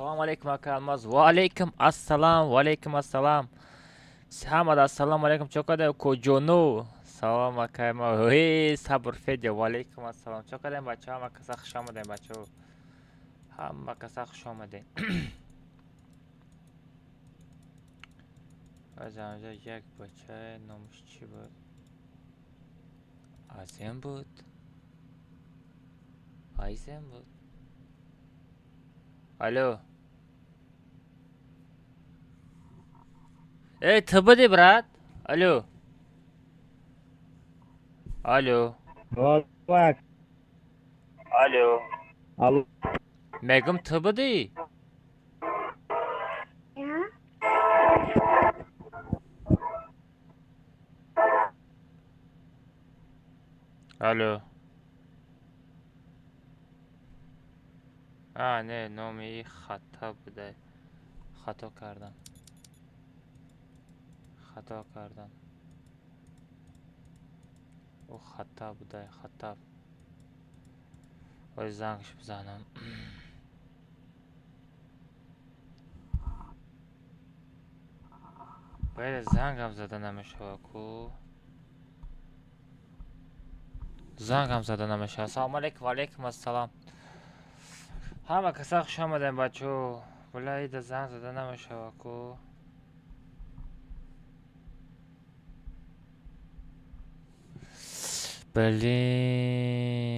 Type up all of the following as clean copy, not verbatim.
Assalomu alaykum aka Almaz. Va alaykum assalom, va alaykum assalom. Hamada assalomu alaykum chokada kojono. Salom aka ma. Hey, sabr fedya. Va alaykum assalom. Chokada bacha ma kasa xush omading bacha. Hamma kasa xush omading. Azamja یک بچه نامش چی بود؟ آزم بود؟ آیزم بود؟ الو ای تو بودی برات؟ الو الو Bak. الو Al. میگم تو بودی؟ الو نه نامی خطا بوده. خطا کردم. او خطا بوده. خطا. وای زنگش بزنم. باید زنگم زده نمیشه کو. زنگم زده نمیشه. السلام علیکم و علیکم السلام. همه کسا خوش آمدین بچو. بلایی زنگ زده نمیشه کو. برلین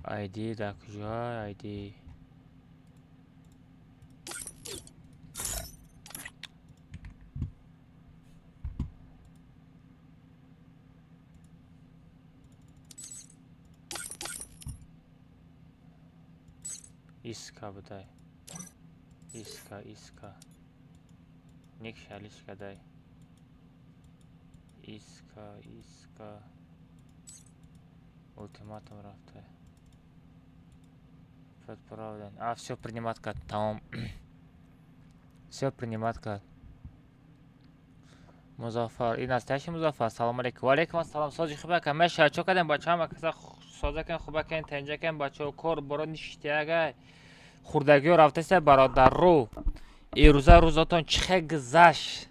آیدی در کجا آیدی؟ ایسکا بدای ایسکا نیک شالیش کدای ایسکا ультиматум رفته. Отправлен. Все принимать как там. Все принимать как. Музафар. И настоящий Музафар. Салам алейкум. Валейкум ассалам. Созі خوبه که میشه چو کردن بچه همه کسا سازه کن خوبه کن تنجه کن بچه کار برو نشتی اگه خوردگی و رفته سه برادر رو ای روزاتون چخه گذشت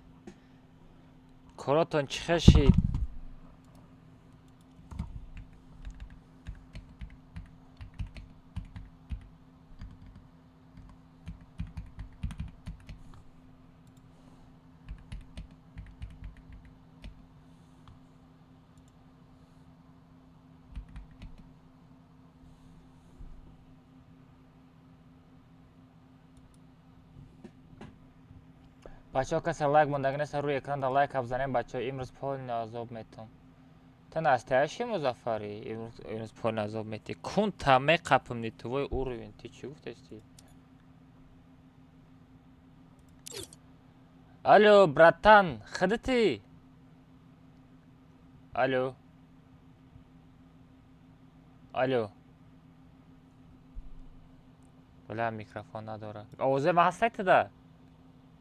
کاراتون چخه شید. بچه ها کسی لایک ماندگی نیست روی اکران در لایک بزنیم بچه ها. امروز پول عذاب میتون تن استایشی مظفری امروز پول عذاب میتی کن تمه قپم نیتوی او رو تی چی گفتستی؟ الو براتان خدتی؟ الو بله میکروفون نداره. آوازه ما هستی ده؟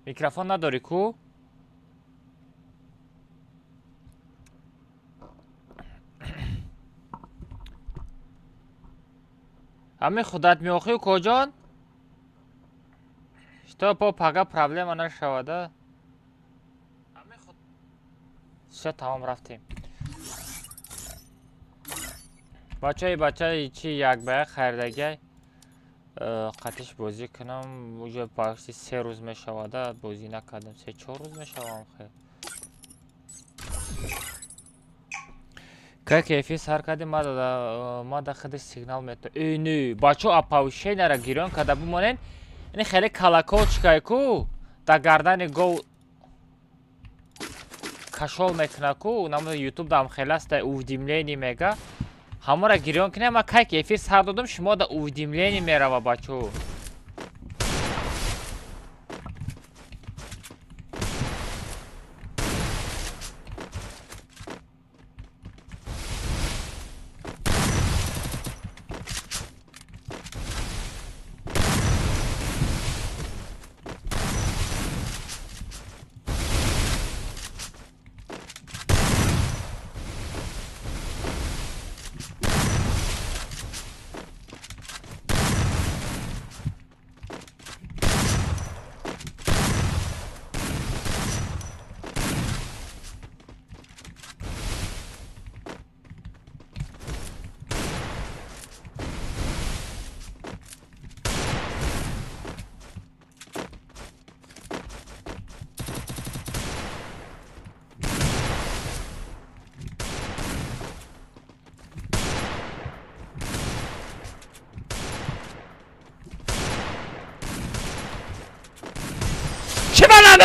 میکروفون نداری کو؟ همه خودت میاخی کجان؟ شتا پا پاگا پرابلم نشوده؟ شتا تمام رفتیم. بچه چی یک به خیردگی قطعش بازی کنم اونجا پاکسی 3 روز میشوده بازی نکردم 3-4 روز میشوام خیر. که کیفی سر کردیم ما دا خودش سیگنال میتو ای نی بچه اپاوشه نره گیران کده بمانین این خیلی کلکو چکای کو دا گردن گو کشول میکنه کو نمو یوتیوب دام خیلی است уведомление میگه همه را گیران کنه ما که کیفی سر دادم شما دا уведомление میره بچه.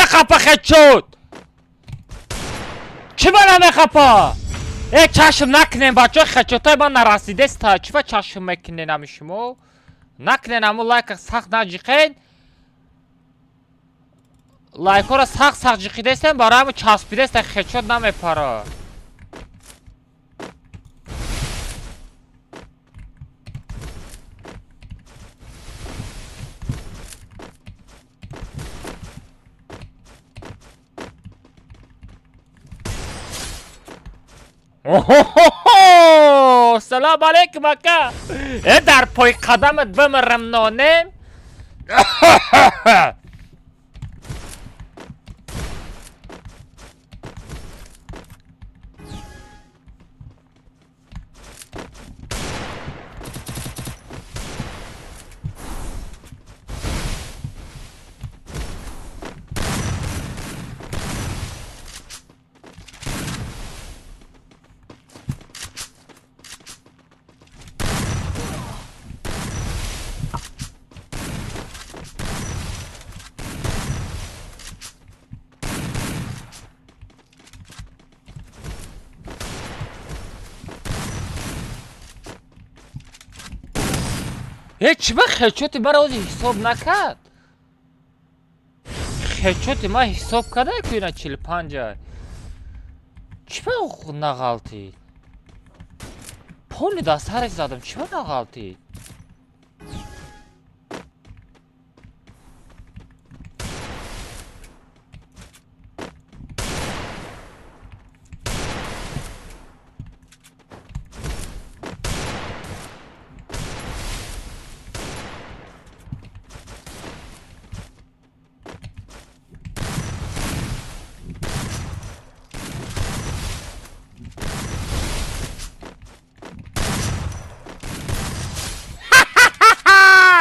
نمیخپه خچود چی با نمیخپه ای چشم نکنین بچه خچوتای من نرسیده است چی با چشم میکنین نمیشمو نکنین امو لایک سخت نجیقین لایک ها را سخت جیقیده استیم برای همون چسبیده است خچود نمیپره سلام علیکم اکا در پای قدمت بمرم نانم هیچ وقت خچوتی مرا اوزی حساب نکرد خچوتی ما حساب کرده که اینا 45 چی با نغلطی پولی دا سرش زدم چی با نغلطی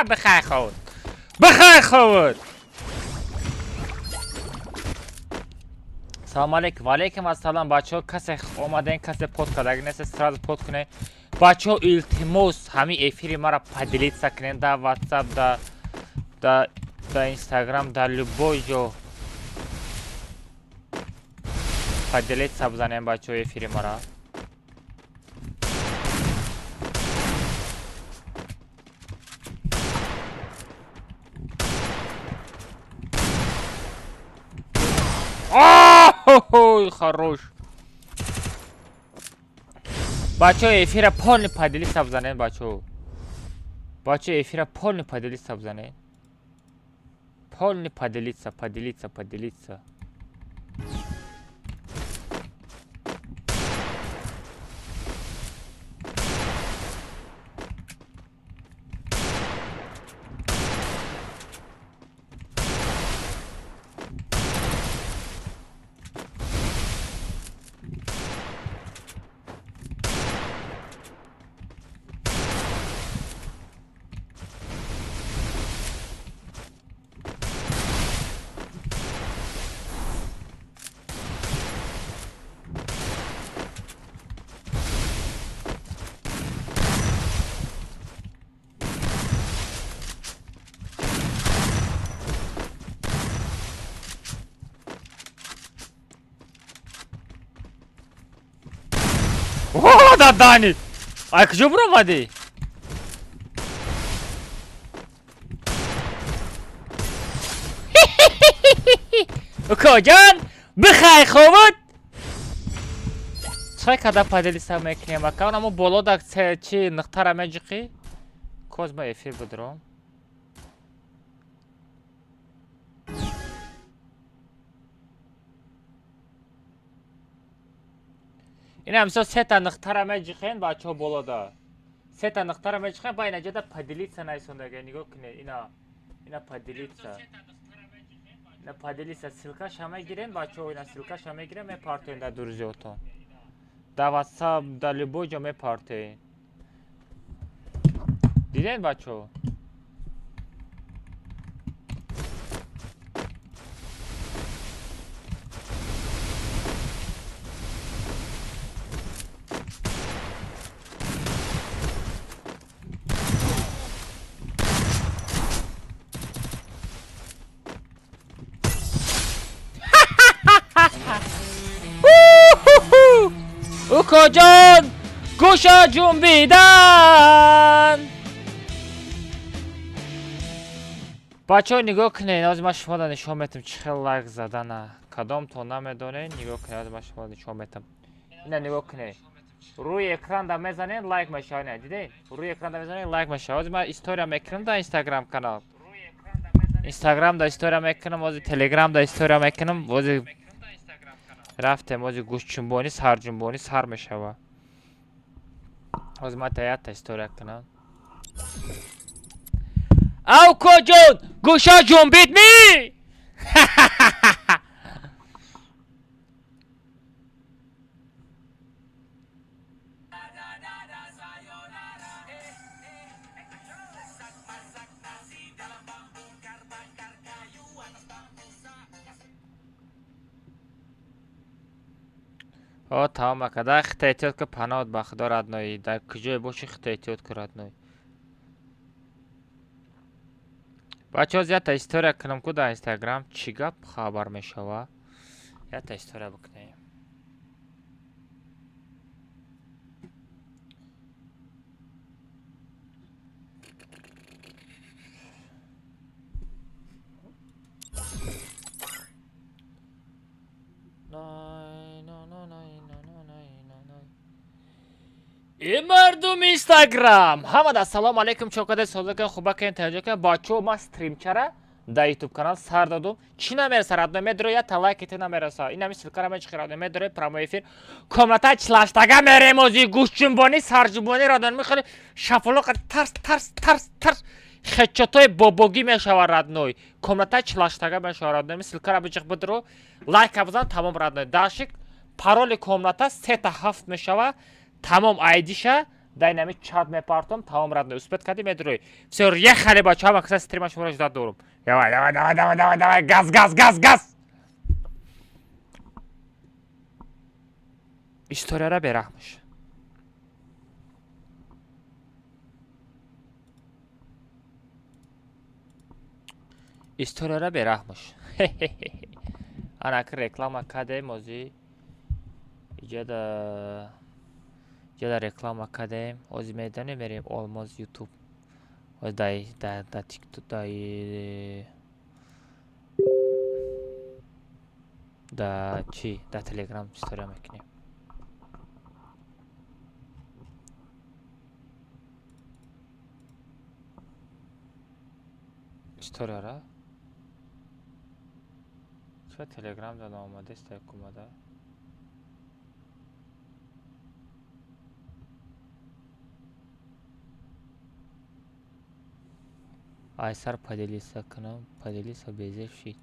بخیر خود بخیر خود سلام علیکم و علیکم السلام بچه ها کسی اومدن کسی پود کرده اگه نیست سراز پود کنه بچه ها التماس همین افیری مرا پدیلیت سکنین در واتساپ در اینستاگرام در لبوی جو پدیلیت سب زنین بچه ها افیری مرا خروش بچه ها افیر پول پدیلی سب زنین بچه ها افیر پول پدیلی سب زنین پول پدیلیتسا اوه دادانی ای کجا برو آمدی کجان بخیر خوبت چای کده پدیلی سب میکنیم اکان اما بالا دا چی نقطه را میجقی کوز با افیر بدرم این همسا سه تا نقطه را میجقین بچه ها بالا دا سه تا نقطه را میجقین با اینجا دا پدیلیت سا نیسونده نگاه کنید اینا پدیلیت سا اینا پدیلیت سا سلکاش همه گیرین بچه ها اینا سلکاش همه گیرین می پارتین دا درزی اوتون دا واتساپ دا لبو جا می پارتین دیدین بچه ها کجان گوشا جنبیدن. بچه ها نگاه کنین، از من شما را نشان میتم چه لایک زدن. کدام تو نمیدونین نگاه کنین، از من شما را نشان میتم. اینا نگاه کنین، روی اکران دا میزنین لایک میشه. دیدین روی اکران دا میزنین لایک میشه. از من استوری میکنم دا اینستاگرام کانال، اینستاگرام دا استوری میکنم، از تلگرام دا استوری میکنم. از رفتم از گوش چنبونی سر جنبونی سر میشه. از من تایید استوری کنم. او کجون گوشا جنبید می. تمام کده احتیاط که پناه بخدا ردنایی در کجای باشی احتیاط که ردنایی. بچه ها زیاد تا استوری کنم که در اینستاگرام چی گپ خبر میشوه. یا تا استوری بکنیم. ای مردم اینستاگرام همه دا سلام علیکم. چوکاده سازکن خوبه که انتجا که بچه ها ما استریم چرا در یوتیوب کانال سر دادم. چی نمیرسه رد نمیدره یا تا لایکت نمیرسه. این همی سلکارم هیچ خیراد نمیدره پرامو افیر کاملتا چلاشتگه میره موزی گوش جنبانی سر جنبانی رادن میخوری شفلوق ترس ترس ترس ترس خچتای بابوگی میشوه رد نوی کاملتا چلاشتگه میشوه رد نمی سلکارم بچه بدرو لایک بزن تمام رد نوی داشک پارول کاملتا 3 تا 7 میشوه تمام ایدیشه داینامی چات میپارتم تمام رد نوی اثبات کردی میدروی بسیار یه خالی بچه ها مکسه استریمش شما را جداد دورم. دوای گاز استوریا را برحمش. استوریا را برحمش. انا که رکلام کده موزی جدا رکلام کده از میدانه میریم آلماز یوتیوب و دای تیک تو دای دا چی دا تلگرام استوریا میکنیم. استوریا را چه تلگرام دادم آمده است اومده. айсар поделиться کنم поделиться безе шит.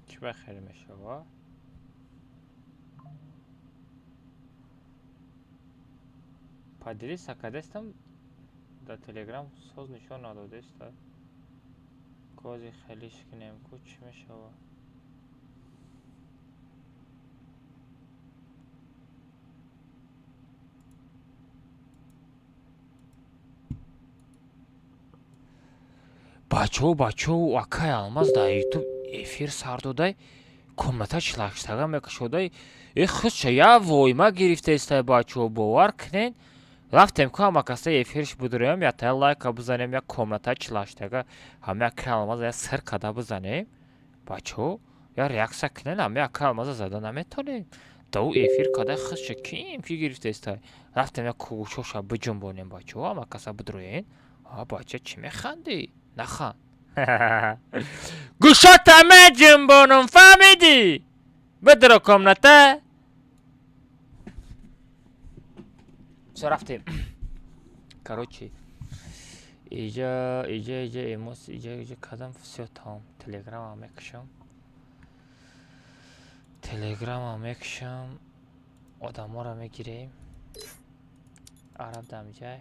چی بخیر میشه وا поделиться کدستم در تلگرام سوز نشون نداده است کوزی خیلیش کنیم کوچ میشه وا бачо акай алмаз дар ютуб эфир сар додай комната члаштага мекашодай худша я войма гирифтаистай бачо бовар кунен рафтем ку ҳама каса эфирш будурем я та лайка бизанем я комната члаштага ҳама акай алмаз я сир када бизанем бачо я реаксия кунен ҳама акай алмаза зада наметонем дау эфир када худша ким ки гирифтаистай рафтем я кушоша биҷунбонем бачо ҳама каса будуруен бача чӣ механдӣ نخوان گوشاتمه جنبانم فهمیدی بدرو کامنته چه رفتیم короче ایجا ایموس ایجا کدام все تمام تلگرام هم میکشم آدم ها رو میگیریم عرب دمجای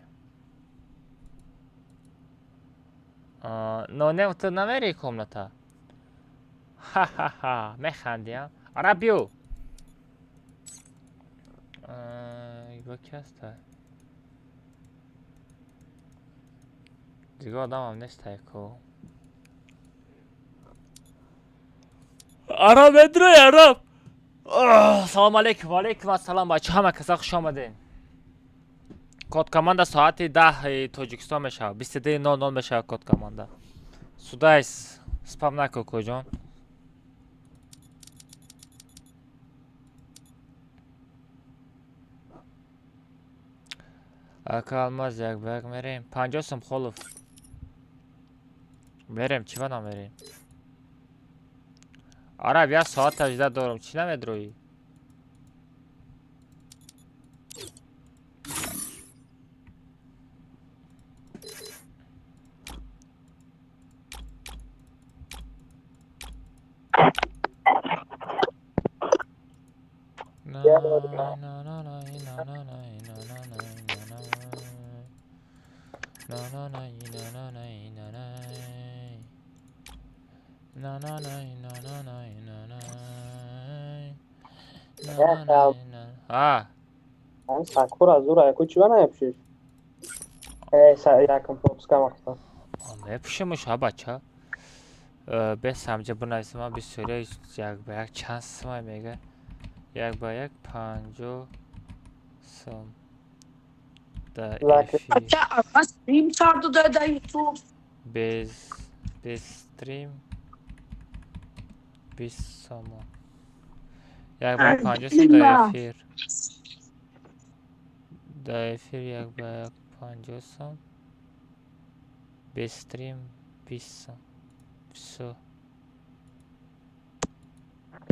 но не ты намери комната. Ха-ха-ха, механдия. Арабио. Его часто. دیگه آدم هم نیست تایکو. عرب ادرای عرب. سلام علیکم. و علیکم السلام بچه. همه کسا خوش آمدین. کد کمانده ساعت 10 تاجیکستان میشه. 22:00 میشه کد کمانده. سودایس سپام نکو کجان. اکا الماز یک بگ میریم. 50 سم خلوف. میریم چی بنا میریم. عرب یک ساعت 18 دارم. چی نمیدروی؟ ها Sakura Zura, kući ona je pšiš? Jakam popska maksa. میپوشمش ها بچه. به سمجه بنایسم بسیاری یک با یک چند سمای میگه. یک با یک 50 سم Zakre. ضعیفی Ama stream sardı da Yusuf. بستریم 20 سامان. یک با یک 50 سم ضعیفیر. ضعیفیر یک با یک 50 سم. بستریم 20 سم. بسو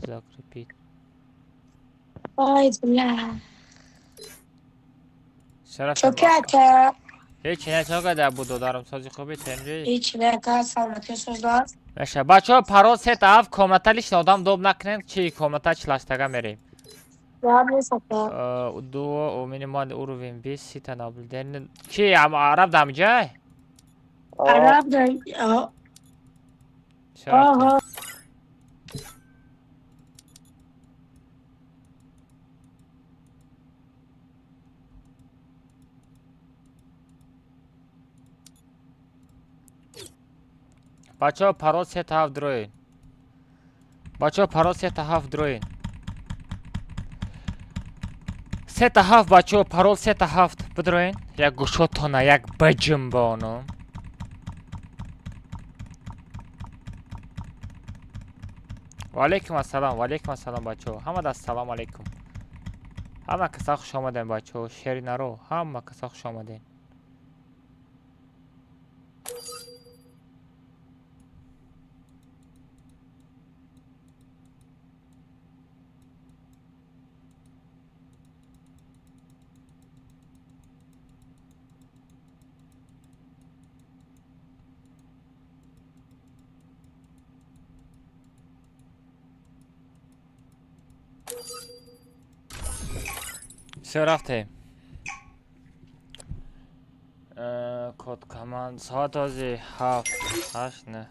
زاک ریپیت. Ay billah. شرف Çok ما kötü. هیچی نه چه قدر بود دارم سازی خوبی تنجی. Hiç ne kadar sallatıyorsunuz. باشه بچه ها پرال ست اف کامنتالیش آدم دوب نکنین چی کامنتاش لاشتگه میریم. Ya ne satıyor? دو و مینیمال او رو ویم 20 سی تنابل دین کی اما عرب دم جای Arap da ya. شرفتی. Aha. بچه ها پرال ست اف دروین. بچه ها پرال ست اف دروین. ست اف بچه ها پرال ست هفت بدروین. یک گوشوتانه یک بجم بانو. و علیکم السلام. و علیکم السلام بچه ها. همه دست سلام علیکم. همه کسا خوش آمدین بچه ها. شیری نرو. همه کسا خوش آمدین. چه رفته؟ کد کمان ساعت آزی 7 8 نه.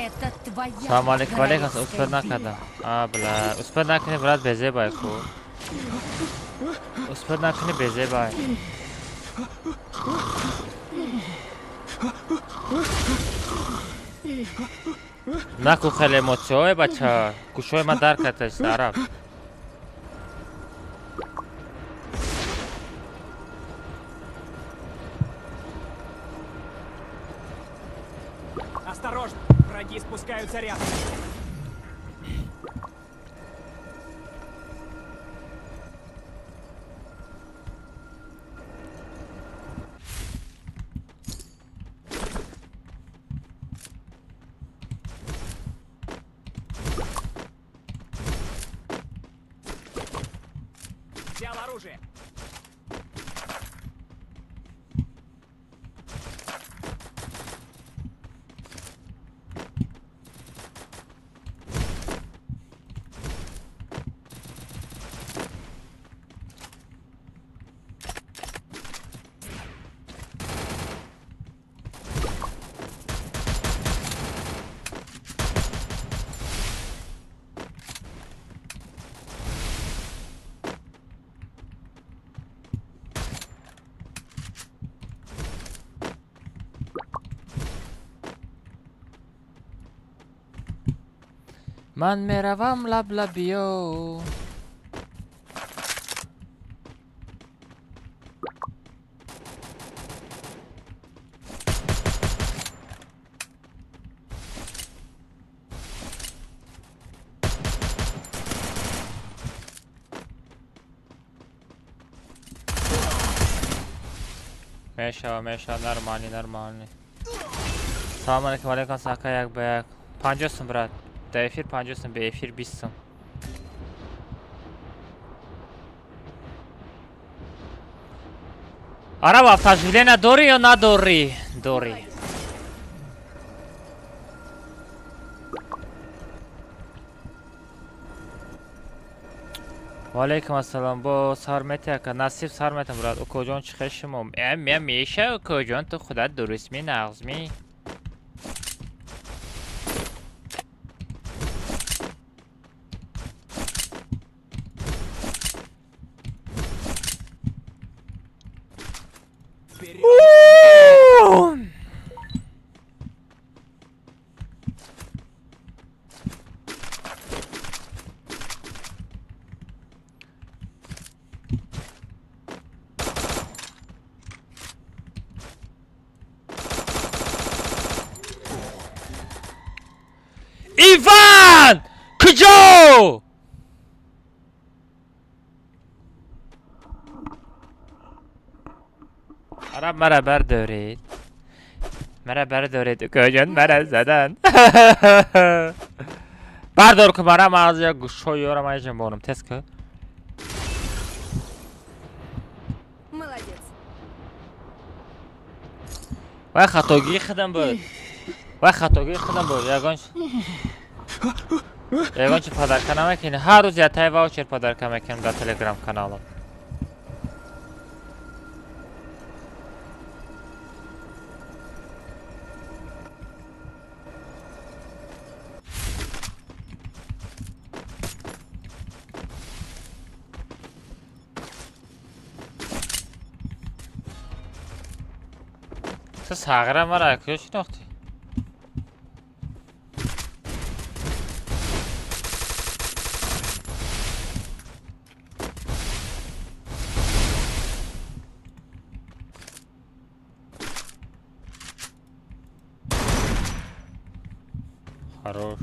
Это твоя. Салам алейкум, алейкум, успел накада. Бля, успел накни, брат, безе бай, ку. Успел накни, безе бай. Наку хеле эмоциой, бача. Кушой ма дар каташ, араб. Осторожно! Враги спускаются рядом. Взял оружие. من میروم لبلبیو. میشه نرمانی. سلام علیکم ساکا یک به یک. 50 سم برات. در افیر 50 سم به افیر 20 سم. آره با تجویله نداری یا نداری؟ داری. و علیکم السلام. با سرمته که نصیب سرمتم برات. او کجان چه شما؟ میشه او کجان تو خودت درست می نغزمی؟ ایوان کجا؟ آره مرا بردارید کجان مرا زدن. بردار که مرا از یک گوشوی رو مایجم بانم تست که Молодец. وای خطاگی خودم بود. یگانچه پدر کنم کنه هر روز یه تای واوچر پدر کنم در تلگرام کانالم. تو ساغره مرا کش نختی. Хорош.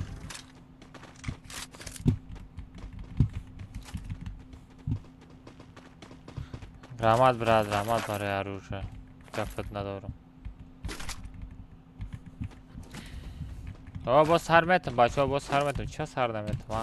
رحمت براد رحمت برای عروشه کفت ندارم. با سر میتم بچه ها با سر میتم چه سر نمیتم ها.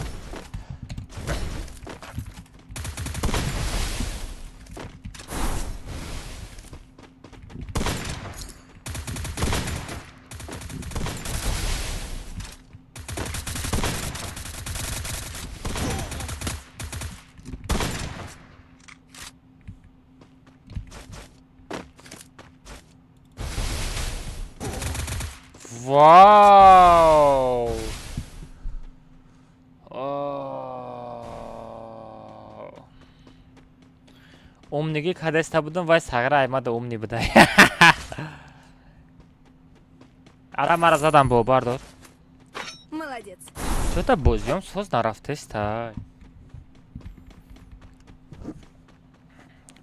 واو اومنیگی کدسته بودم وای ساغره ایمد اومنی بوده. آره مرا زدم با بردار. Молодец. چه تا بازیم سوز نرفته است.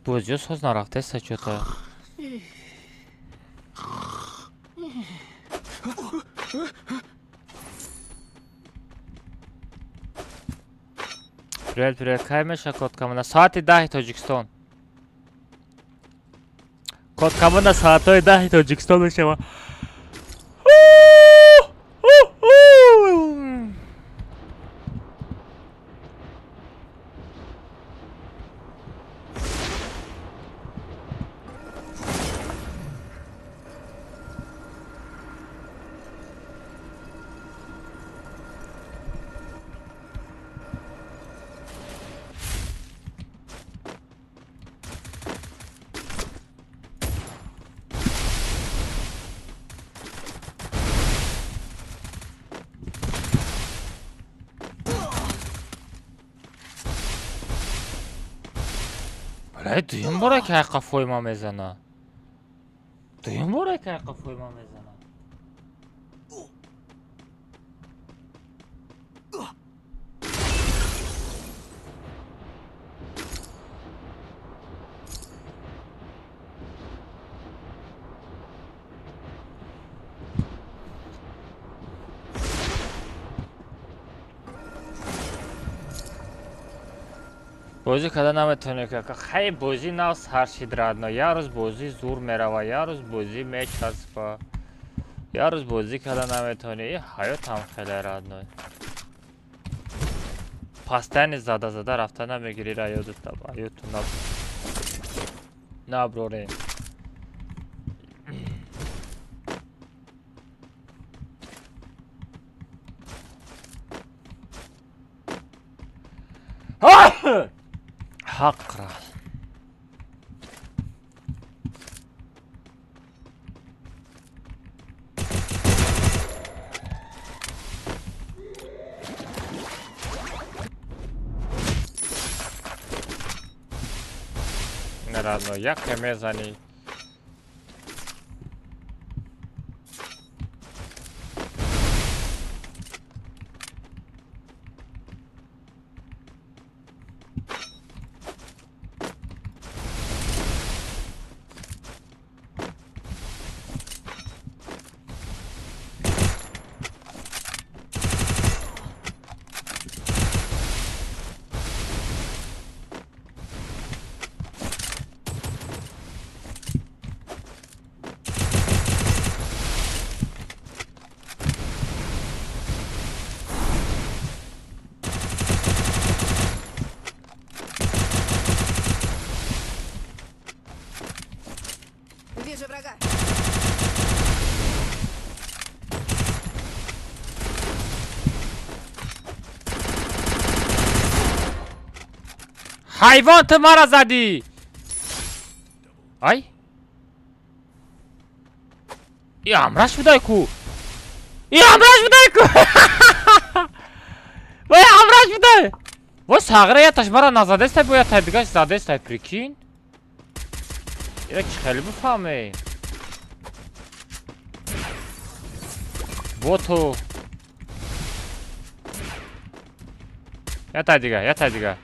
بازی سوز نرفته است چه تا. پریل کای میشه کد کامونه ساعت 10 تاجیکستان. کد کامونه ساعت 10 تاجیکستان میشه و برای دویم باره که قفوی ما میزنه. دویم باره که قفوی ما میزنه. بازی کردن نمیتونه که خیلی بازی نو سرشید رادنا. یه روز بازی زور میروه، یه روز بازی میچسبه، یه روز بازی کردن نمیتونه. این حیات هم خیلی رادنا. پستن زده زده رفتن نمیگیری را یادت تبا یادتون نبروره. حق را نرادنو یک میزنی. Вижу врага. حیوان تو مرا زدی. ای ای امرش بودای کو. ای امرش بودای کو. وای امرش بودای. وای ساغره یا تش مرا نزده است باید تا دیگه زده است پریکین. اینا که خیلی بفهمه. بوتو یا تا دیگه یا تا دیگه.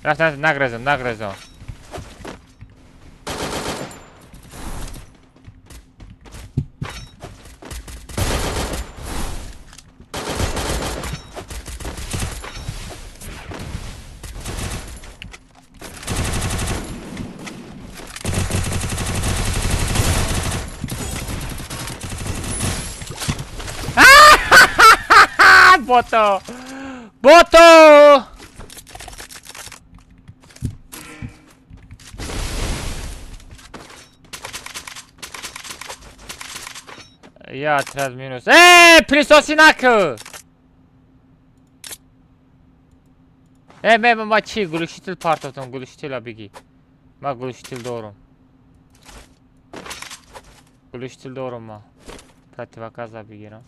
رفت نگرزم. بوتو یا تراز مینوس. پریسوسی نکو. ما چی گلوشتیل پارتاتون گلوشتیل بگی. ما گلوشتیل دارم ما پراتیواکازا بگیرم.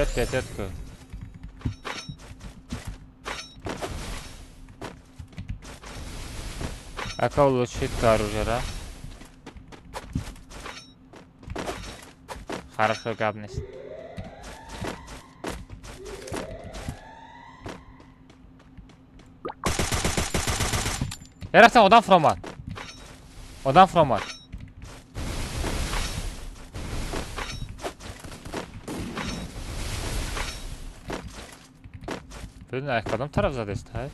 Тетка. А как улучшить оружие, да? Хорошо, габность. Я растем, одан фромат. ببین کدام طرف زده است های؟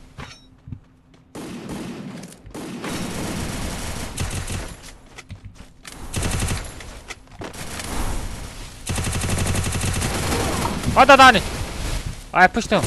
دادانی آیا پشتم.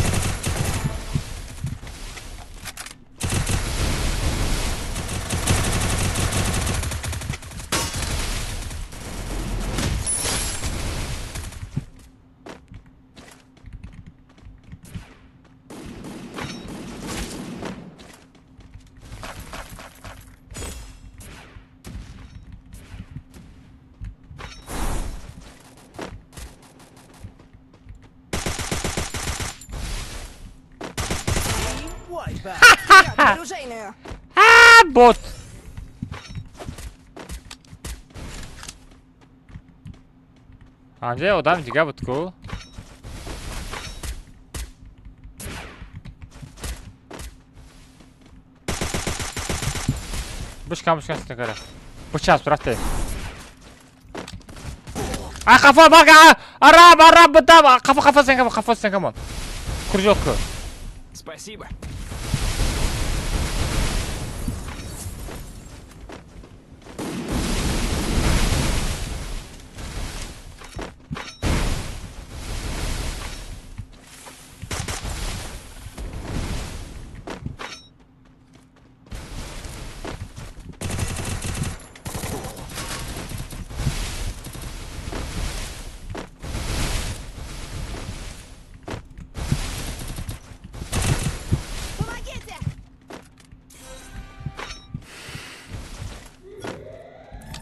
Вперед, на оружейную! بوت آنجا یه آدم دیگه بود کو بشکن استنکره بچه صورته خفا بقى عرب بالدم خفا سنكمون كرجوك Спасибо. Помогите!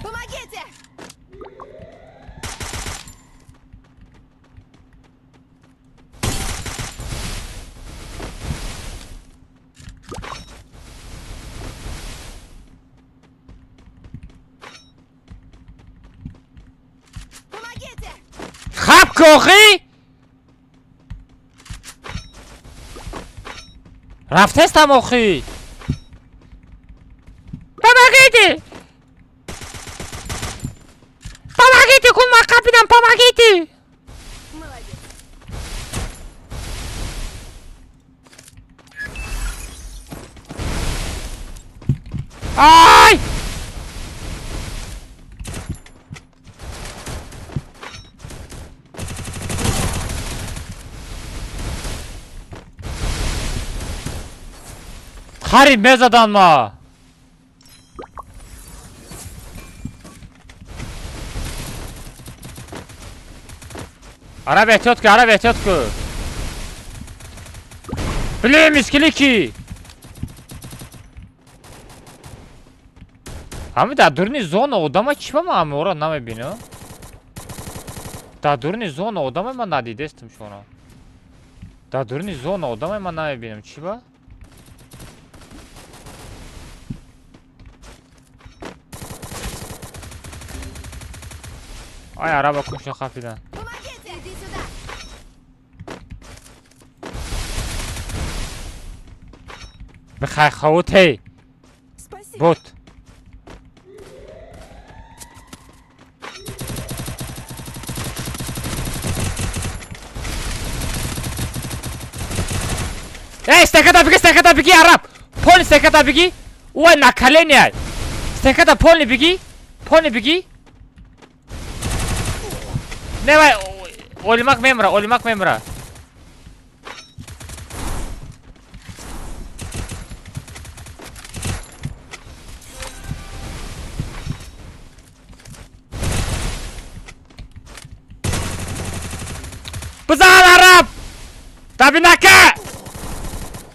Помогите! Помогите! خب کوخی رفته است موخی помогите кун ма капитан помогите Молодец! ай خری مزدان ما عرب احتیاط که بله میسکلیکی همه در دورنی زون آدم چی با همه اورا نمیبینه در دورنی زون آدم من ندیده استم شونا در دورنی زون آدم من نمیبینم چی با آی عربا کشن خفیدن Помогите! Иди сюда! بخیر خوته Спасибо! بوت ای استکتا بگی عرب پول استکتا بگی او نکله نیای استکتا پول بگی نه وای اولمک میمره بزن عرب تبی نکه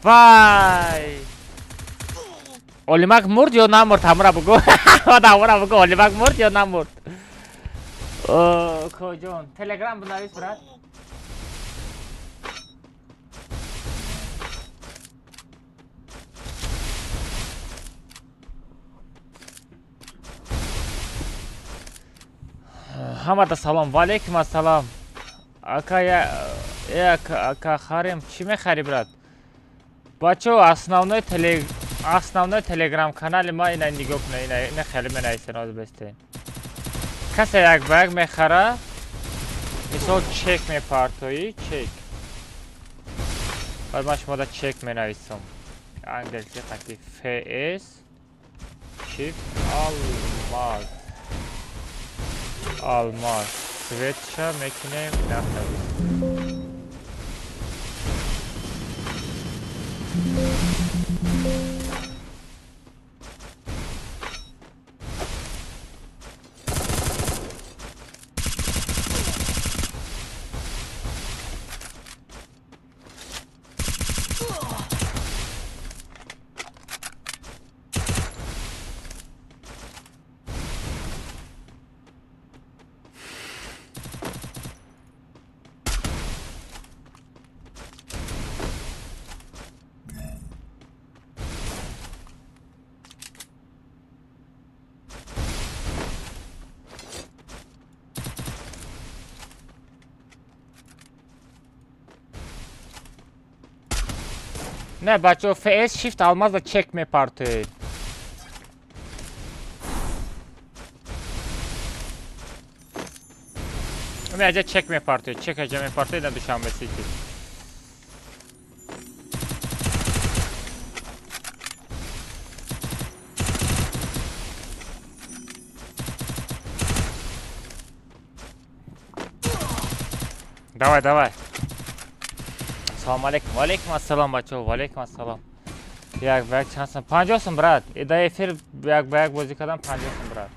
وای اولمک مرد یا نمرد همرا بگو بگو اولمک مرد یا نمرد کجون تلگرام بنویس برات همه سلام و علیکم السلام اکا اکا خاریم چی میخری برات بچه основной تلگرام کانال ما اینا نگاه کنه اینا خیلی من ایسناز بسته کسی یک بگ میخره مثال چک میپارتویی چک بعد من شما دا چک مینویسم انگلیسی قطعی فیس چیپ آلماز سویتشا میکنیم نفت نه بچه فیس شیفت almaz da çekme parti. Önce çekme parti. Çekeceğim parti de düşenmesi ki. Давай, давай. Salam aleykum. Aleykum assalam bachoo. Aleykum assalam. Yak bak chansan. 50 brat. Ida efir yak muzikadan 50 brat.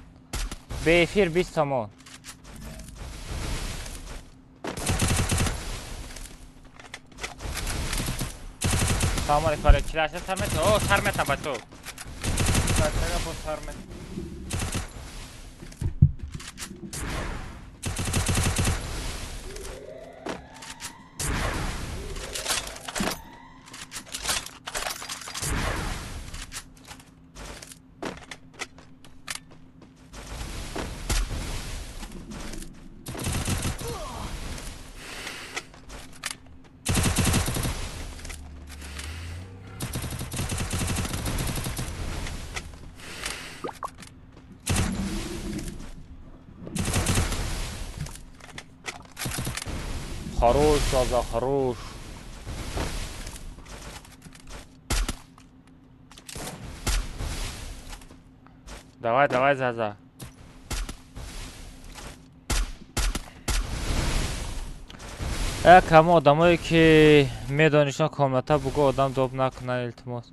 Be efir 20 tomon. Salam aleykum. Kilasha sarmet. O sarmet bachoo. Bachaga bu sarmet. Хорош, Заза, хорош. Давай, давай, Заза. Кама одамое ки медонишон комната буго одам доб накунан илтимос.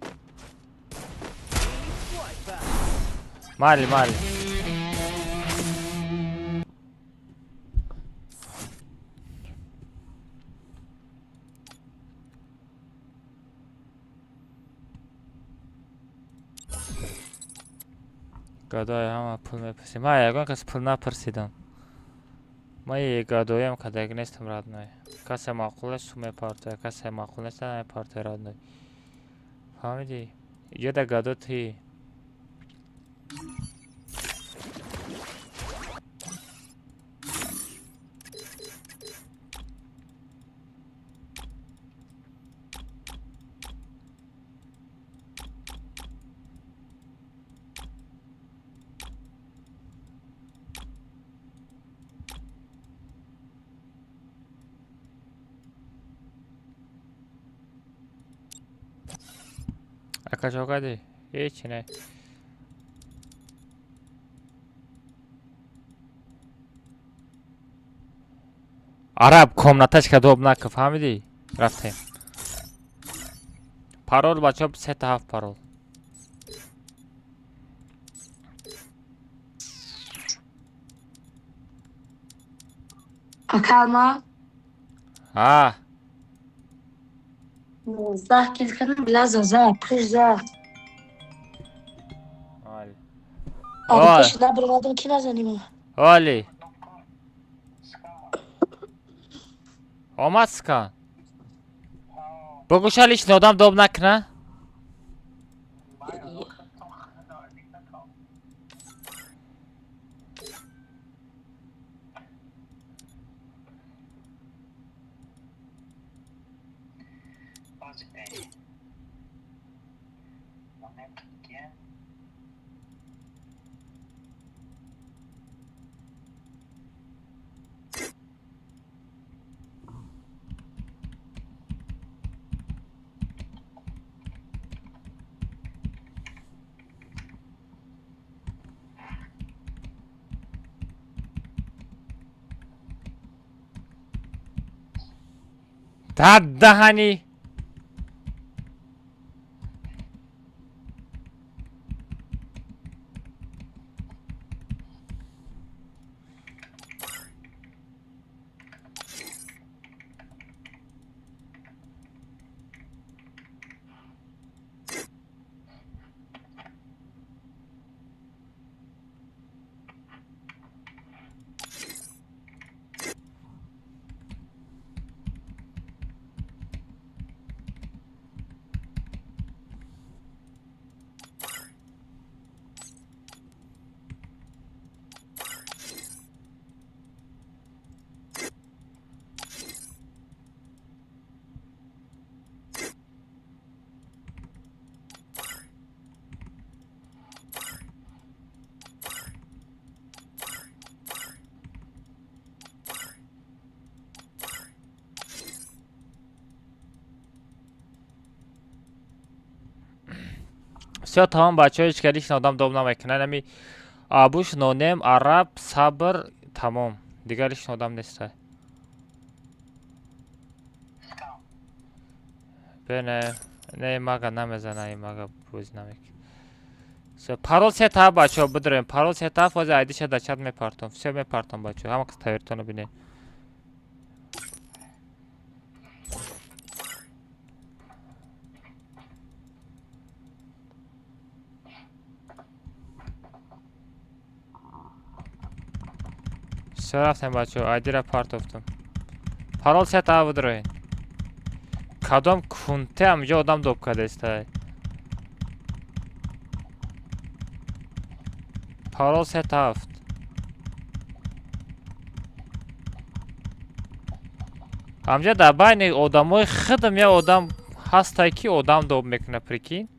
Мали, мали. гадои ҳама пул мепарсид. Ман ягон кас пул напарсидам. Ман гадоям кадаг нестам радной. Касе маъқул аст мепарта, касе маъқул нест намепарта радной. Фаҳмидӣ? Иҷода гадо тӣ. Акачогади? Ҳеҷ не. Араб комнаташка доб нака, фаҳмидӣ? Рафтем. Парол бачаҳо 3-7 парол. Kalma. Ҳа. 19 kill kırdım biraz azar. Prizler. Оли. Abi Oy. peşinden bir adam kim azanıyor? Оли. Омад скан. Бигӯша лишни одам доб накна. Даддаҳани. все тамом бачаҳо ишкалиш одам дом намекунад. Ами абуш нонем араб сабр тамом дигариш одам неста. бене не мага намезана мага боз намек. Парол сетап бачаҳо бидорем. Парол сетап ҳозир айдиша дар чат мепартом. Все мепартом бачаҳо. Ҳама қис тавиртоно бинед. Все рафтем бачаҳо. Айдира партофтум. Парол сетап бидорем. Кадом кунте ҳамҷо одам доб кардестай. Парол сетафт. ҳамҷо дар байни одамои худам я одам ҳастай ки одам доб мекуна прикин.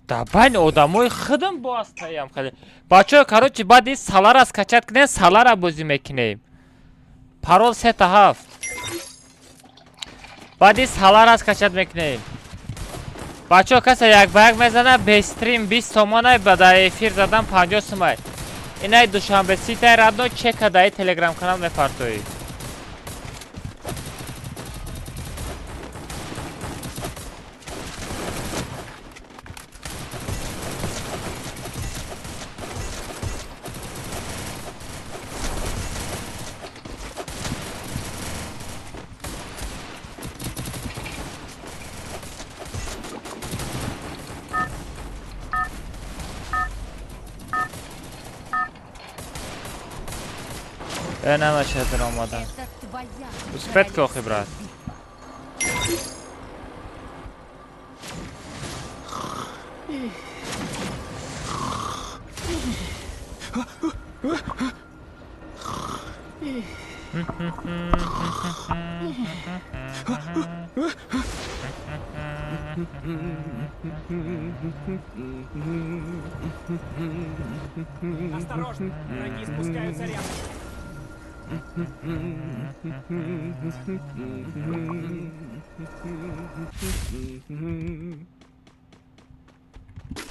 Дар байни одамои худам бо ҳастаям хеле. Бачаҳо короче баъд ин салара скачат кунем, салара бозӣ мекунем. Парол 37. баъд ин салара скачат мекунем. Бачаҳо каса як ба як мезана бестрим 20 сомонай ба дар эфир задан 50 сомай. Инай душанбе ситай радно чека дар телеграм канал мепартоӣ. Намашадир омадан. Это твоя. Успет кохи брат. Осторожно, враги спускаются рядом.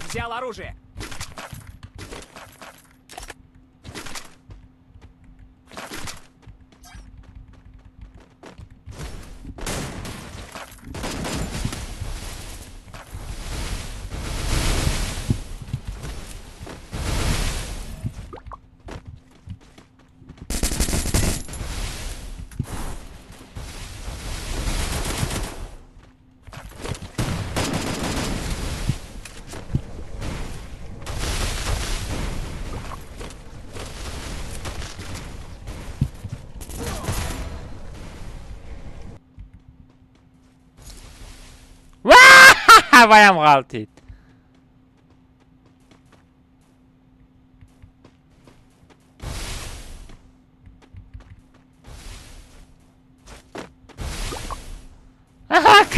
Взял оружие. Ваям ғалтид.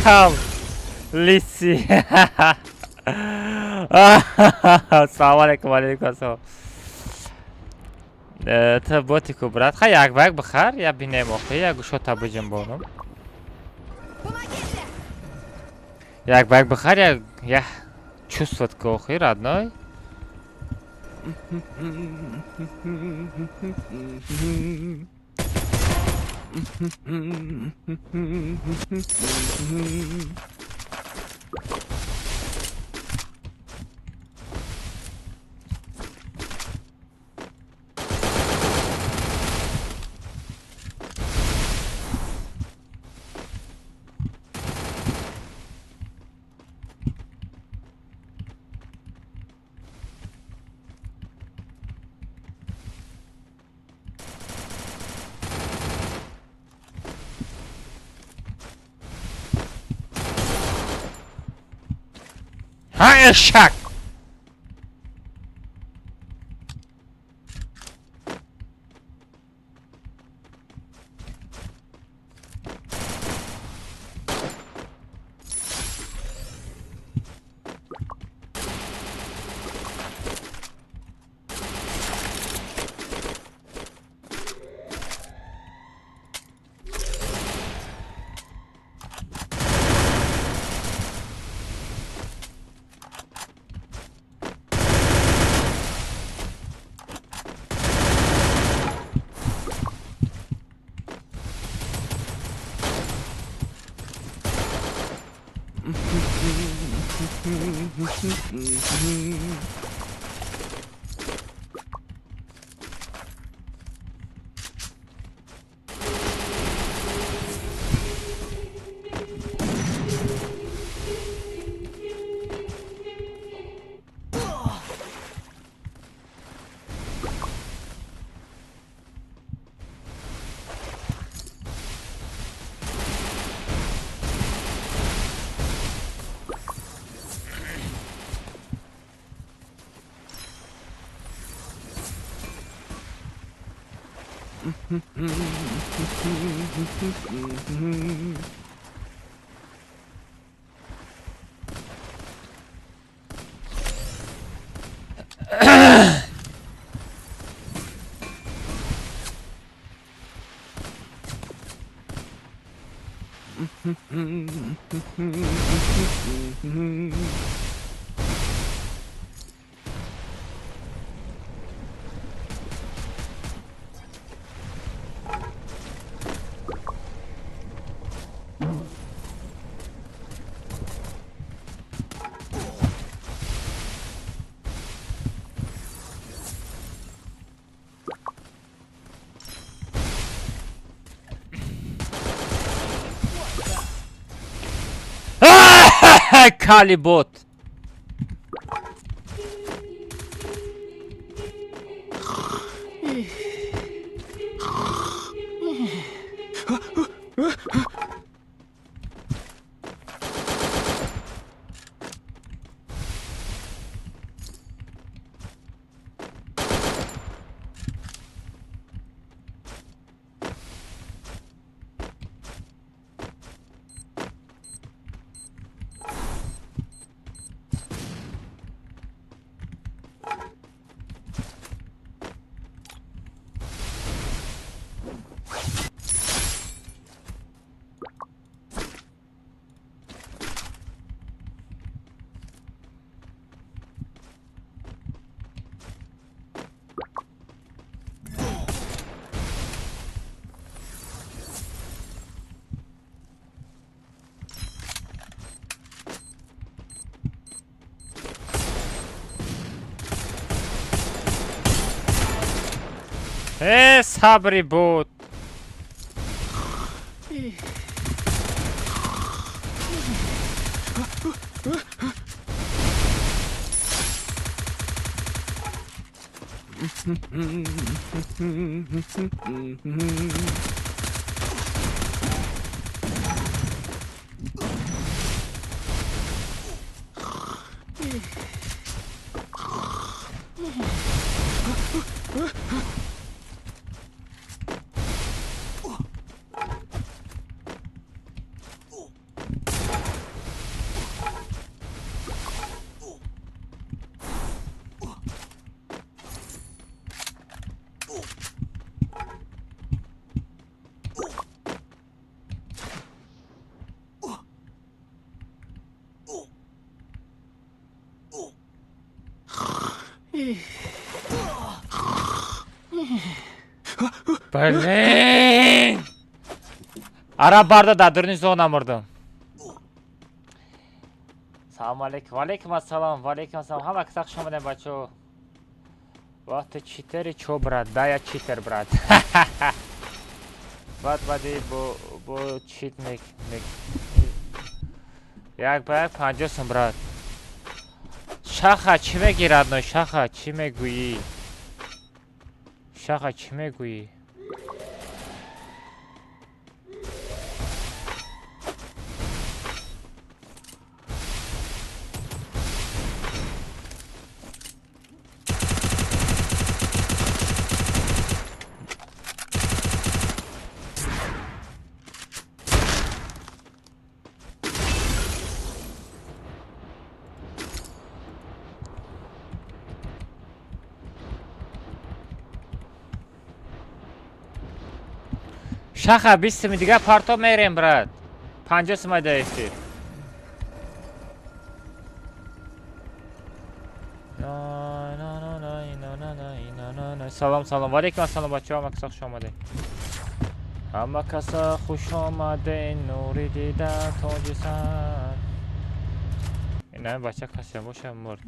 Кам лиси. Салом алейкум, алейкум ассалом. Та ботику брат. Хай як ба як бихар, я бинем охи, я гушота бижим бонум. Помогите! Як ба як бихар, я чувствовать кохи, родной. Ай, шак! Kali bot. صبری بود. Блин! Арабарда да дурни зона мурдум. Салом алейкум. Валейкум ассалам. Валейкум ассалам. Ҳама кисак шомадем бачо. Вақти читери чо брат? Да я читер брат. Бад бади бо чит мек. Як ба як 50 сум брат. Шаха чӣ мегирад ной? Шаха чӣ мегӯӣ? Шаха чӣ мегӯӣ? Шаха 20 сум дига парто мерем брат. 50 сум даисти. Салом салом. Валейкум ассалом бачаҳо. Ҳама каса хуш омадед. Ҳама каса хуш омадед. Нури дида тоҷи сар. نه بچه کسی باشه مرد.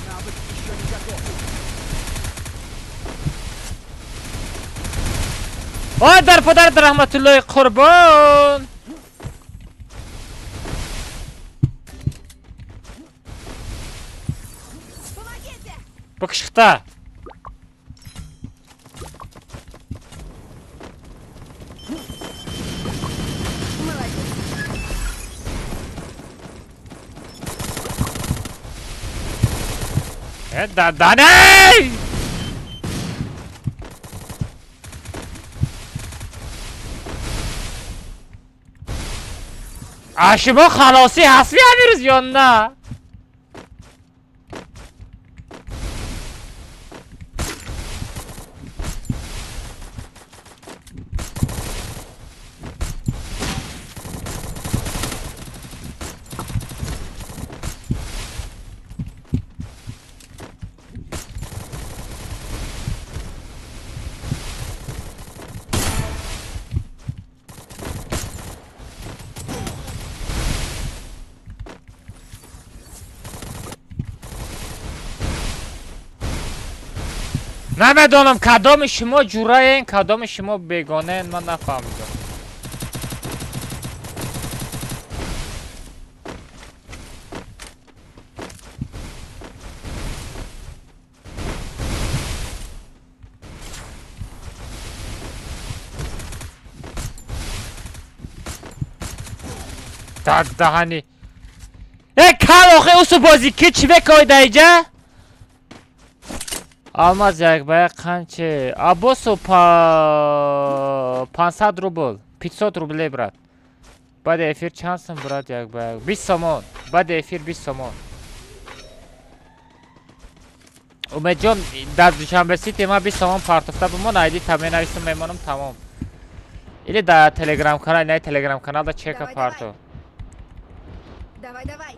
Навык еще не готов. آه در پدرت رحمت الله قربان. Помогите! بکشخته دادانه شما خلاصی حسبی همیروز یا نه؟ نمیدونم کدام شما جورای این کدام شما بیگانه این من نفهمیدم. دهنی ای کلاخه اوسو بازی که چی بکای اینجا؟ алмаз як бая қанче абосу 500 рубл 500 рублей брат. Баъди эфир чанд сум брат як бая 20 сомон. Баъди эфир 20 сомон. умедҷон дар душанбе сити ман 20 сомон партофта бимон айди менависам мемонам тамом. или дар телеграм канал не телеграм канал да чека парто. Давай, давай!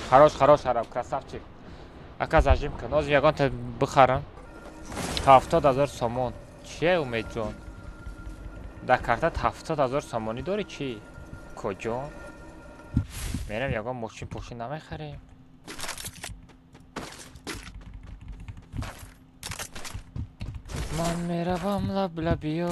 Хорош хорош араб красавчик. Ака зажим кан оз ягон та бихарам 70000 сомон. чие умедҷон дар картат 70000 сомонӣ дори чӣ куҷо мерам ягон мошин пошин намехарем. ман меравам лаблабиё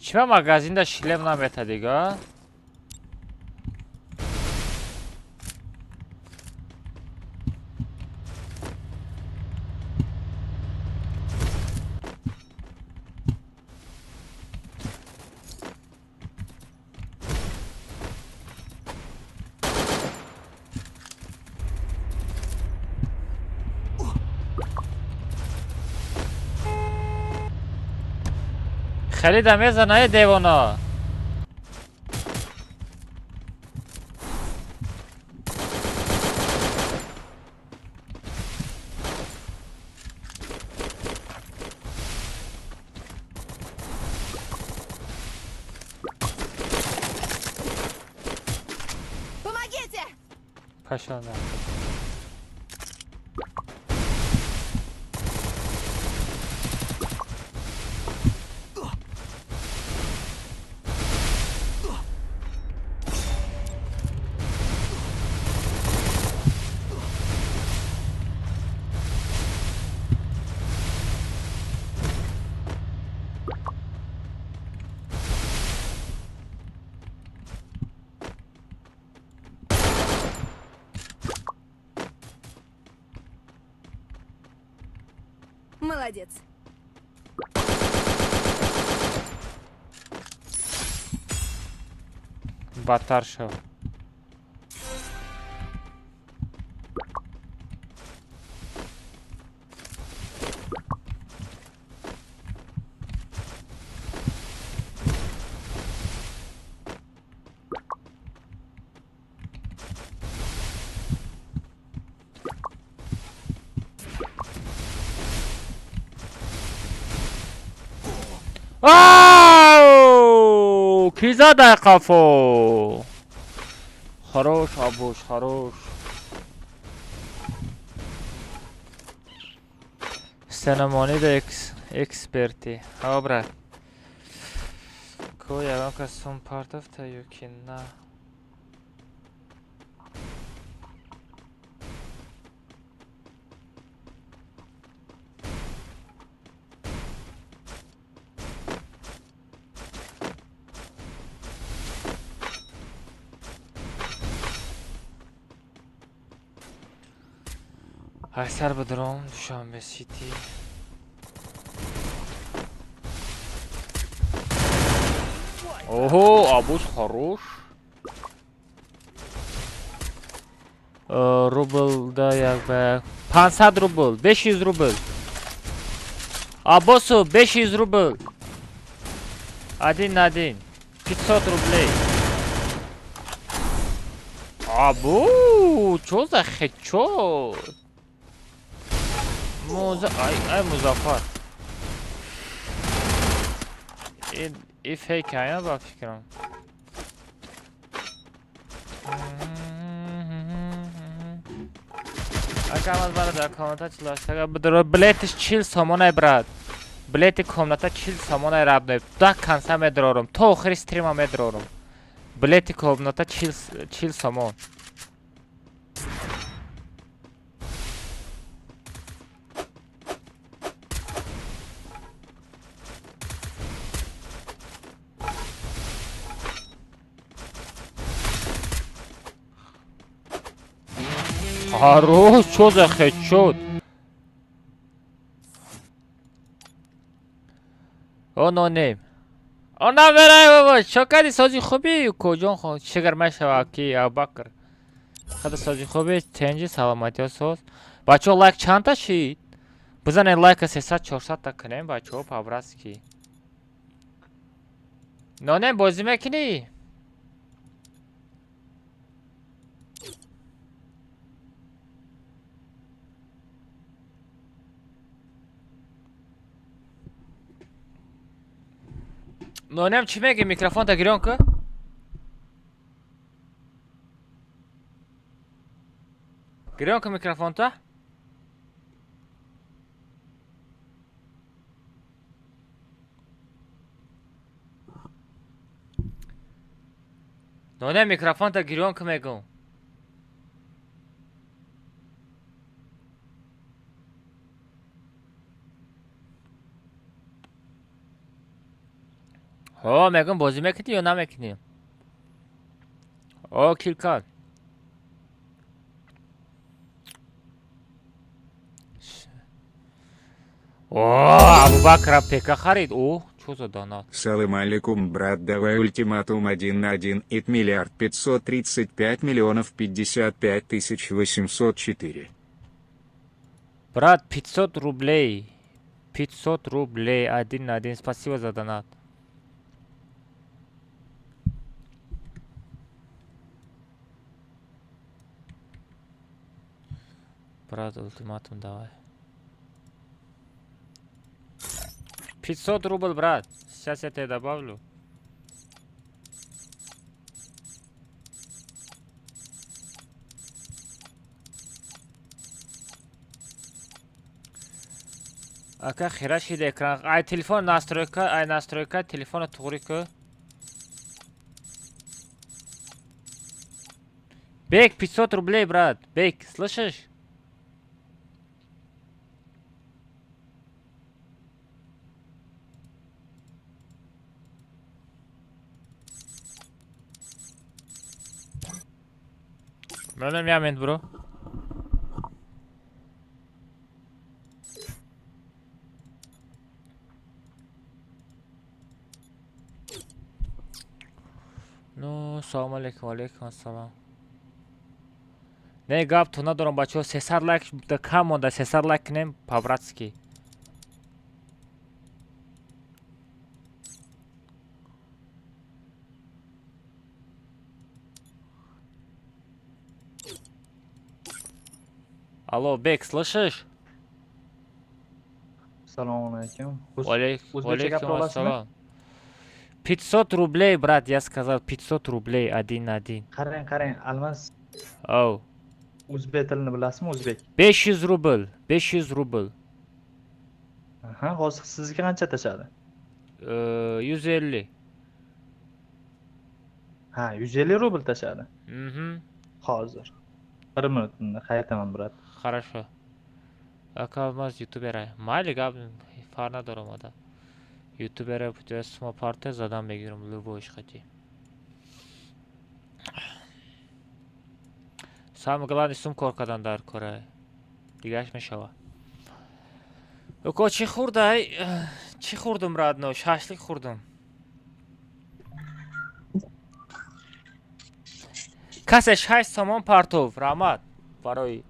чима магазинда шлем намета дига. خرید میزنه دیوانا. Помогите! پشانه Молодец. بدتر شو. Ау! Ки зада қафо. Хорош, Абуш, хорош. Стеномонида эксперти. Ҳо, брат. Ко ягон кас сум партафта ё ки на? Аксар бидром Душанбе Сити. Ого, Абуш хорош. Рубл да як ба 500 рубл, 500 рубл. Абосу 500 рубл. Один на один. 500 рублей. Абу, чё за хечо? Ай, Музафар. И фейк ая ба фикрам. Акамаз барада комната чилаштага бидро билетиш 40 сомонай брат. Билети комната 40 сомонай рабне. Да канса медрорум. То охири стрима медрорум. Билети комната 40 сомон. Хорош, чё за хедшот? О, но не. О, набирай баба, чё кади созӣ хуби? Коҷон хо, шигар мешава ки Абубакр. Кади созӣ хуби, тенҷи саломати осоз. Бачо лайк чанда шид? Бизанед лайка 300-400 та кунем, бачо павраски. Нонем бозӣ мекунӣ? Нонем чӣ меги? Микрофонта гирён ку? Гирён ку микрофонта? Нонем микрофонта гирён ку мегум. О, мегум бозӣ мекунӣ ё намекунӣ? О, килкан. О, Абубакр ПК харид. О, чё за донат? Салам алейкум, брат, давай ультиматум 1 на 1, ит миллиард 535 миллионов 55 тысяч 804. Брат, 500 рублей. 500 рублей, 1 на 1. Спасибо за донат. Брат, ультиматум давай. 500 рубль, брат. Сейчас я тебе добавлю. Ака хира шида экран. Ай телефон настройка телефона тугри ку. Бек, 500 рублей, брат. Бек, слышишь? Мене момент, бро. Ну, салом алейкум, алейкум ассалам. Не гап то надорам бачо 300 лайк да кам монда 300 лайк кунем по-братски. Алло, Бек, слышишь? Assalomu alaykum. Валейкум gapira olasizmi? assalom. 500 рублей, брат, я сказал 500 рублей один на один. Qarang, Almas, Ау. o'zbek tilini bilasizmi, o'zbek? 500 rubl, 500 rubl. Aha, hozir sizga qancha tashadi? 150. Ha, 150 rubl tashadi. Hozir. 1 minutda qaytaman, brat. Хорошо. Акалмаз ютубера. Майли гап фар надорам ада. ютубера бутя смо парте задам бегирам любой ishqati. Самое главное сумку кадан дар кора. Дигаш мешава. Око чи хурдай? Чи хурдум радно? Шашлик хурдум. Каса 6 сомон партов, Рамат. Барои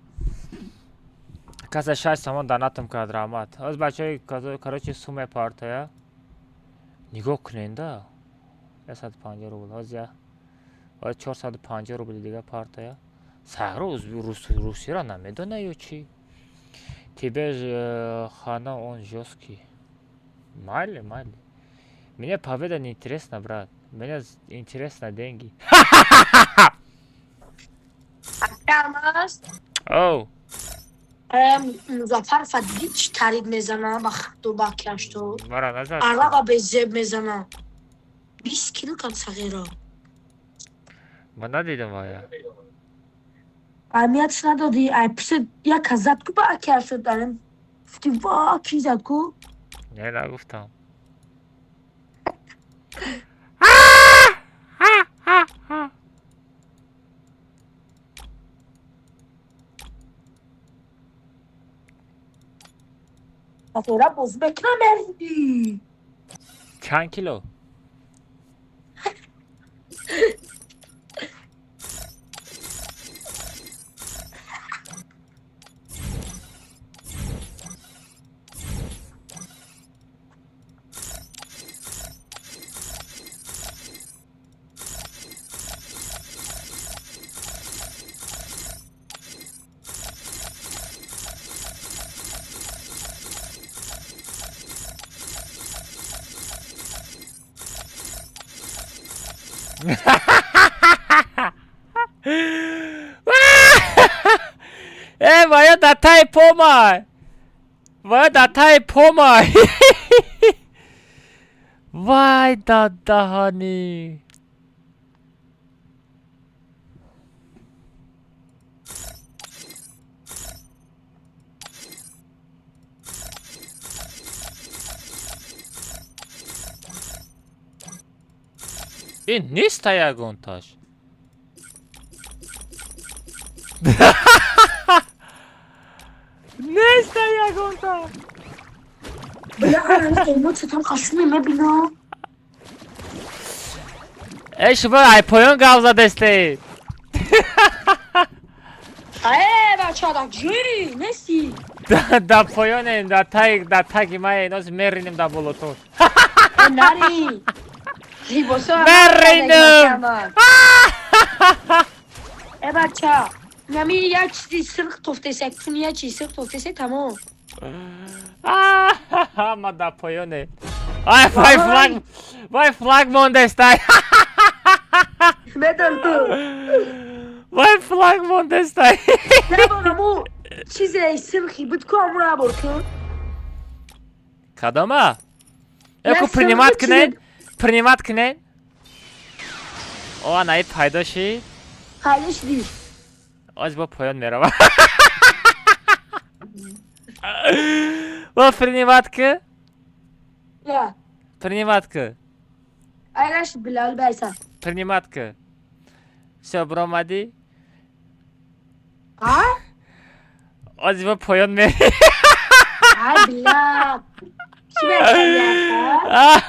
каса 6 сомон донатам кард, Рамат. Аз бачаи короче суме партая. Нигоҳ кунед да. 150 рубл. Аз 450 рубл дига партая. Сагро русиро намедона ё чи? Тебе хана он жёсткий. Майли. Мне победа не интересна, брат. Мне интересно деньги. Almas. Оу. مظفر فدیدی چی ترید میزنم با خط و با کشتو Мара назад. عربا به زب میزنم 20 کیلو کم صغیره Ман надидам вая. اهمیت ندادی ای پس یک زد کو با اکر شد دارم فتی وا کی زد کو Не нагуфтам. صغیره بزبک نمردی چند کیلو؟ моя датай помай! Моя датай помай! Вай, дадахани! این نیست یگون تاش نیست یگون تاش بالاخره قیمت ستم خشمی میبینم ای شما ای پایان گاو زده استید بچه ها جوری نیستی دا پایانه دا تاگی مای ناز مرینیم دا بولوتور نری مرینیم ای بچه ها نمی یک چیزی سرخ توفته سکتون یک چیزی سرخ توفته سک تمام ما دا پایانه وای فلاگ مونده استای بدن تو وای فلاگ مونده استای نبارم او چیزی سرخی بود کامرا برکن کدامه؟ اکو принимать کنین о най пайдо шид خیلی شدی آج با پایان میروم با принимать که یا принимать که ایرش بلال بیسا принимать که все برامدی ها؟ آج با پایان میروم ای بلال چی بیسا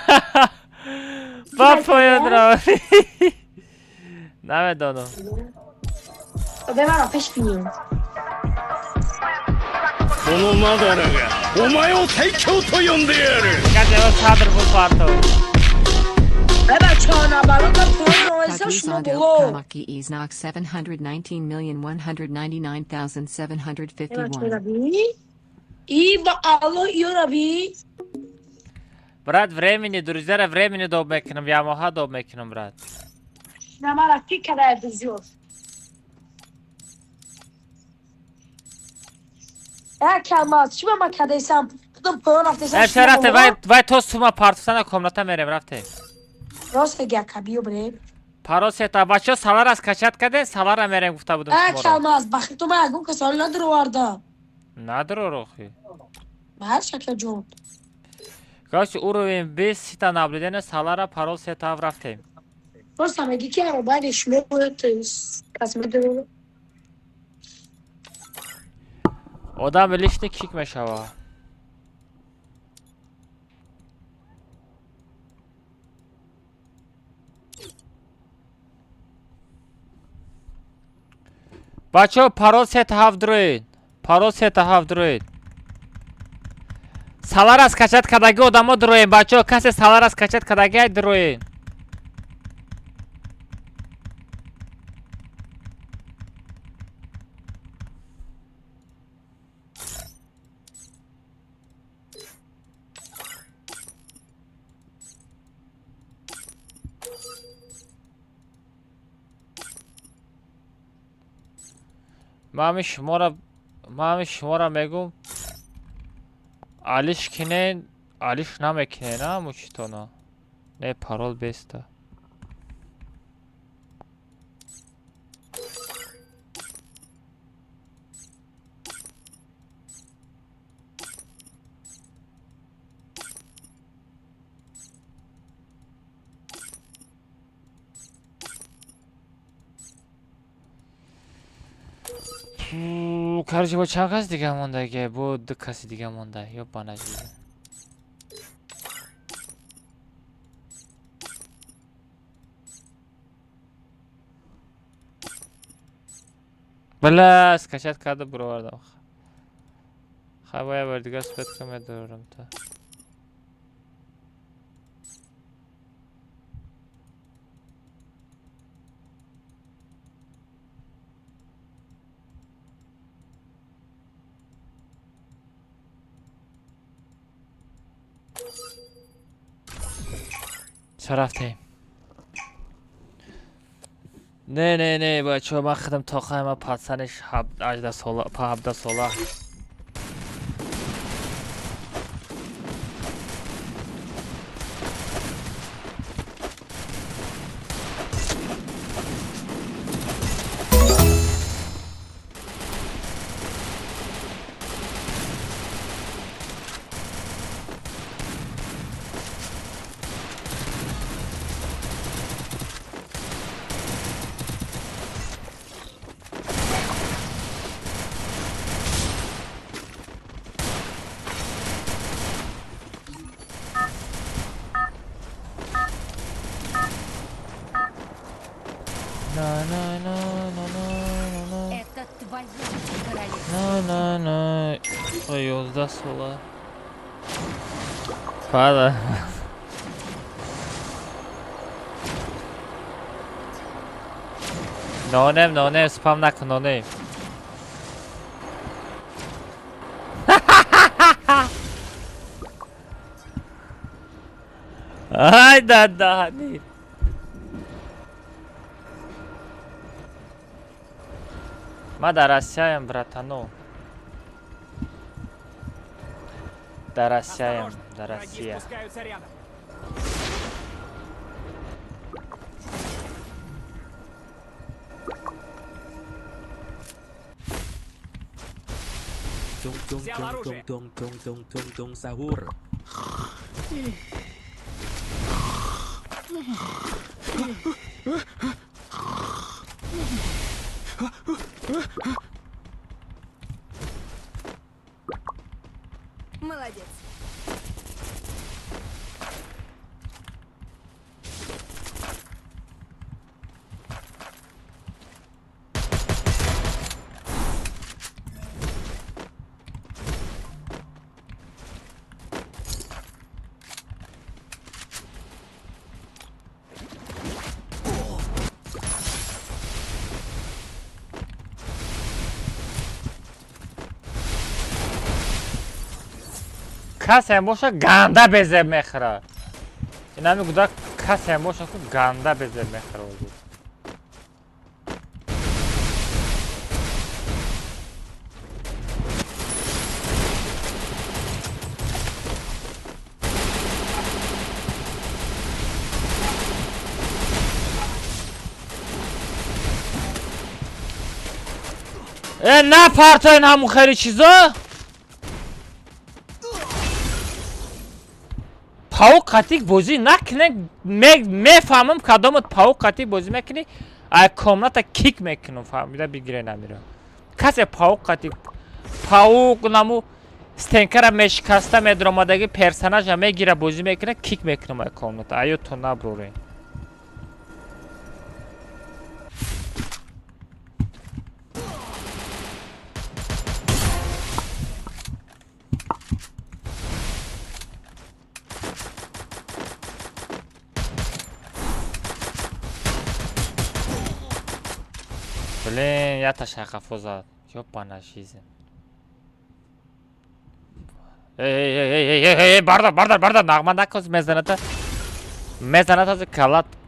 با پایان رو نمیدانم به من پیش بینیم このマダラがお前を最強と呼んでやる Гаде ва садр бу парто ای بچه ها نبرا کن پایان رویسا شما بلو Kamaki Isnok 719,199,751. ببینی И алло, Юраби. Брат, времени, друзья, времени доб мекунам, ямаха доб мекунам, брат. Намара фикра бизёр. Kalmaz. Чима ма кадесам? Потом пон афтесам. Эфсе рафте, вай то сума партусана комната мерем рафте. Рост га кабио бре. Паросета, бачо салар аз качат каден, салара мерем гуфта будам шуморо. Kalmaz. Бахи то ма агу касал надро варда. Надро рохи. Ба ҳар шакл ҷон. Гаш уровень 20 сита наблюдение салара паросета рафтем. Просто меги ки арабай шмо касмедро. Одам лишни кик мешава. Бачо паросета хавдроид. Паросета хавдроид. Салар аз качат кадаги одамо дроен, бачо касе салар аз качат кадаги ай дроен. ман шуморо мегум алиш кинен, алиш намекинен, а мучитона. Не парол беста. Короче, бо чанд каси дига монда ге? Бо ду каси дига монда. Ё банажида. Бала, скачат карда буровардам. Хай боя бар дигар супет каме дорам та. رفتیم نه بچه من خودم تا خواهیم پدسنش 18 ساله Это твоя королева. Ой, 11 sola. Fala. No name, spam nakon, no name. Ay, da, не. Мы доросяем, братану. Доросяем, Россия. Tung sahur. Молодец. کسی هم باشه گنده بزه میخوره. این همی گودا کسی هم باشه که گنده بزه میخوره. نه پارتا این همون خیلی چیزا. پاوک قطیق بازی نکنه. میفهمم کدامت پاوک قطیق بازی میکنی کاملتا کیک میکنم. فهمیده بگیره نمیره. کسی پاوک قطیق پاوک نمو ستنکر میشکسته میدرامادگی پرسناج هم میگیره بازی میکنه کیک میکنم کاملتا. ایو تو نبروره. Блин, я ташака фузат. Ёпана жизнь. Эй, бардар, нагманда коз мезаната. Мезаната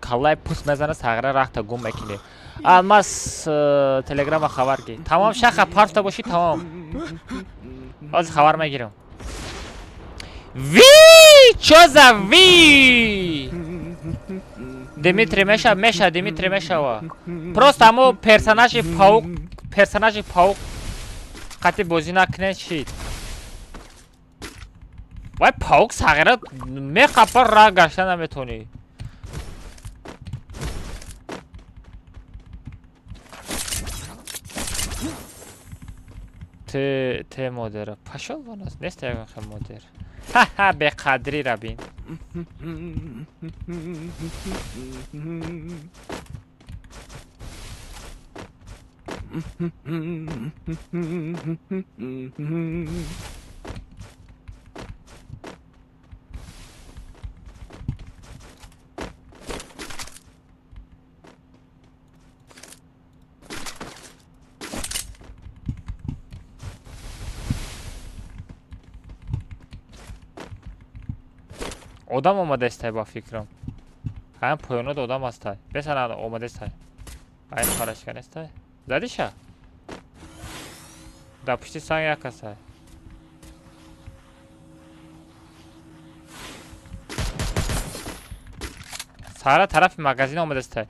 калай пус мезана сагра рахта гум мекини. Алмаз телеграма хабар ки. Тамом шаха парта боши тамом. Аз хабар мегирам. Ви! Чё за ви? Дмитрий Меша, Дмитрий Мешава. Просто амо персонажи паук қати бозӣ накунед шид. Вай паук сағира меқапа ра гашта наметонӣ. те модера. Пашол ванас нест ягон хел модер. Ха-ха, беқадри рабин. Odam omade isтай ба фикрам. Ҳам поёнот одам астай. Бесана омаде isтай. Айн харашкан isтай. Задиша? Да пушти сан як астай. Сара тарафи магазин омаде isтай.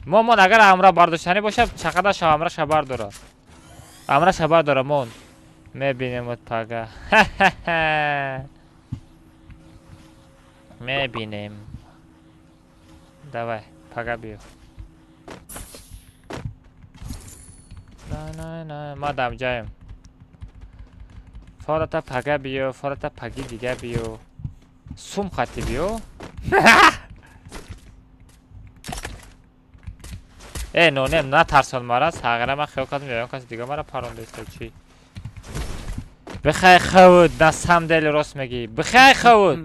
Мон агар амра бардоштани боша чақадар шав амраша бардора. Амраша бардора мон. Мебинемот пага. Ха-ха-ха. میبینیم. давай пага биё. نه ما دمجایم. фората пага биё, фората паги дига биё. сум хати биё. нонем натарсон мара сағира ман хиёл кардам ёyon каси дига мара парондеста чи. бихай хавуд на самом деле рост меги. бихай хавуд.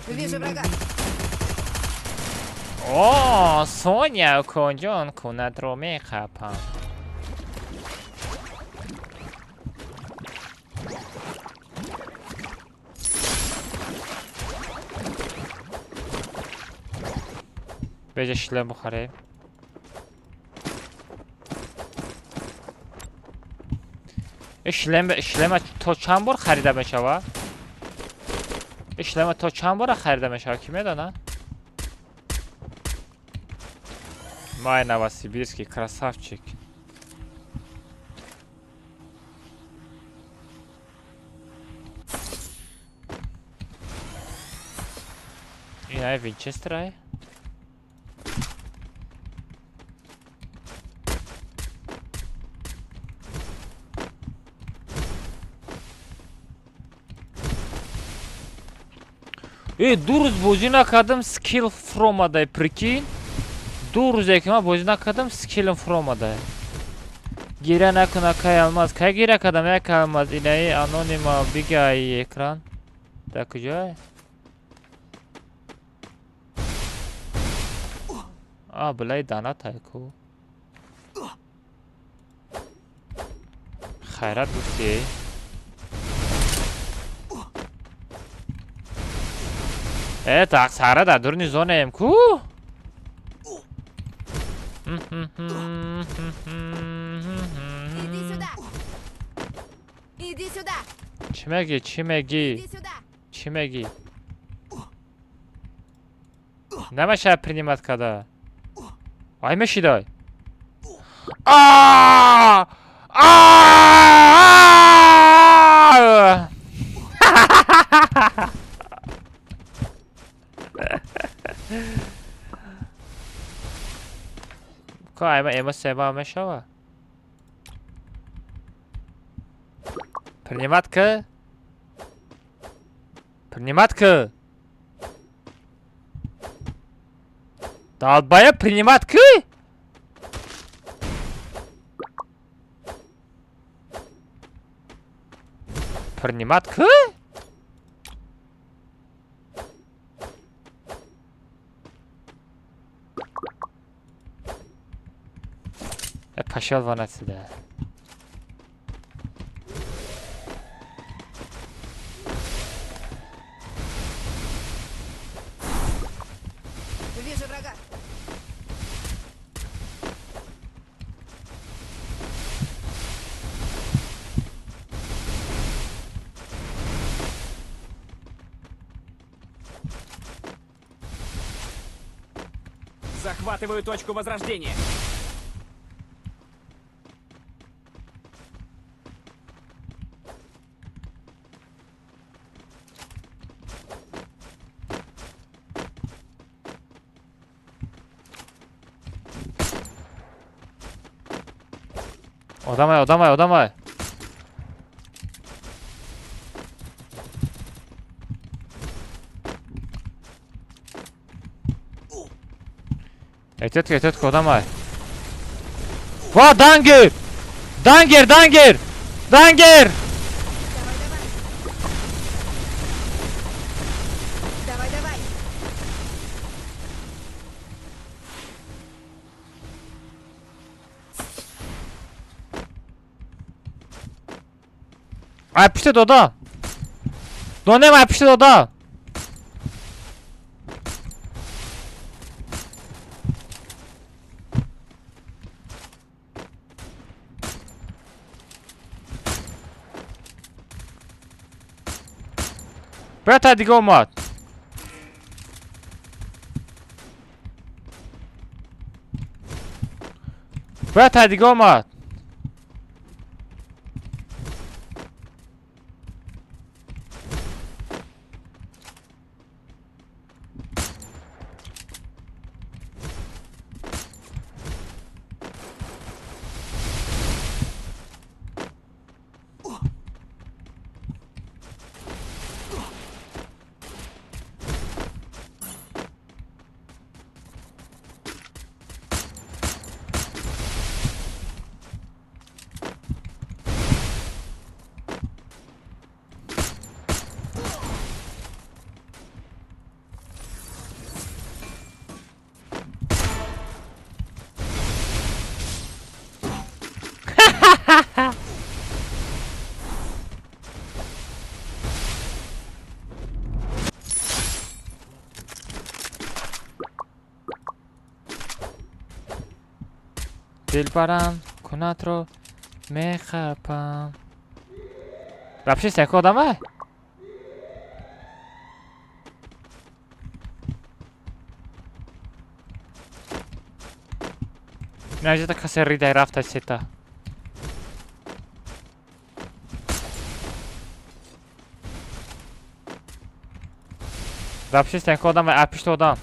Вижу врага. О, Соня, конжонку на дроме хапам. Беже шлем бухарем. шлем то чанд бор харида мешава? шлем то чанд бор харида мешава? Ки медона? Май Новосибирский красавчик. Ина е Винчестера е? Ду рӯз бозӣ накардам skill from адай, прикинь. 2 рӯзе ки ман бозӣ накардам skill from адай. гира накуна кай алмаз. Кай гира кардам як алмаз. Инаи анонима бигай экран. Да куҷое? Билай данатай ку. Хайрат дӯстие. Так, Сара, дурни зонаем. Ку? Иди сюда. Иди сюда. Чимеги. Иди сюда. Чимеги. Нема шаб принимать когда. Айме шидай. Айме эма мешава. Приниматка. Приниматка. Долбая приниматка. Приниматка. Пошел вон отсюда. Вижу врага. Захватываю точку возрождения. Odamaj. Тетка, odamaj. Ва, Дангер! Дангер! Давай. Ай, пиши дода. Донема, пиши дода. Бета دیگه اومد. بتا دیگه اومد. دلبرم کنات رو میخپم. رفشی سنکو آدمه؟ نه جدا کسی ریده رفته سیتا. رفشی سنکو آدمه اپیشت آدم.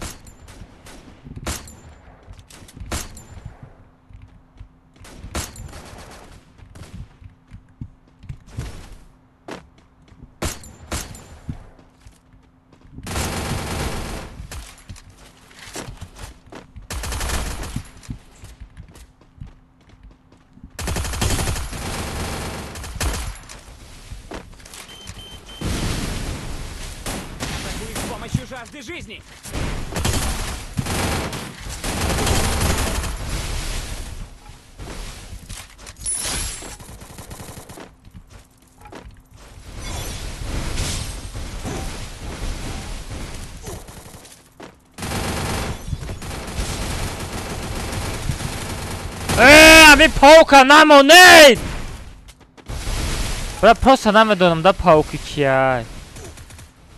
Атакую с помощью жажды жизни. همین پاوکا نمونید. برای پروسا نمیدونم دا پاوکی کیه.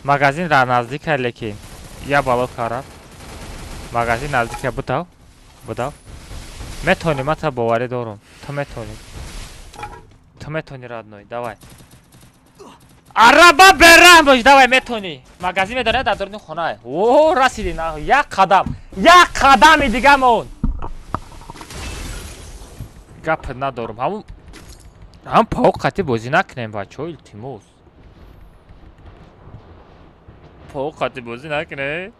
مغازین را نزدیک لیکن یا بالا کارات. مغازین نزدیک بوداو. میتونی من تا باوری دارم. تو میتونی رادنوی. давай. عربا برم باش давай میتونی. مغازین میدونه در دورین خونه. اوه رسیدی نه. یک قدم دیگه مون. گپ ندارم. هم پاوک قطعی بازی نکنیم بچه ها. التماس پاوک قطعی بازی نکنه.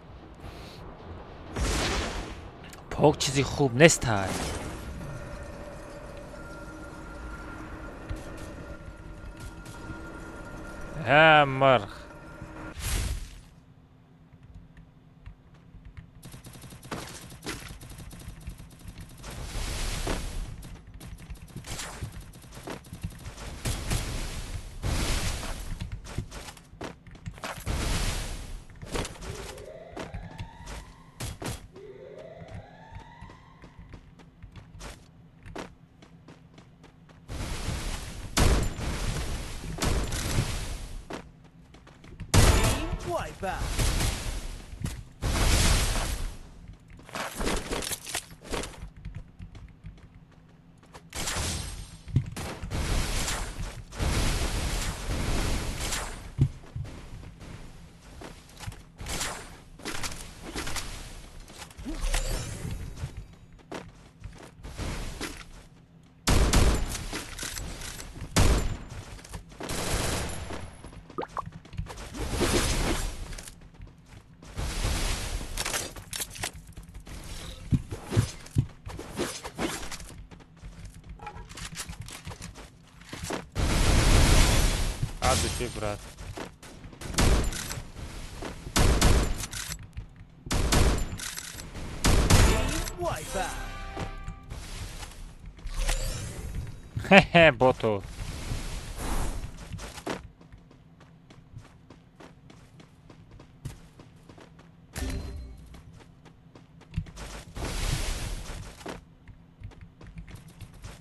پاوک چیزی خوب نیست های. مرخ Hadi брат. Хе-хе, боту.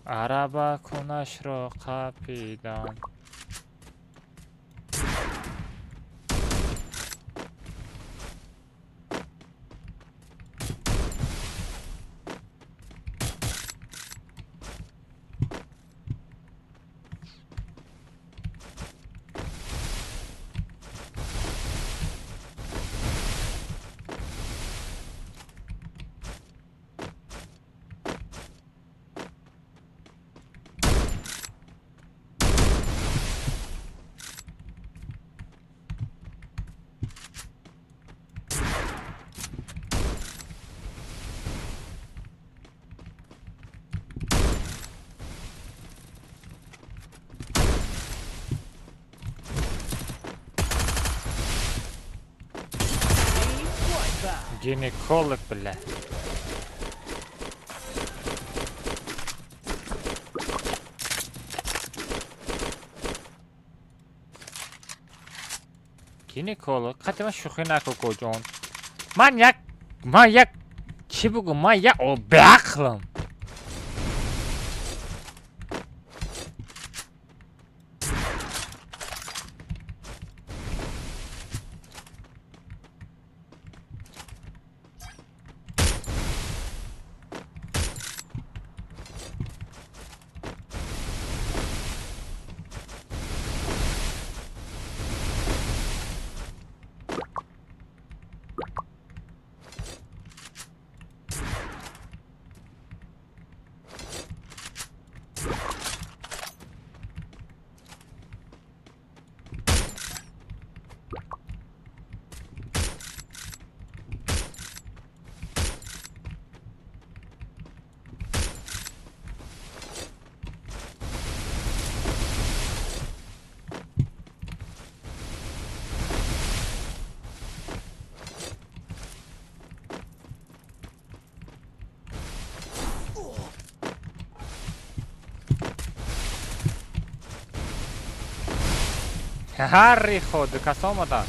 Араба кунашро қапидан. Гинеколог, бля. گینکولوگ قطعا من شوخی نکن کجان. من یک چی بگم؟ من یک بعقلم. هری خود کس آمدن.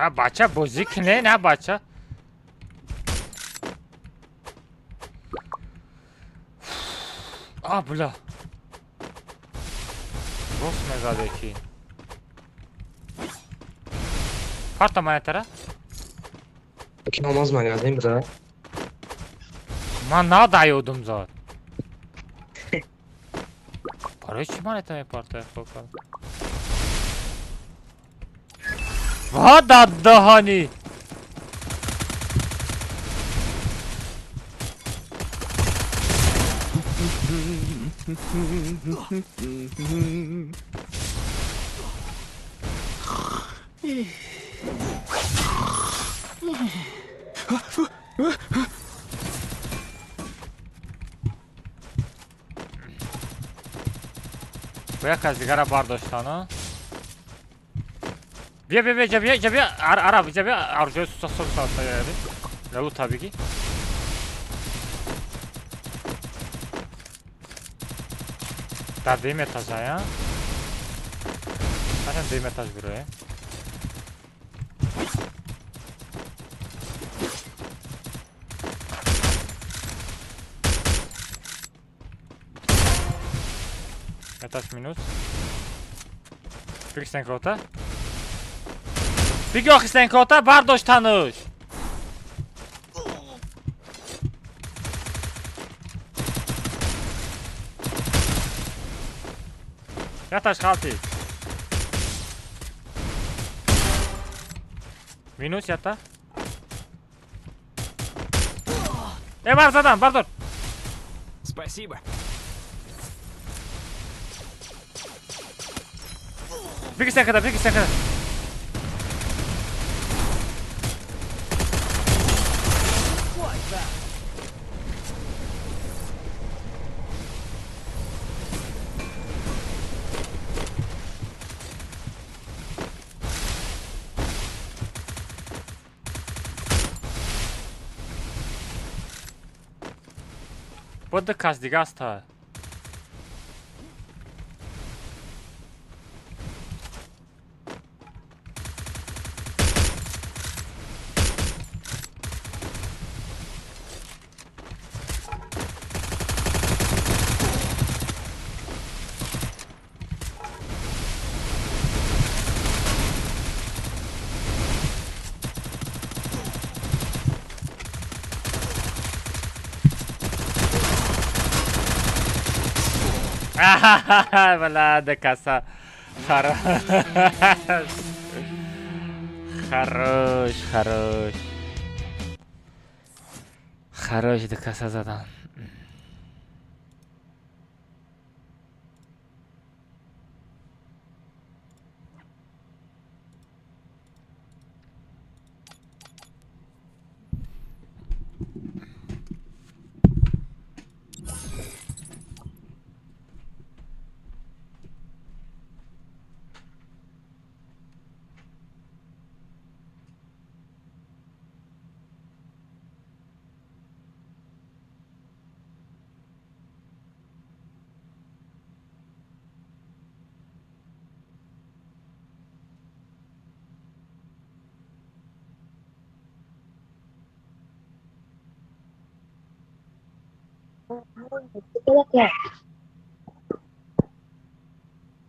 Ha bachcha bozik ne bachcha. Abla. Rost mezadaki. Farta maya tara. که نماز من یاد نمیره من ندایودم زاد. برای چی من اتمه پارتا فوکال؟ وا دادهانی. باید از دیگر برداشتن ها. بیا جا عرب جا ارجوی سوسا یاری لالو طبیعی در دیم اتاج ها اصلا دیم اتاج بروه etaż minus. Bigisten kota. Bigisten kota bardاشتنش. Yataş kalti. Minus yata. Var zaten, pardon. Спасибо. Bigisten kadar. Под каждый гаста. Вала да коса. Хорош да коса задан.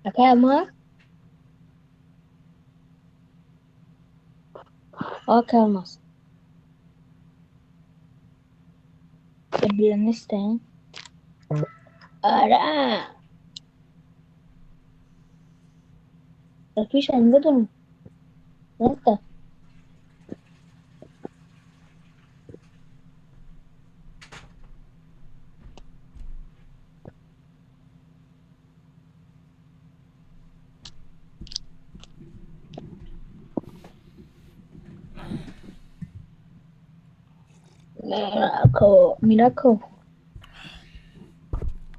Acá más. Acá más. El viernes tem. Ara. Tapi saya enggak tuh. Neta. Miracle.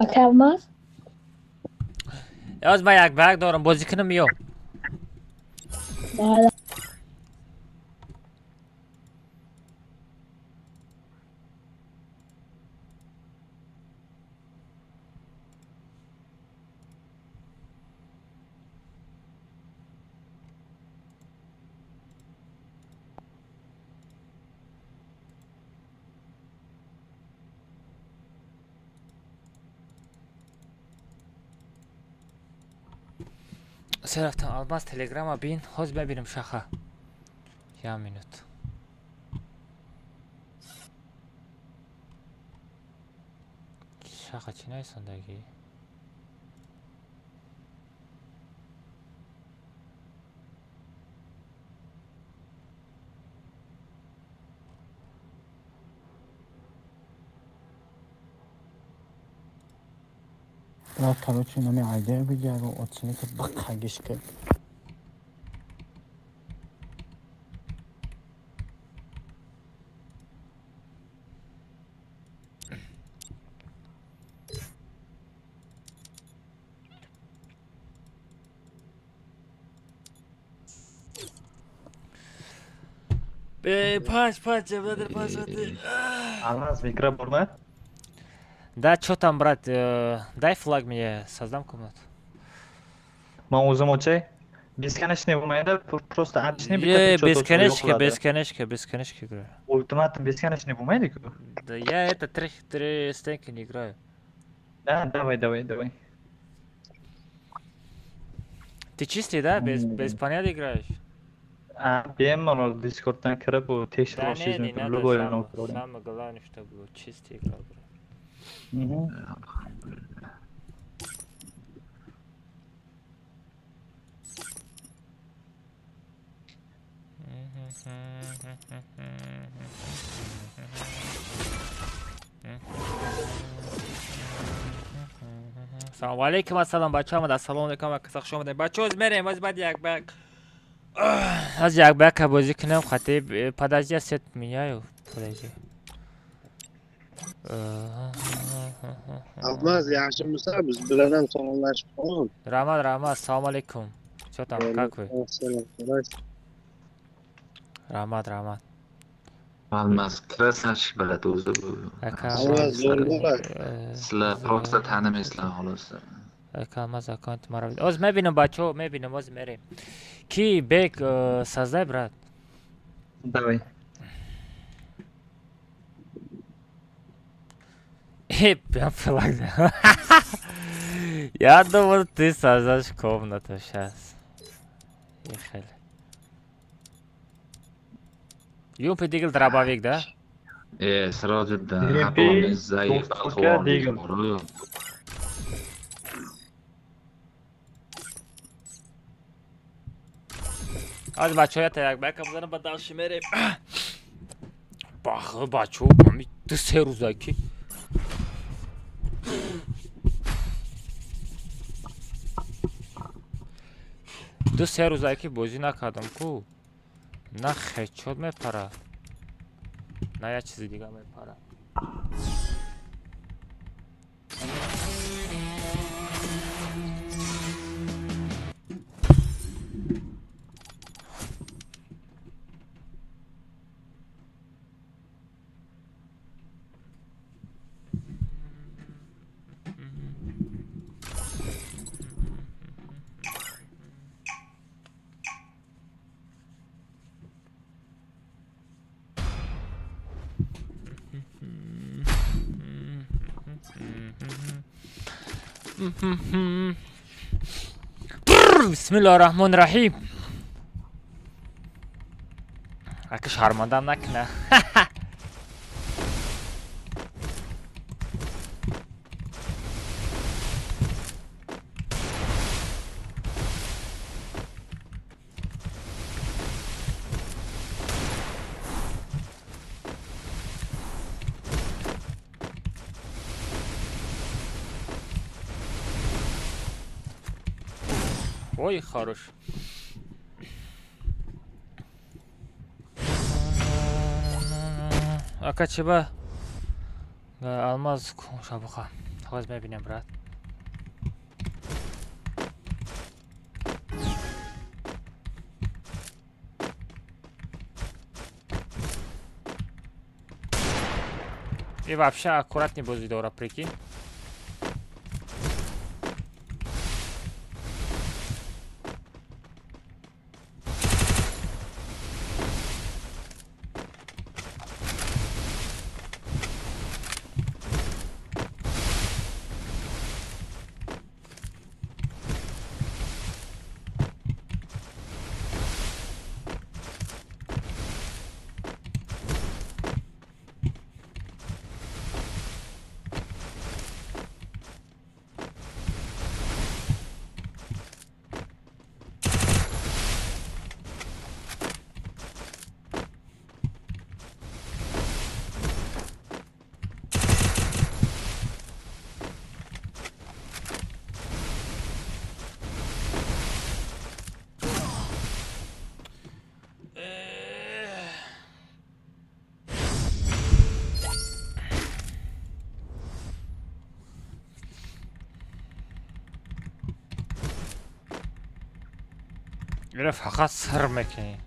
Acá más. از من یک برگ دارم بازی کنم میام. Nada. چه رفتم الماس تلگرام بین حاز ببینم شخه یا مینوت شخه چی نیستندگی لا طلعت نمی عیده بگیر و اتسینی که بخگش کرد به پاش جبرادر پاش Almaz mikro borma. Да, что там, брат? Дай флаг мне, создам комнату. Man o'zim o'chay. Beskanichniy bo'lmaydi, просто одичный bitta бесконечка играю. Ultimatum beskanichniy bo'lmaydi-ku. Да я это три стенки не играю. Да, давай. Ты чистый, да? Без понятия играешь? Bemalol Discorddan kirib u Да tekshirishingiz не mumkin. надо, Любойni o'tiradi. самое главное, чтобы было чистый игра, брат. Салам алейкум, ассалам, бачам, ассалам алейкум, как шумаде. Бачо, измерим, возьмать якбек. Аз якбека бозӣ кунам, хатиб, подожди, я сет меняю, подожди. Almaz yaxshimisiz? Biz bilan ham salomlashib qolamiz. Рамад, ассалам алейкум. Что там, как вы? Рамад. Almaz krasash biladi o'zi bu. Sizlar prosta tanimaysizlar xolos. Almaz аккаунт мара. Оз мебинам бачо, мебинам, оз мерем. Ки бек создай, брат. Давай. Прям флаг. Я думал, ты создашь комнату сейчас. Ехали. Юмпи дигл дробовик, да? Sirojiddin, Юмпи, zaif, To'rtga degil. Hadi бачо, я так бэкап бузанам, ба дальше мерем. Бахы, бачо, ты се рӯзаки. ду се рӯзаки бозӣ накардам ку. На хечот мепара. На як чизи дига мепара. بسم الله الرحمن الرحیم. اگه شرمندم نکنه. Ой, хорош. Ака чиба? Алмаз шабуха. Хоз бебинем, брат. И вообще аккуратнее будет дора, прикинь. میره فقط سر میکنی.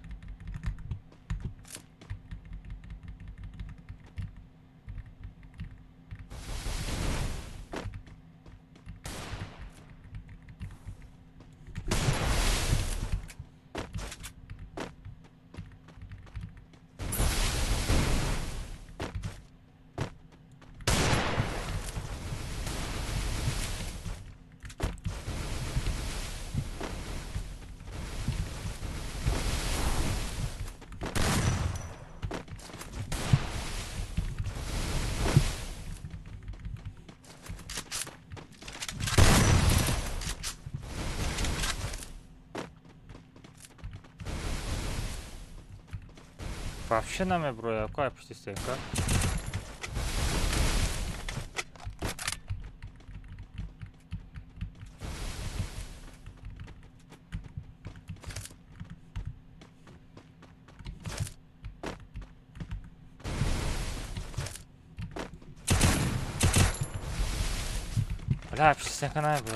Вообще нам бро, какая почти стенка. Бля, почти стенка на бро.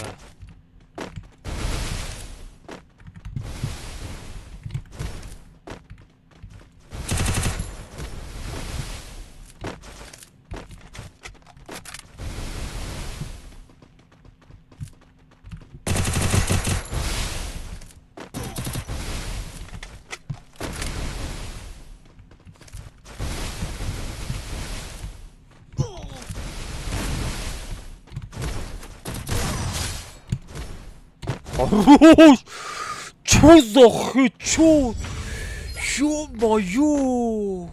Хорош! Чё за хэчот? Ё-моё!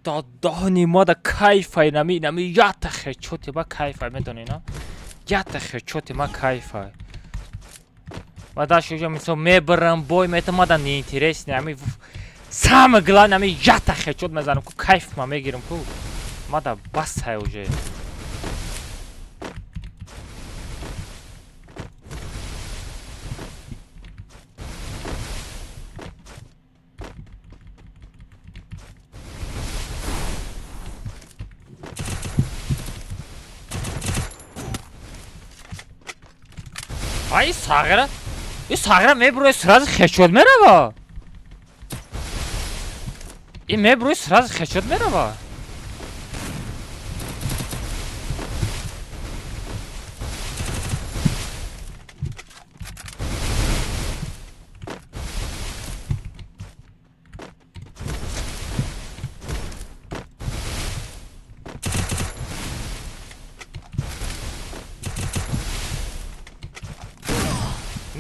Да не мада кайфай нами ята хэчоти ма кайфай медони на? Ята хэчоти ма кайфай. Мада шуja мисо мебрам бой мета мада не интересне ами самое главное ами ята хэчот мезанам ку кайф ма мегирам ку мада бас хай уже. Ай сагра? И сагра меброй сразу хэчот мерава. И меброй сразу хэчот мерава.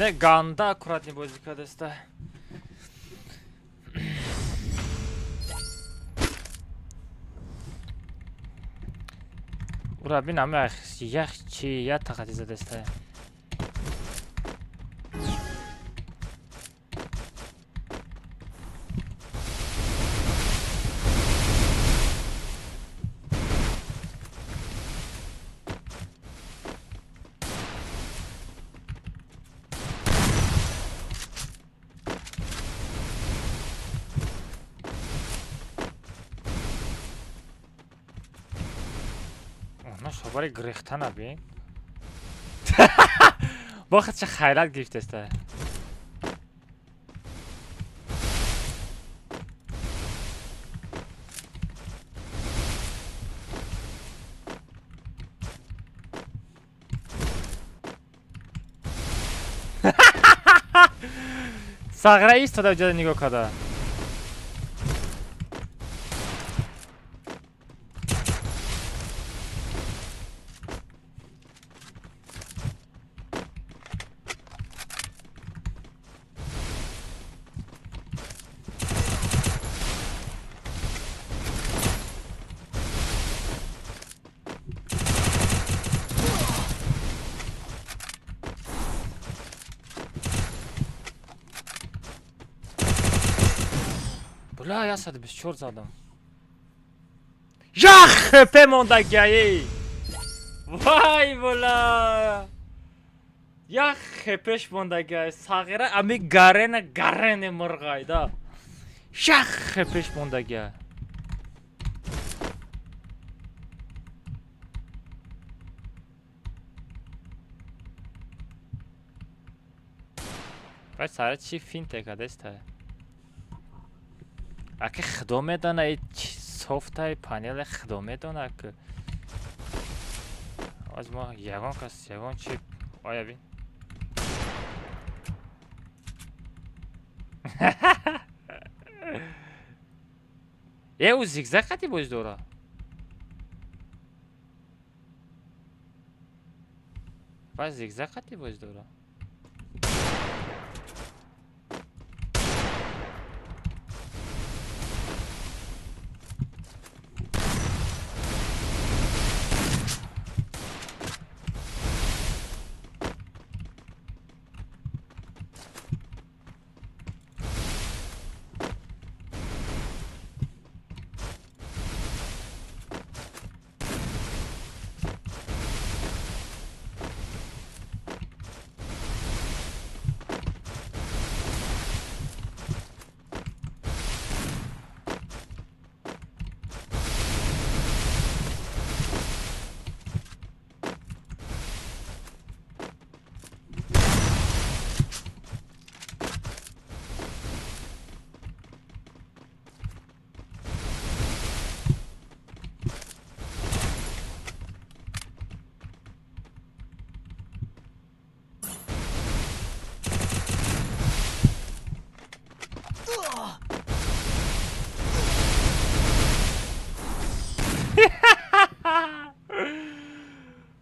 Ne ganda аккуратнее будет когда-то. Ура, бин ами яхчи я тахати задесте. شباری گریختن بین با خود چه خیرات گرفتسته ساغره ایستاده جده نگاه کده Бля, я сад без черт задам. Ях, пемондагяи! Вай, бля! Ях, пеш мондагяи. Сагира ами гарена мургай да. Ях, пеш мондагяи. باید سر چی فین تکاده است اگه خدا میدانه ای صفت های پانیل خدا میدانه که از ما یگان کس یگان چی آیا بین او زیگزاگ قطی باش دورا باید زیگزاگ قطی باش دورا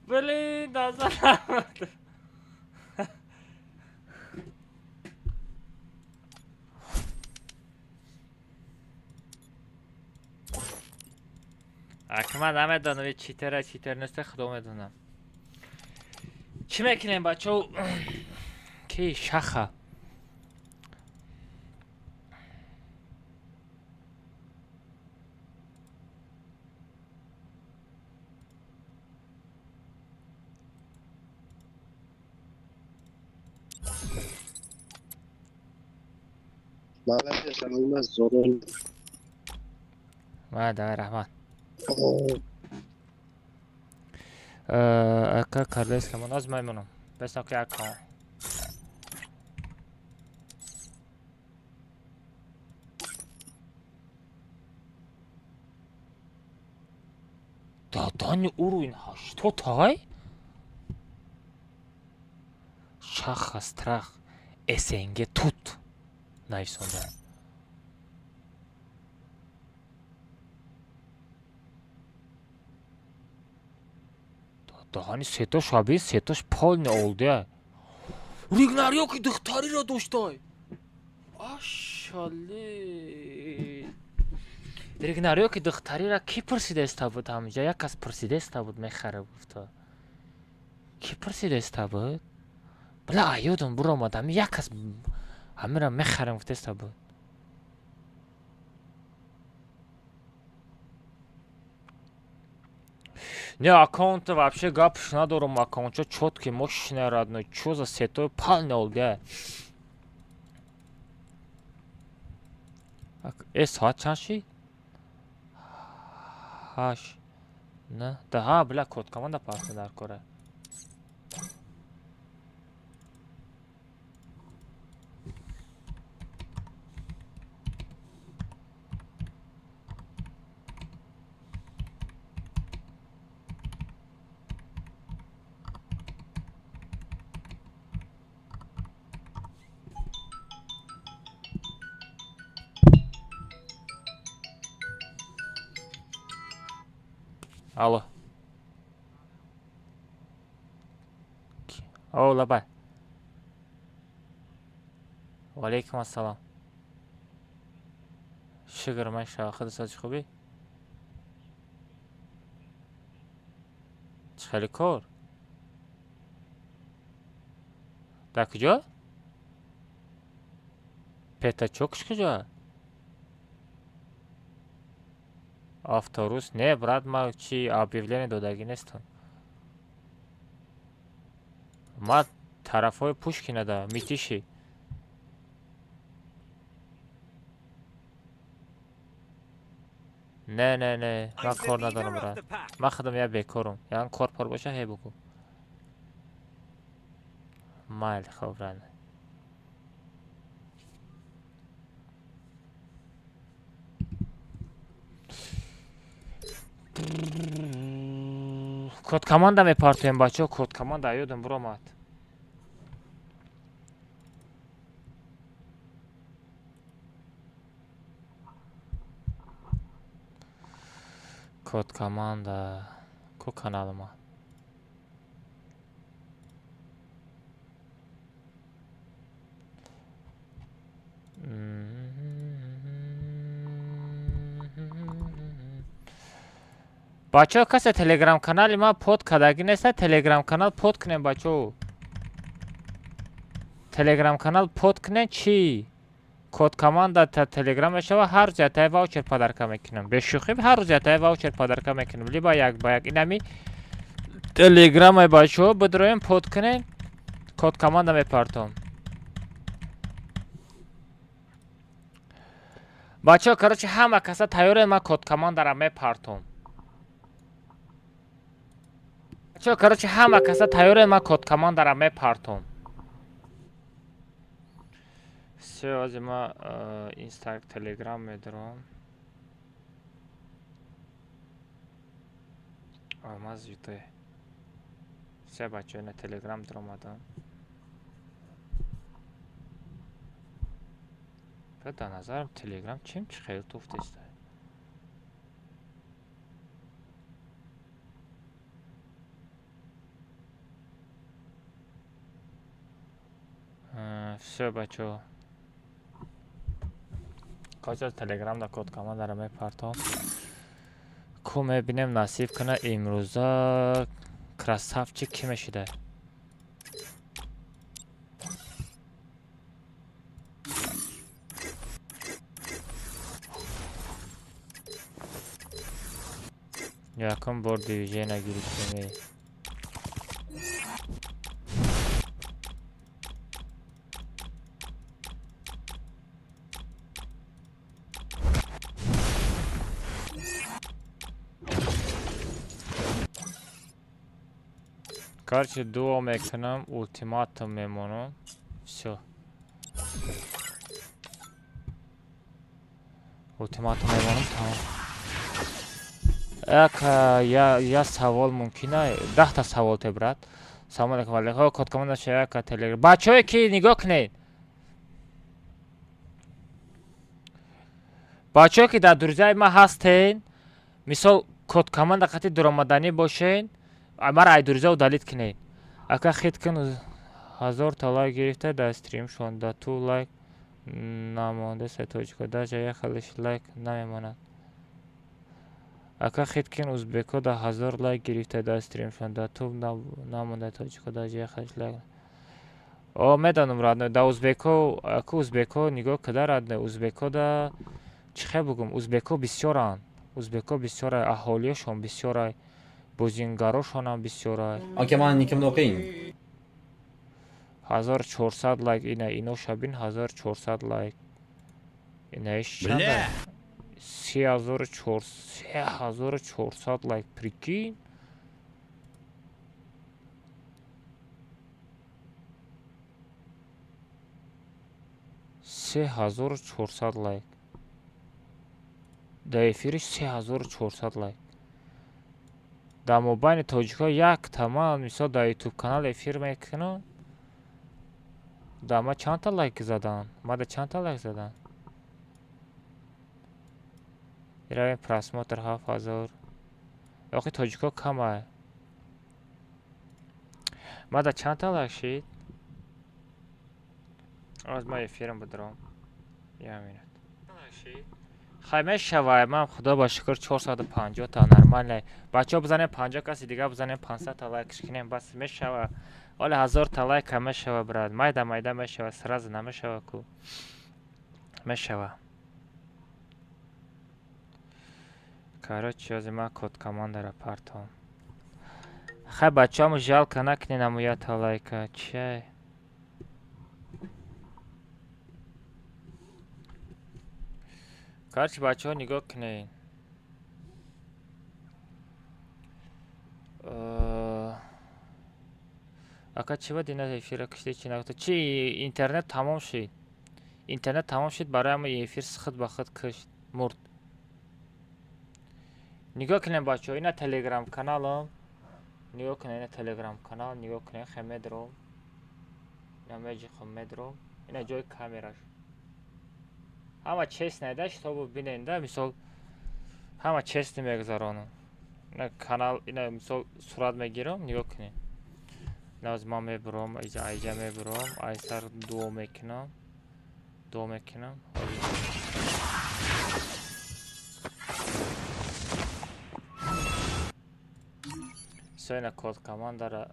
بلی نظر من نمیدونم چیتر نیست خدا میدونم چی میکنیم بچه ها کی شخه محمد سلام از زورون ما ده رحمان اکا کارلیس که من از میمونم بس نکی اکا دادانی او رو این هشتو تای شخ استرخ اسنگه توت نایسونده دهانی سه شبیه سه تاش پال نولده ریگنریو که دختری را داشته آشاله ریگنریو که دختری را کی پرسیده استا بود همینجا یک کس پرسیده استا بود میخره گفتا کی پرسیده استا بود بلا ایودم برو آمد یک کس همه را میخرم گفته استا بود Не, аккаунты вообще гапш надором аккаунт, что чёткий, мощный, родной, чё за сетой пальнул, да? Saat чаши? Хаш. Не, да, бля, код, команда пасты дар коре. Алло. О, лабай. وعلیکم السلام. شکر من شاخد ساز خوبی؟ چه خیلی کار؟ در کجا؟ پیتا چوکش کجا؟ авторус не брат ма чи объявление додагӣ нестам ма тарафҳои пушкинада митиши не ман кор надорам брат ман худам як бекорам ягон кор пор боша ҳе бигӯ майли хоб рана код команда мепартоем бачо, код команда ёдам буромад. Код команда. Ко канал ма. бачо касе телеграм канали ма под кадаги неста, телеграм канал под кунем бачо. телеграм канал под кунем чи? код команда та телеграм мешава, ҳар рӯз ятае ваучер падарка мекунам. Бешӯхӣ ҳар рӯз ятае ваучер падарка мекунам. Либо як ба як инами телеграм бачо бидроем под кунем, код команда мепартом. бачо короче ҳама каса тайёре, ман код командара мепартом. бачо короче ҳама каса тайёре, ман код командара мепартом. все, ҳозир ман инстаграм телеграм медорам. ман зуде все бачо на телеграм дромадам. به نظرم تلگرام چیم چی خیلی توفت است. все بچه کجا تلگرام دا کد کمان دارم میپرتام کو میبینیم نصیب کنه امروزا کراسافچی کی میشیده. یکم بار دیویژه نگیرید کنی. کارچه دو میکنم اولتیماتم میمونم. все. اولتیماتم میمونم تمام. я савол мумкина 10 та савол те брат. Салом алейкум алейкум. Код команда шаяка телеграм. Бачое ки нигоҳ кунед. бачое ки дар друзяи ма ҳастен, мисол код команда қати дуромаданӣ бошен, мара ай друзяу далит кунед. ака хит кун 1000 та лайк гирифта дар стрим шонда ту лайк намонда сеточка даже яхалиш лайк намемонад. ака хит кун узбеко да 1000 лайк гирифта дар стрим шонда ту намонда точка даже яхалиш лайк. о медонам радно да узбеко, ака узбеко нигоҳ када радно узбеко да чихе бугум узбеко бисёранд. узбеко бисёрай, аҳолиёшон бисёрай, бозингарошонам бисёрай. ока ман никим оқин 1400 лайк ина ино шабин 1400 лайк. инаиш чанда? 3400 лайк прикинь. се 1400 лайк. дар эфириш 3400 лайк. дар мобайни тоҷикҳо як таман мисол дар ютуб канал эфир мекунам. дар ма чанд та лайк задан? мада чанд та лайк задан? иравем просмотр 7000. охи тоҷикҳо камай. мада чанд та лайк шид? аз ма эфирам бидорам. я минут. хай мешавай, ман худо ба шукр 450 та нормально. бачаҳо бизанем 50 каси дига бизанем 500 та лайкш кинем бас мешава. оли 1000 та лайк ҳам мешава брат. майда майда мешава, сразу намешава ку. мешава. короче ҳозир ман код командара партом. хай бачаҳомо жалко накунед намоя та лайка. чай? короче бачаҳо нигоҳ кунед. ака чӣ ба дина эфира кушти чӣ нагуфта? чӣ интернет тамом шид? интернет тамом шид барои ҳама эфир худ ба худ кушт мурд. نگاه کنین بچه ها، اینا تلگرام کانالم. نگاه کنین، اینا تلگرام کانال. نگاه کنین خمید رو. اینا میجی خمید رو. اینا جای کامراش. همه چیست نداشت تا ببینین. مثال همه چیست میگذارونم. اینا کانال، اینا مثال صورت میگیرم. نگاه کنین. از ما میبرم، ایجا میبرم، ایسر دو میکنم. سوینا کد کاماند داره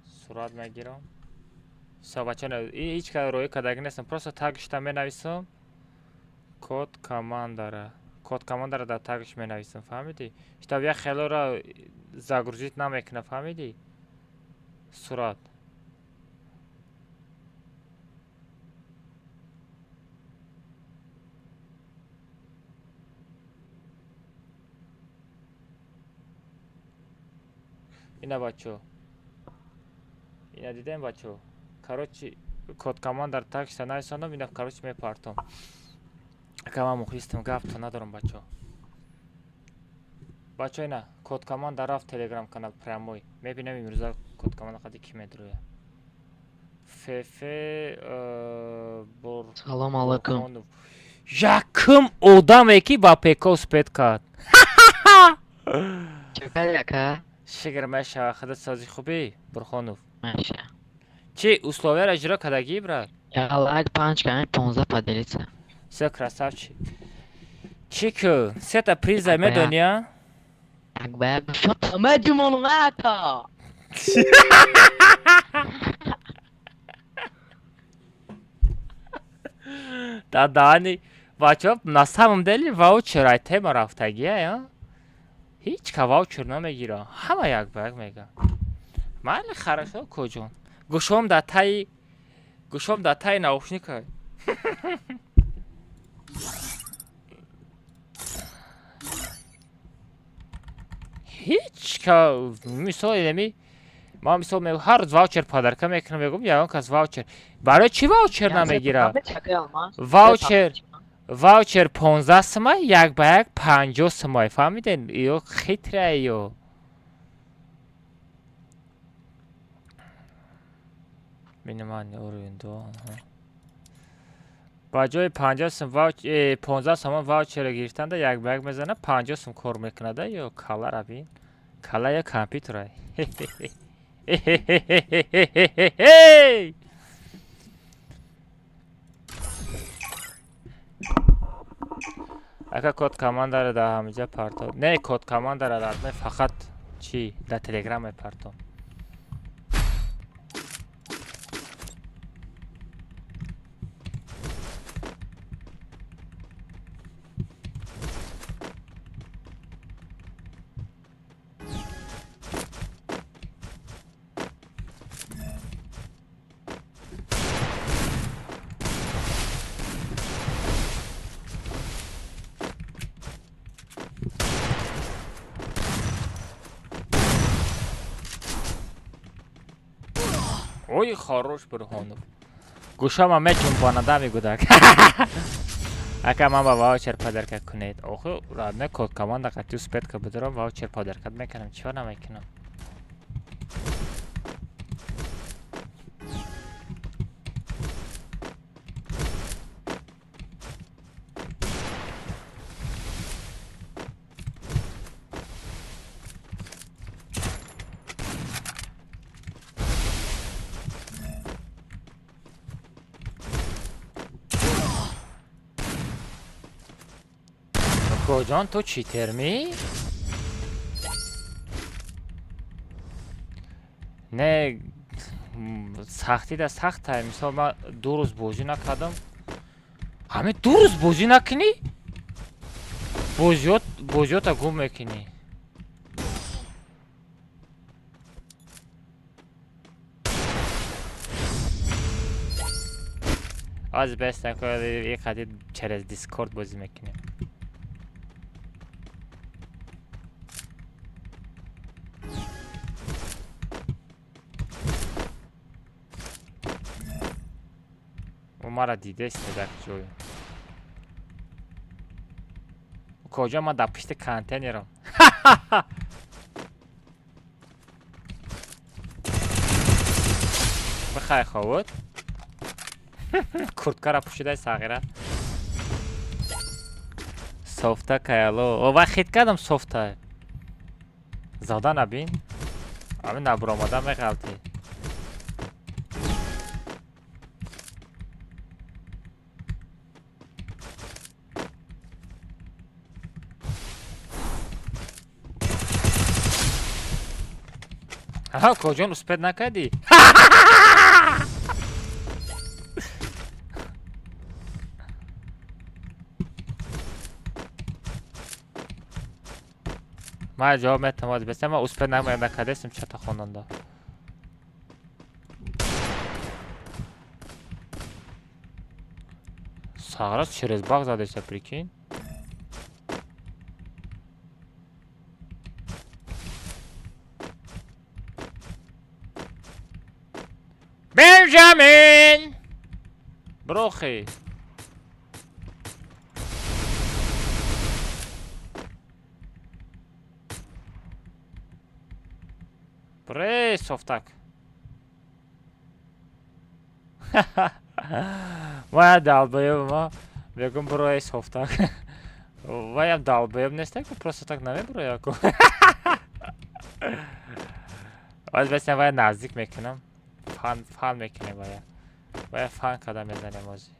صورت میگیرم. سو بچه نه هیچ که روی کداگی نیستم، پروسا تاگشتا می نویسم. کد کاماند داره در تاگش می نویسم، فهمیدی؟ اشتاب یک خیلی را زاگرزیت نمیکنه، فهمیدی؟ صورت اینا بچه، اینا دیدین بچه، کاروچی کد کاماند در تاگش نویسندم. اینا کاروچ میپارتم. که من مخیستم گفت ندارم بچه اینا کد کاماند در رفت تلگرام کانال پراموی میبینم امروزا کد کاماند قدی کی میدروه. سلام علیکم. یکم odam کی با پیکوس پیت کرد. چکر یکه؟ شگر میشه خدت سازی خوبی برخانوف. میشه. چی اسلوبه را اجرا کدگی برای؟ یک 5 کمی 15 подeliца. Все красавчик. Чику, все это приза медония? Акбар, что там медимоната? Да, Дани, бачо, на самом деле ваучер ай тема рафтагия, я? Хич ка ваучер намегира. Хама як баг мега. Майли хорошо, коҷон. Гӯшом да таи наушникай. هیچ که مثال نمی ما مثال هر روز واوچر پادرکه میکنم میگم یا اون کس واوچر برای چی واوچر نمیگیره؟ واوچر 15 سمای یک به یک 50 سمای فهمیدین؟ ایو خیتره ایو مینمان اوروین دو با جای 50 سم 15 سم واوچر گرفتن ده یک به یک میزنه 50 سم کار میکنه ده یا کالا را بین کالا یا کامپیوتر اگه کد کاماند داره در همینجا پارتو نه کد کاماند داره در فقط چی در تلگرام پارتو ой хорош Бурхонов гӯшама мечунбонада мегӯдак ака ман ба ваучер падарка кунед охи радне код команда қати успетка бидорам ваучер падаркат мекунам чиро намекунам جان تو چیتر می؟ نه سختی ده سخته مثال من 2 روز بازی نکردم همه 2 روز بازی نکنی؟ بازیات گم میکنی از بست نکنه یک قدید چرز دیسکورد بازی میکنی مرا دیده است در جوی کجا من در پشت کانتینرم. بخواه خود کورتکا را پوشیده صغیره صفته کیالو او وقت خید کردم صفته زاده نبین همین نبر آماده میغلطی ها کجا اسپید نکردی؟ ما جواب میتونم بسیم ما اسپید نکردیم چطور خوندنده ساغرات چریز باغ زده چه پریکین بنجامین بروخی برای صفتک ما دالبایم ما بگم برای صفتک وایم دالبایم نیسته که просто так نمی برای اکو باید بسیم وای نزدیک میکنم فان میکنیم وای فان کده میزنیم ازی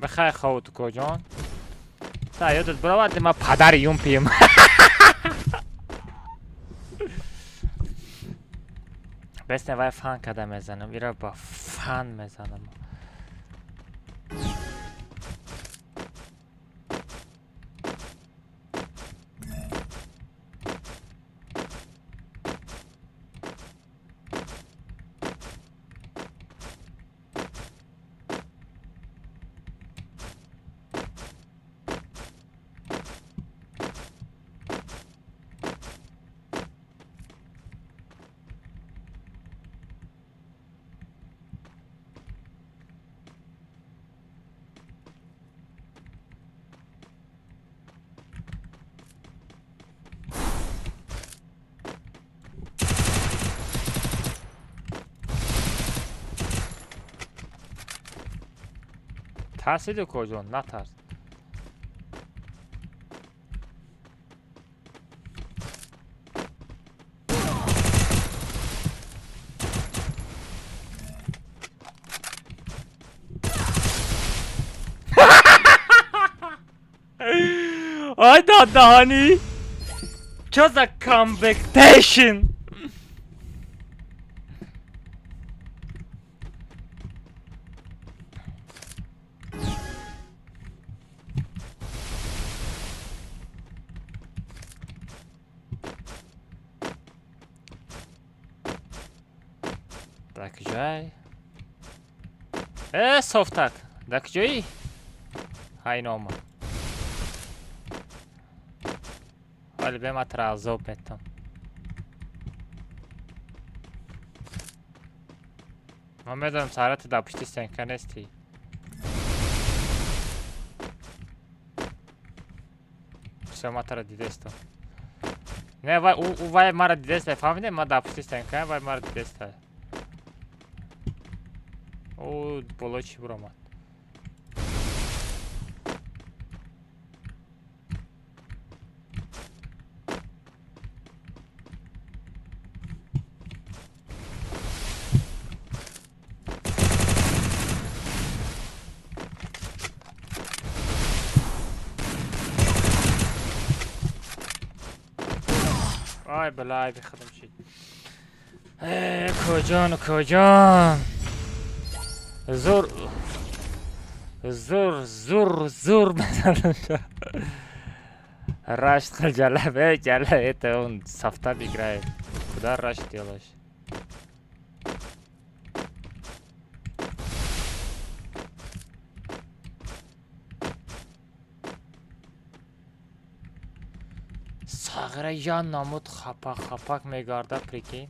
بخواه خود کجان تا یادت برود ما پدر یون پیم بس نوای فان کده میزنم ایرا با فان میزنم ترسیدی کجان نترس آی دادهانی just a competition так جای صفتک دک جایی های نوما ولی به ما ترازو بتم من میدونم سارت دا پشتی سنکه نیستی все ما ترا دیده استم نه وای او وای مرا دیده است فهمیده ما دا پشتی سنکه وای مرا دیده است او بالا چی برو من آی بلای بخدم شید کجان کجان زور زور زور زور بزنم Рашт қыл жалап, жала, это он софтап играет. Куда рашт делаешь? Сағира ян намуд хапак мегарда, прикинь.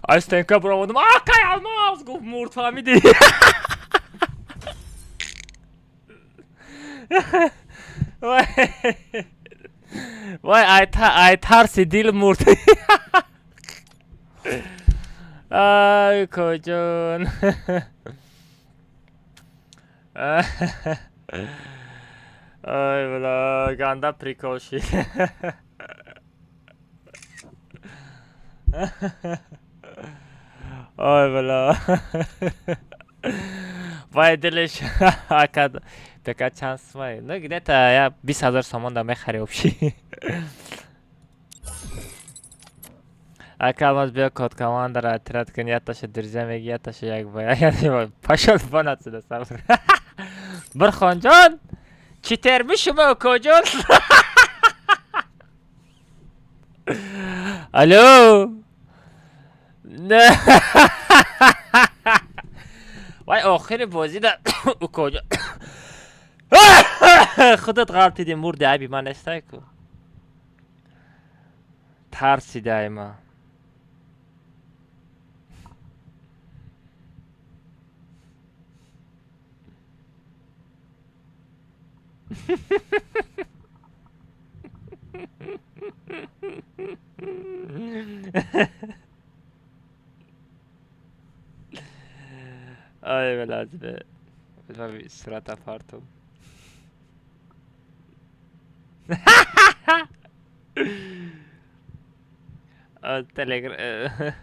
استنکا برامودم آقای الماس گفت مرد فهمیدی وای ای ترسیدیل مرد ای کجان ای بلا گنده پریکاشی آی بلا وای دلش اکد بکا چانس وای نگیده تا یا 20,000 سامان دا میخری بشی اکل ماز بیا کد کمان در اعتراض کنی یا تاشه درزه میگی یا تاشه یک بایا یا پاشد بانت سده سر برخان جان چی ترمی شما کجان الو نه وای آخر بازی در او کجا خودت غلطیدی مرد عیبی من استای کو ترسیده ای ما آی بلازبه بلازبه صورت افارتم تلگرام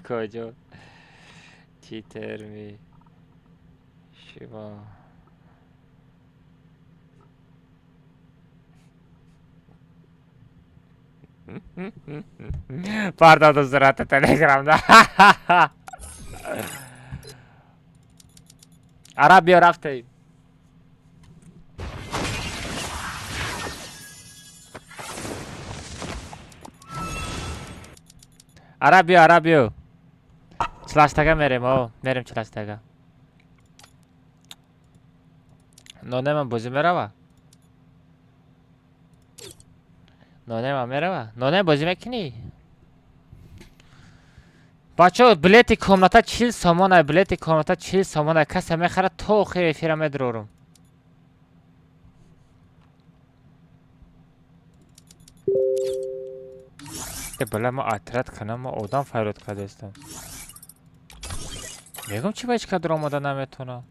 کجا چی ترمی شما فردا تو صورت تلگرام ده عرب بیا رفته عرب بیا چلاشتگا میریم چلاشتگا. نانه من بازی میروه. نانه بازی میکنی؟ بچه بلیت کامناتا 40 سامانه. بلیت کامناتا 40 سامانه. کسی میخره تو خیلی فیرم میدرورم. بله ما اعتراض کنم. ما آدم فیروت کرده استم. میگم چی باید که در آمده نمیتونم.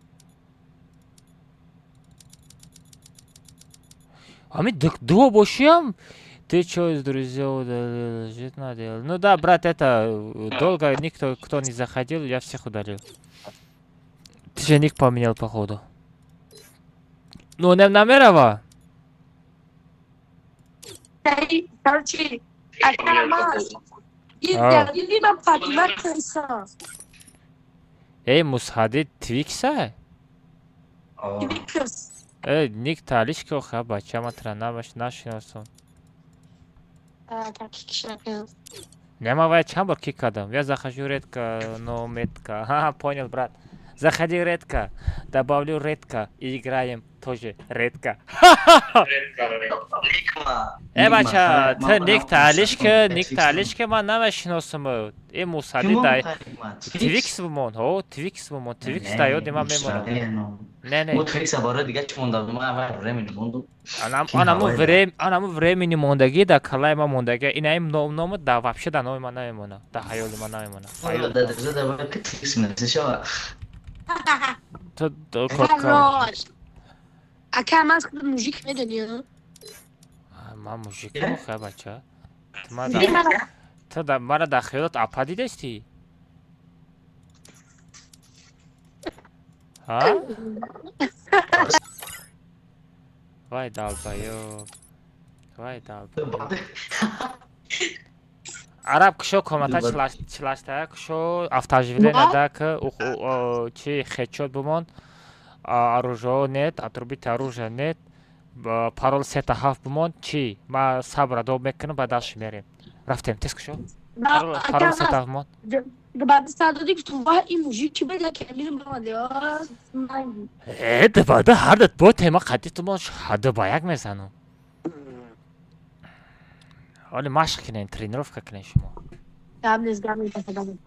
همین دو башим. Ты что из друзей удалил? Надел. Ну да, брат, это долго никто кто не заходил, я всех удалил. Ты же ник поменял походу. Ну, не намерова. Короче, Акрамас. Иди нам Фатима Крыса. Эй, Мусхади Твикса? Твикс. Ник талишки оха, бача матра нашинасам. Так, кишакел. Нема чам бар кик кадам. Я захожу редко, но метко. Ха, понял, брат. Заходи редко, добавлю редко и играем тоже редко. Бача, ты ник талишки ма намешносам. Мусади дай. Твикс бумон, Твикс дает, нема мемоно. Не. Анаму времени мондагӣ да калаи ма мондагӣ. Инаим номад да вообще да номи ма намемона. Да ҳаёли ма намемона. Акрамас мужик медонӣ? Ман мужикам хе бача. Ту мара дар хаёлот апа дидасти? ها؟ وای دالبایو عرب кшо комата чилашта кшо автоживление да к чи хечот бумон оружие нет отрубить оружие нет пароль сета хаф бумон чи ма сабра доб мекунам ба даш мерем рафтем тез кшо пароль сета бумон بعد ساعتی که تو واه این موزیک چی بده که میرم بعد هردت با تیما قدی تو ما حد با یک میزنم حالا مشق کنین ترینروفکا کنین شما دام نزگاه میتونم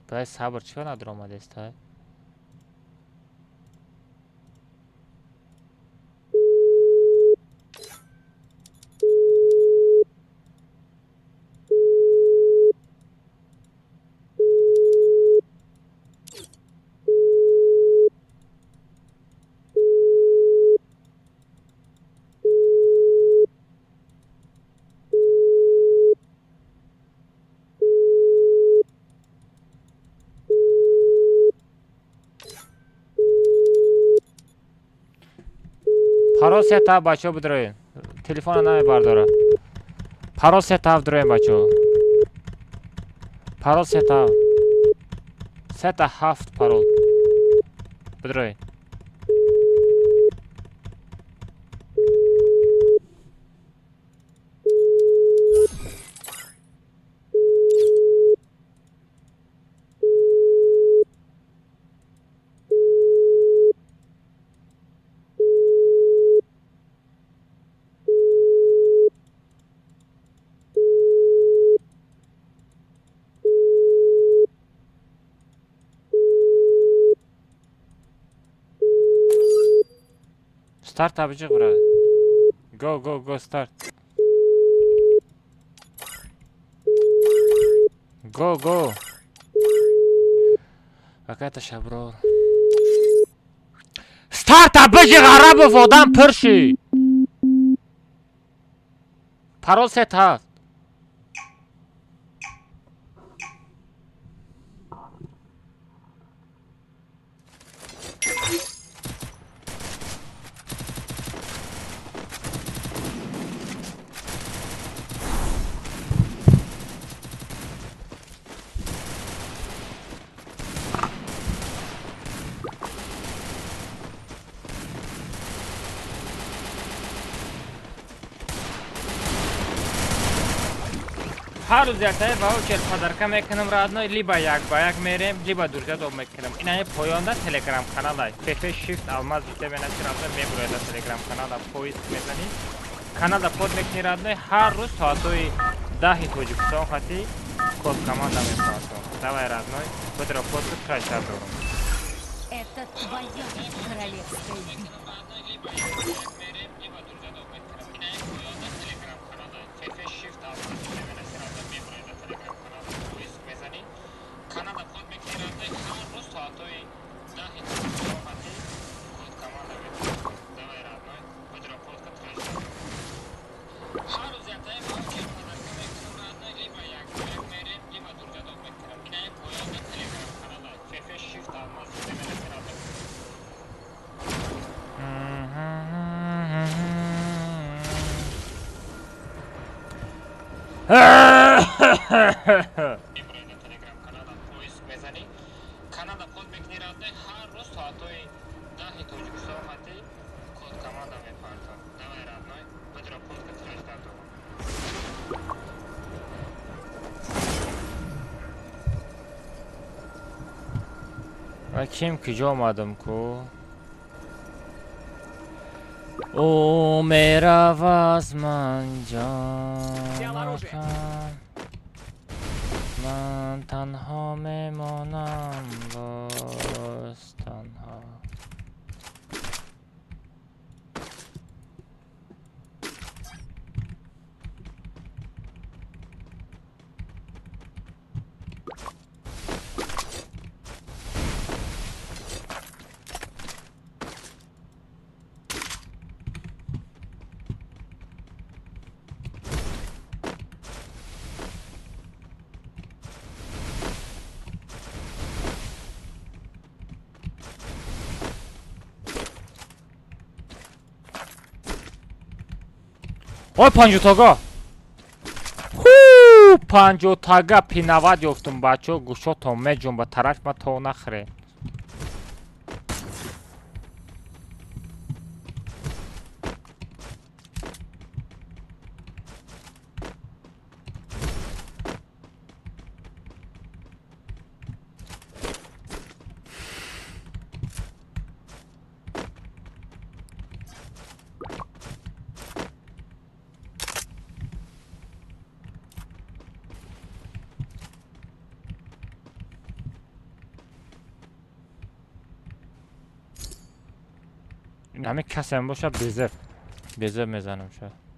باید صبر چرا نداره آمده است های؟ парол сета бачо бидроин телефона нами бардора парол сета бидроин бачо парол сета хафт парол бидроин Start abicik bura. Go start. Go. Какая-то шаброр. Start abicik arabı vodan pırşı. Parol set ha. هر روز یلتای با او چل پدرکه میکنم رادنای لیبا یک با یک میریم لیبا دورجا دوم میکنم این های پایانده تلگرام کانال های فیفه شیفت آلماز بیده بینه چی رادنای میبرویده تلگرام کانال ها پویست میزنی کانال ها پود میکنی رادنای هر روز ساعتوی 10 توجیکستان خاطی کود کمان دا میپاسم دوای رادنای بود را پود کد کرش در دورم Это твое королевское битва. و کیم کجا آمدم کو او میرا از من جان من تنها میمانم باز تنها ой панҷотага панҷотага пинавад ёфтум бачо гӯшото меҷунба тарафма то нахӯре همه کسیم باشه بیزر میزنم شاید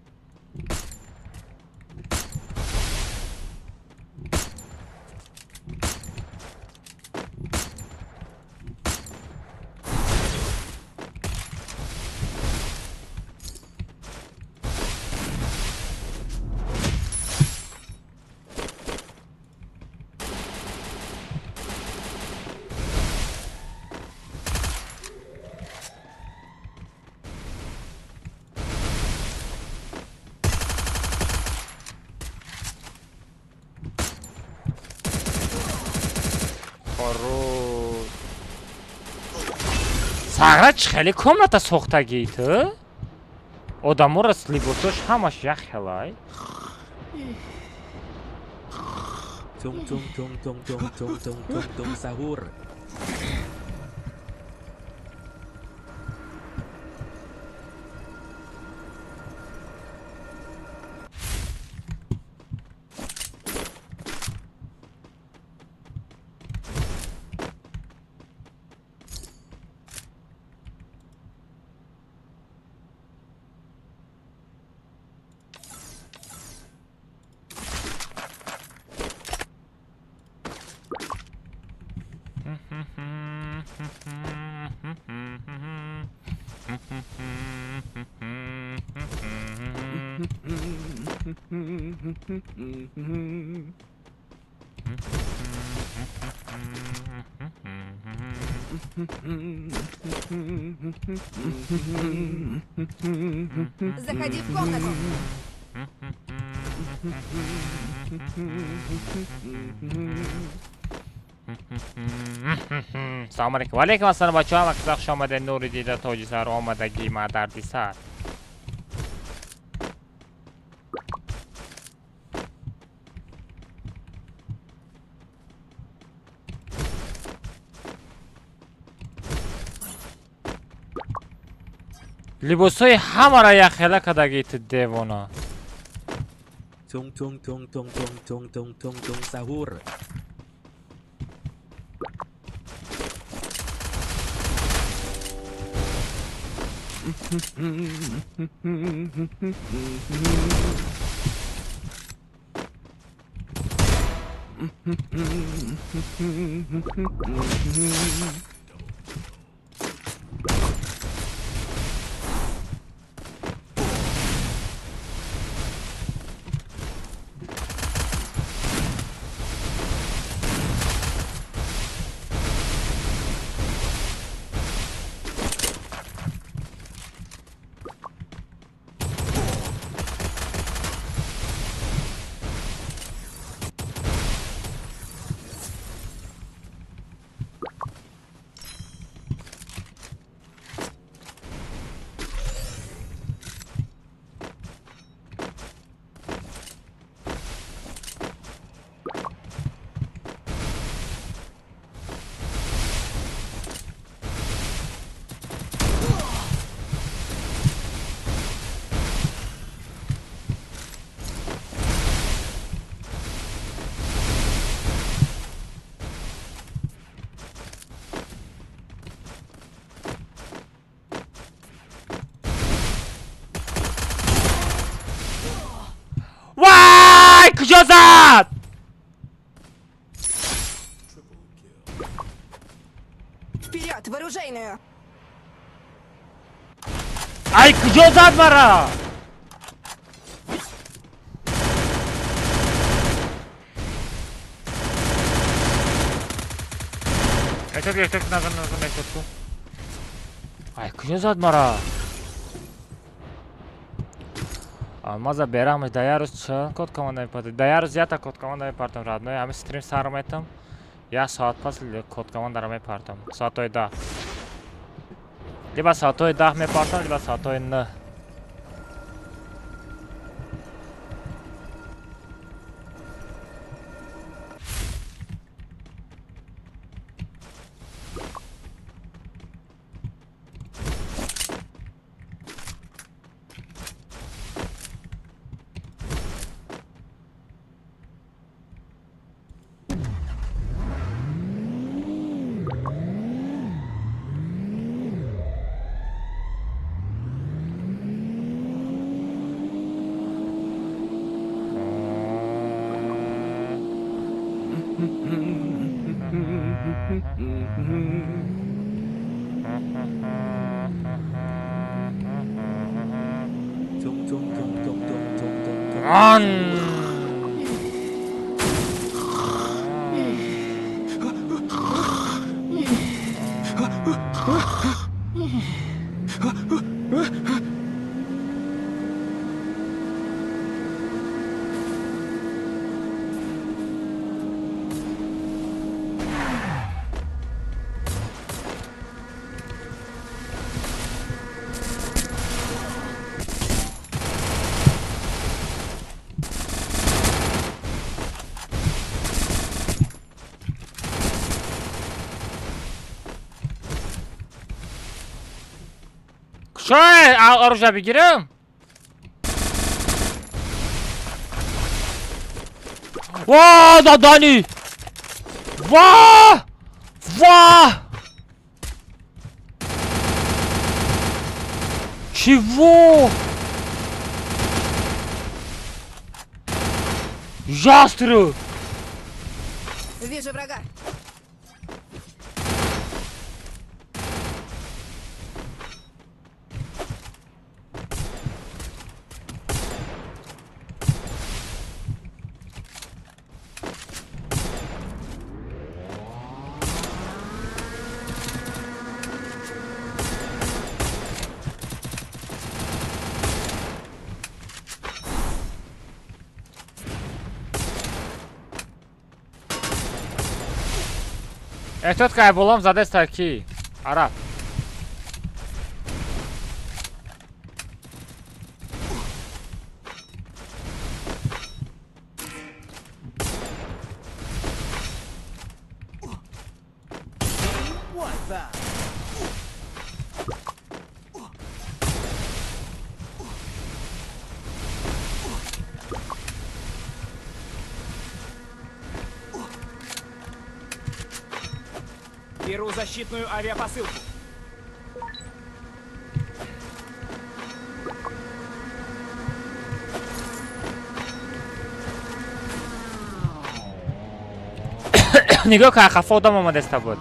саграч хеле комната сохтагии ту одамора либосош ҳамаш як хелай Tung sahur. Заходи в комнату. سلام علیکم و علیکم السلام بچه ها وقت خوش آمده نوری دیده تاجی سر آمدگی ما دردی سر либосои ҳамаро яхела кардагит девона. Tung tung tung tung tung tung tung tung tung sahur. وای کجا زد؟ Вперед, в оружейную! ای کجا زد مرا؟ اشتاق نزن اشتاق. ای کجا زد مرا؟ Маза берам, да я роз код команда мепартам. Да я роз ята код команда мепартам родной. Ами стрим саром етам. Я соат пас код команда ра мепартам. Соатой 10. Либо соатой 10 мепартам, либо соатой 9. شاید оружие بگیرم؟ واه دادانی واه واه чего? Жастры! Вижу врага. احتیاط که بولام زده است کی؟ عرب Беру защитную авиапосылку. نگاه که خفا آدم آمده است بود.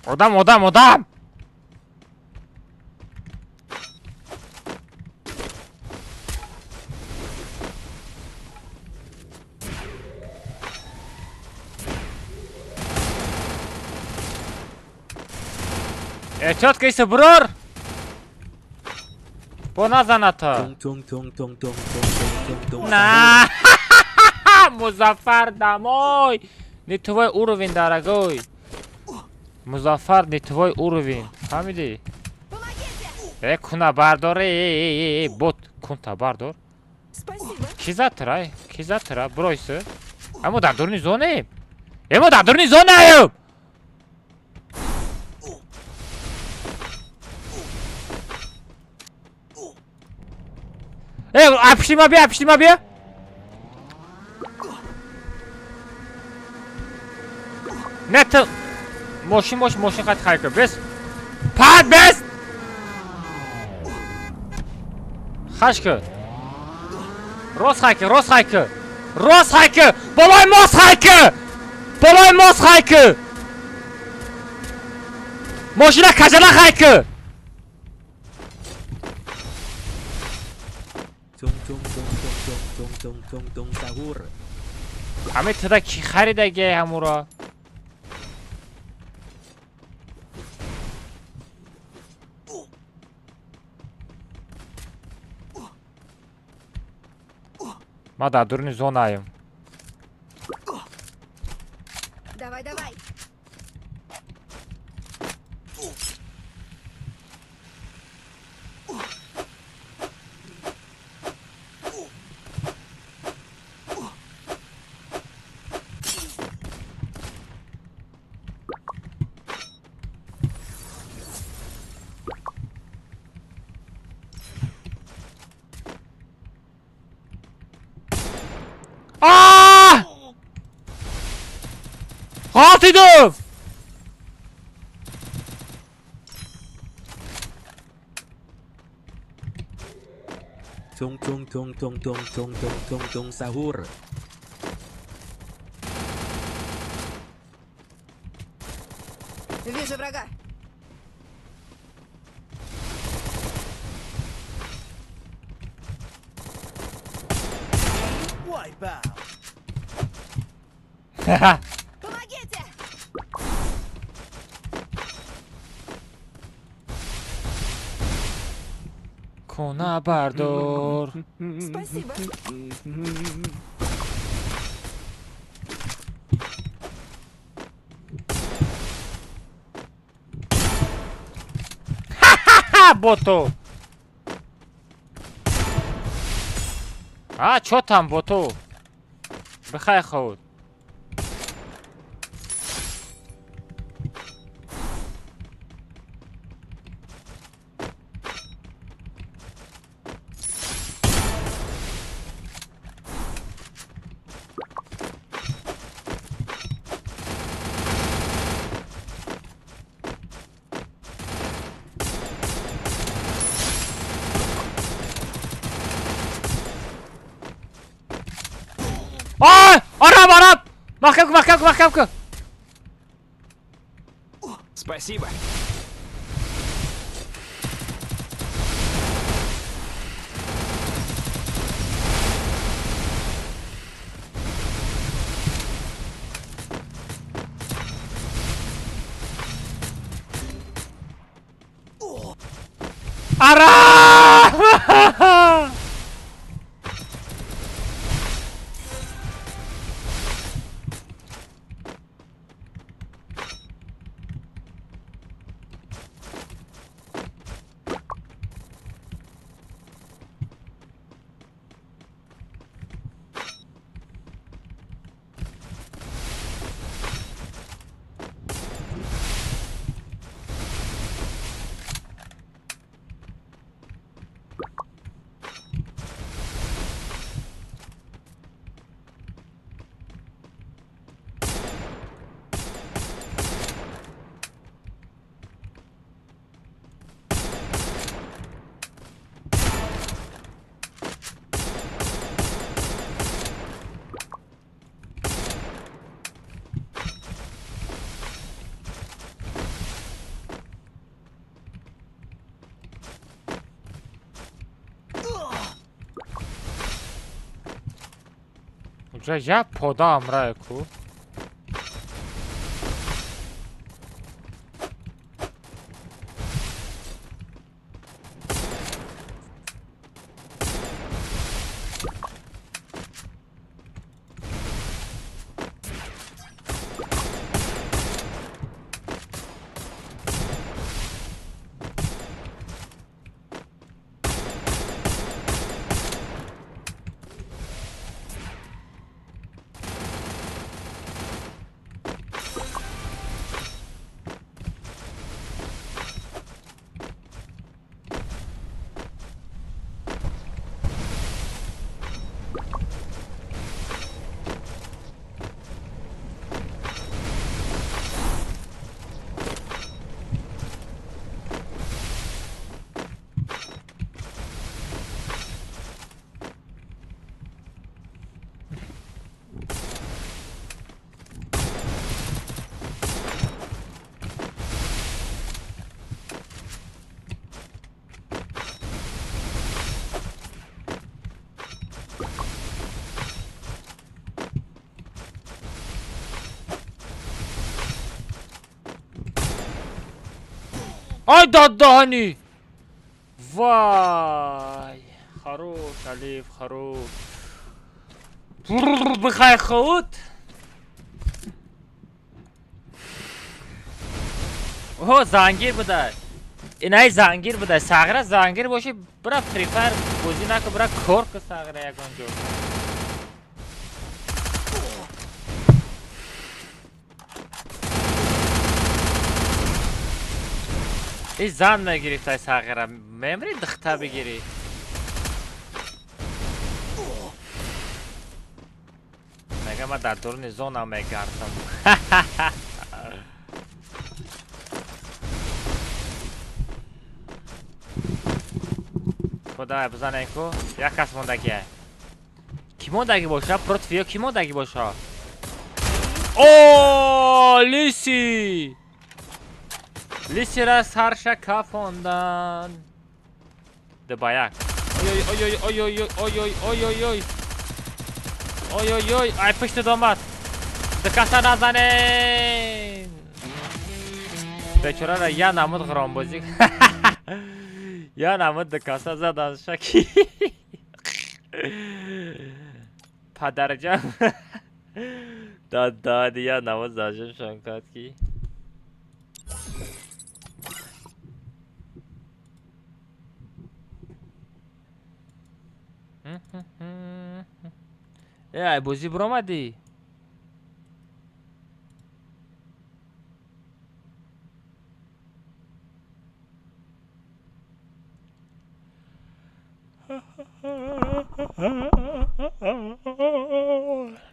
آدم احتیاط کیسه برور با نزنه تا نه مظفر دمای نیتوای اوروین درگای مظفر نیتوای اوروین فهمیدی؟ کنه برداره بوت کنه بردار کی زد ترای برایسه اما در دورنی زونه اپشتی ما بیا نه ماشین خط خیلی که بس پاد بس خش که راست خی که بالای ماس خی که ماشین کجلا خی که همه تدا کی خریده گه همو را ما در دورنی زون آیم Давай. قاطیدم Tung sahur. Вижу врага. Помогите! کنه بردار Спасибо. بوتو چوتم بوتو بخیر خود Араб! Махкамка! Спасибо. Араб! Я подам райку. ای دادهانی وای خروش علیف خروش بخوای خود اوه زنگیر بوده اینای زنگیر بوده ساغره زنگیر باشی برا فری فایر بازی نکن برا کار که ساغره یکان جو ای زن نگیری تای ساغره ممری دخته بگیری مگه من در دورن زون هم میگردم خدا بزنه اینکو یک کس موندگیه کی موندگی باشه؟ پروتفیو کی موندگی باشه؟ اوه لیسی لیسی را سرش کافوندن دبایک اوی اوی اوی اوی اوی اوی اوی اوی اوی اوی اوی ای پشت دامد دکسته نزنین بیچاره را یه نمود غرامبازی یا نمود دکسته زدن شکی پدرجم داد یا نمود زاجم شنکات کی ای بازی برآمدی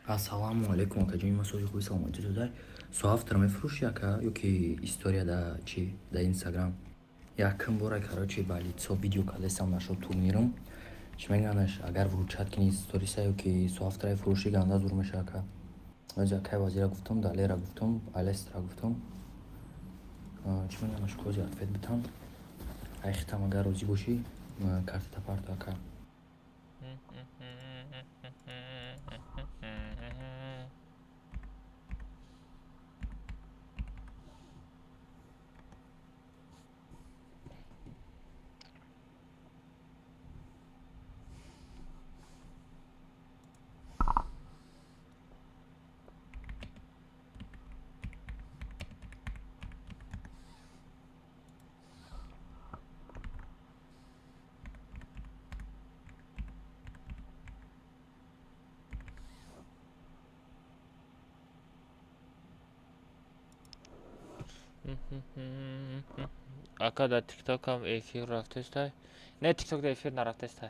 Assalamu alaikum, academia massagem com isso muito tudo. Software me frushi aka, eu que história da Instagram. Yakın bora короче бали цо видео кадесам нашо турнирам. Чмеганаш агар вручат ки сториса ё ки software фурӯши ганда зур мешака. Оҷа кай вазира гуфтам, далера гуфтам, алестра гуфтам. Чмеганаш кози ответ битам. Айхтам агар розӣ бошӣ, карта парта ака. Ака да TikTok هم ефир рафтестай. Не TikTok да ефир нарафтестай.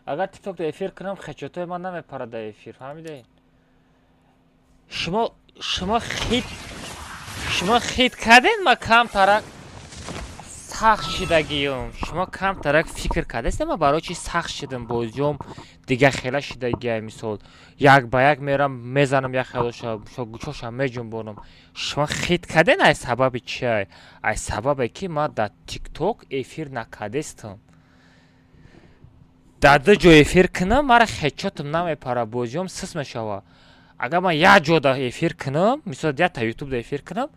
Агар TikTok да ефир кунам хачотой ман намепара да ефир, фаҳмидед? Шумо хит кардед ма камтарак сахт шидагиём. Шумо камтарак фикр кардед ма барои чи сахт шидам бозиём дига хела шидагия мисол як ба як мерам мезанам як хелоша гучоша меҷунбонам. Шумо хит кардед ай сабаби чи? Ай сабабе ки ма дар TikTok эфир накардестам. ду ҷо эфир кунам мара хечотам намепара бозиём сис мешава. Агар ман як ҷода эфир кунам мисол якта ютубда эфир кунам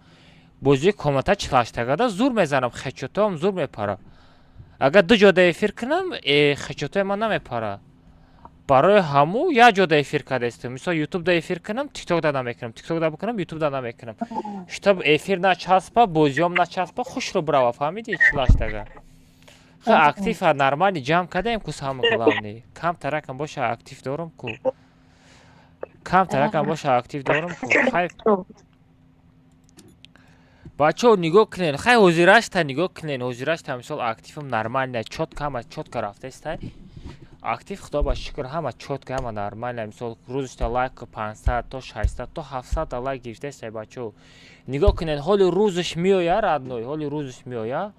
бозии комната 48 зур мезанам хечотам зур мепара. Агар ду ҷода эфир кунам хечотаи ман намепара. Барои ҳаму як ҷода эфир кардастем. Мисол ютубда эфир кунам тиктокда намекунам, тиктокда бикунам ютубда намекунам. Штаб эфир начаспа бозиём начаспа хушро брава фаҳмидӣ 48. ха актив нормали ҷамъ кадаем ку саму главни. Камтаракам боша актив дорам ку. Камтаракам боша актив дорам ку. Хай бачаҳо нигоҳ кунен. Хай ҳозирашта нигоҳ кунен. Ҳозирашта мисол активам нормально чотка ҳама чотка рафтаста. Актив худо ба шукр ҳама чотка ҳама нормально мисол рӯзашта лайк 500 то 600 то 700 лайк гирифтаста бачаҳо. Нигоҳ кунен ҳоли рӯзаш меоя радной ҳоли рӯзаш меоя.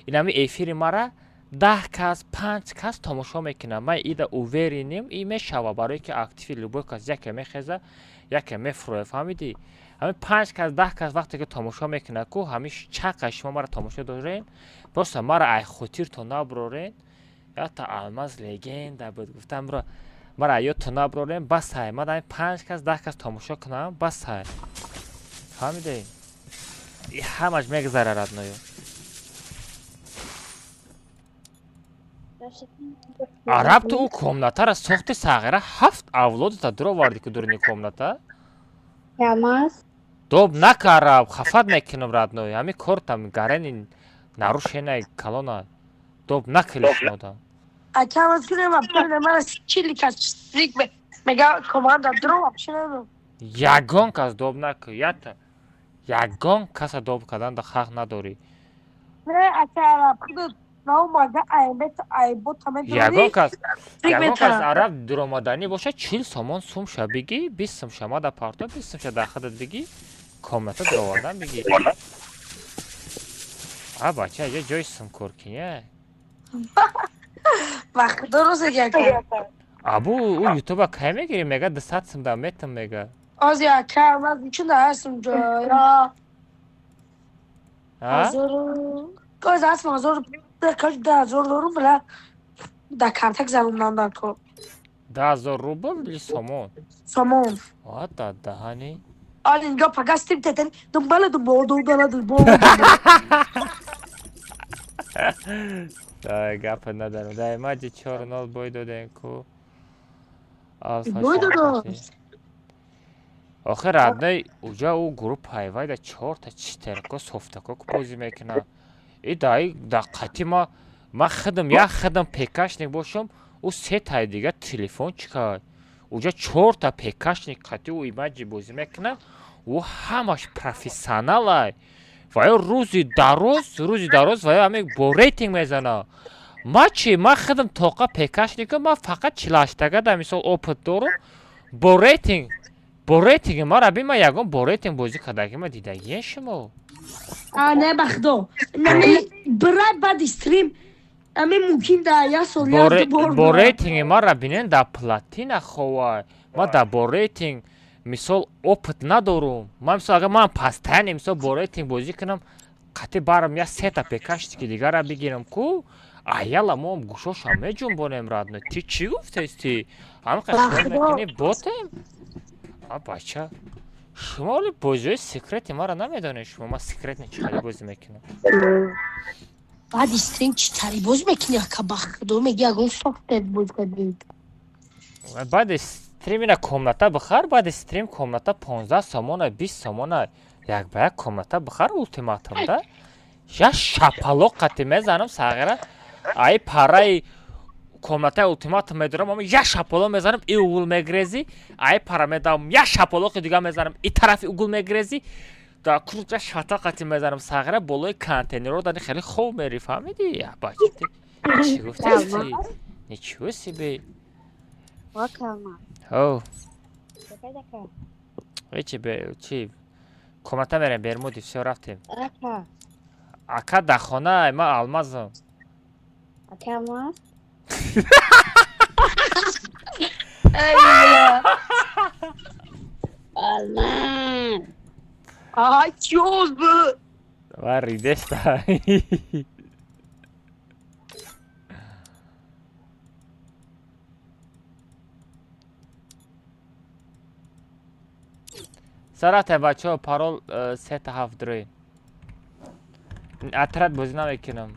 Инами эфири мара 10 кас 5 кас тамошо мекунам. Ман ида увереним и мешава барое ки активи любой кас яке мехеза яке мефурӯя фаҳмидӣ. ҳамин 5 кас 10 кас вақте ки тамошо мекунад ку ҳамиш чақа шумо мара тамошо дорен просто мара ай хотиртон наброрен. Ята алмаз легенда буд гуфтам мара ёдтон наброрен басай ман ҳамин 5 кас 10 кас тамошо кунам басай фаҳмидӣ. ҳамаш мегзара радноё. араб ту ӯ комнатара сохти сағира 7 авлодата дуроварди ку дуруни комната. доб накараб хафат мекунам радной ҳами кортам гарани нарушенай калона доб накилишмодам. Акамас кунем апна мара чили кас стрик мега команда дрова пшинам. Ягон кас доб нак ята ягон каса доб карданда хақ надорӣ. Не акара худ наомада аймет айбот ҳама дорӣ. Ягон кас араб дуромаданӣ боша 40 сомон сумша биги 20 сумша мада парто 20 сумша дахадат биги комната дровардан биги. А бача я ҷои сумкор киня. Вақт дорозе яка. Абу у ютуба кай мегири мега 200 сум да метам мега. Ози ака маз чун ҳастм ҷоя. Коз ҳастм ҳазор каш 10000 рубл да картак зарундам ко. 10000 рубл или сомон? Сомон. Ва да даҳани. Али инҷо пагастим тетен думбала думбала. Дай гапа надарам. Дай маҷи 4-0 бой додем ку. Бой додо. Охир аднай уҷа у групп ҳайвайда 4 та читерко софтако ку бозӣ мекуна. И дай даққати ма худам як худам пекашник бошам у 3 таи дига телефон чикай. Уҷа 4 та пекашник қати у имаҷи бозӣ мекуна. У ҳамаш профессионалай. Ваё рӯзи дароз ваё ҳамин бо рейтинг мезана. Ма чи ма худам тоқа пекашникам ма фақат 48 да мисол опыт дорам. Бо рейтинг мара би ма ягон бо рейтинг бозӣ кардаги ма дидагиен шумо. Не бахдо. Нами брай бад стрим. Ами мумкин да я сол я бор. Бо рейтинг мара бинен да платина ховай. Ма да бо рейтинг мисол опыт надорум. Ман мисол агар ман пастайне мисол бо рейтинг бозӣ кунам қати барам я 3 та пекаштики дигара бигирам ку аяла моам гӯшоша меҷунбонем радно. Ти чӣ гуфтасти? ҳамин қашон мекунӣ ботем? А бача шумо оли бозиҳои секрети мара намедонед шумо ма секретни чиқади бозӣ мекунам. Баъди стрим читари бозӣ мекунӣ ака бахдо меги ягон софтет боз кардид. Баъди стримина комната бихар баъди стрим комната 15 сомона 20 сомона як ба як комната бихар ултиматум да. Я шапалоқ қати мезанам сағира ай параи комната ултиматум медорам ама я шапалоқ мезанам и угул мегрези ай пара медам я шапалоқи дига мезанам и тарафи угул мегрези да крутя шата қати мезанам сағира болои контейнерро дани хеле хуб мери фаҳмидӣ я бачти чӣ гуфтасти ничего себе о чи комната мерем бермуди всё рафтем ака да хона ма алмазам Ай чёз бу. ва ридеста. سرات بچه ها پارول 372 اطرد بازی نمیکنم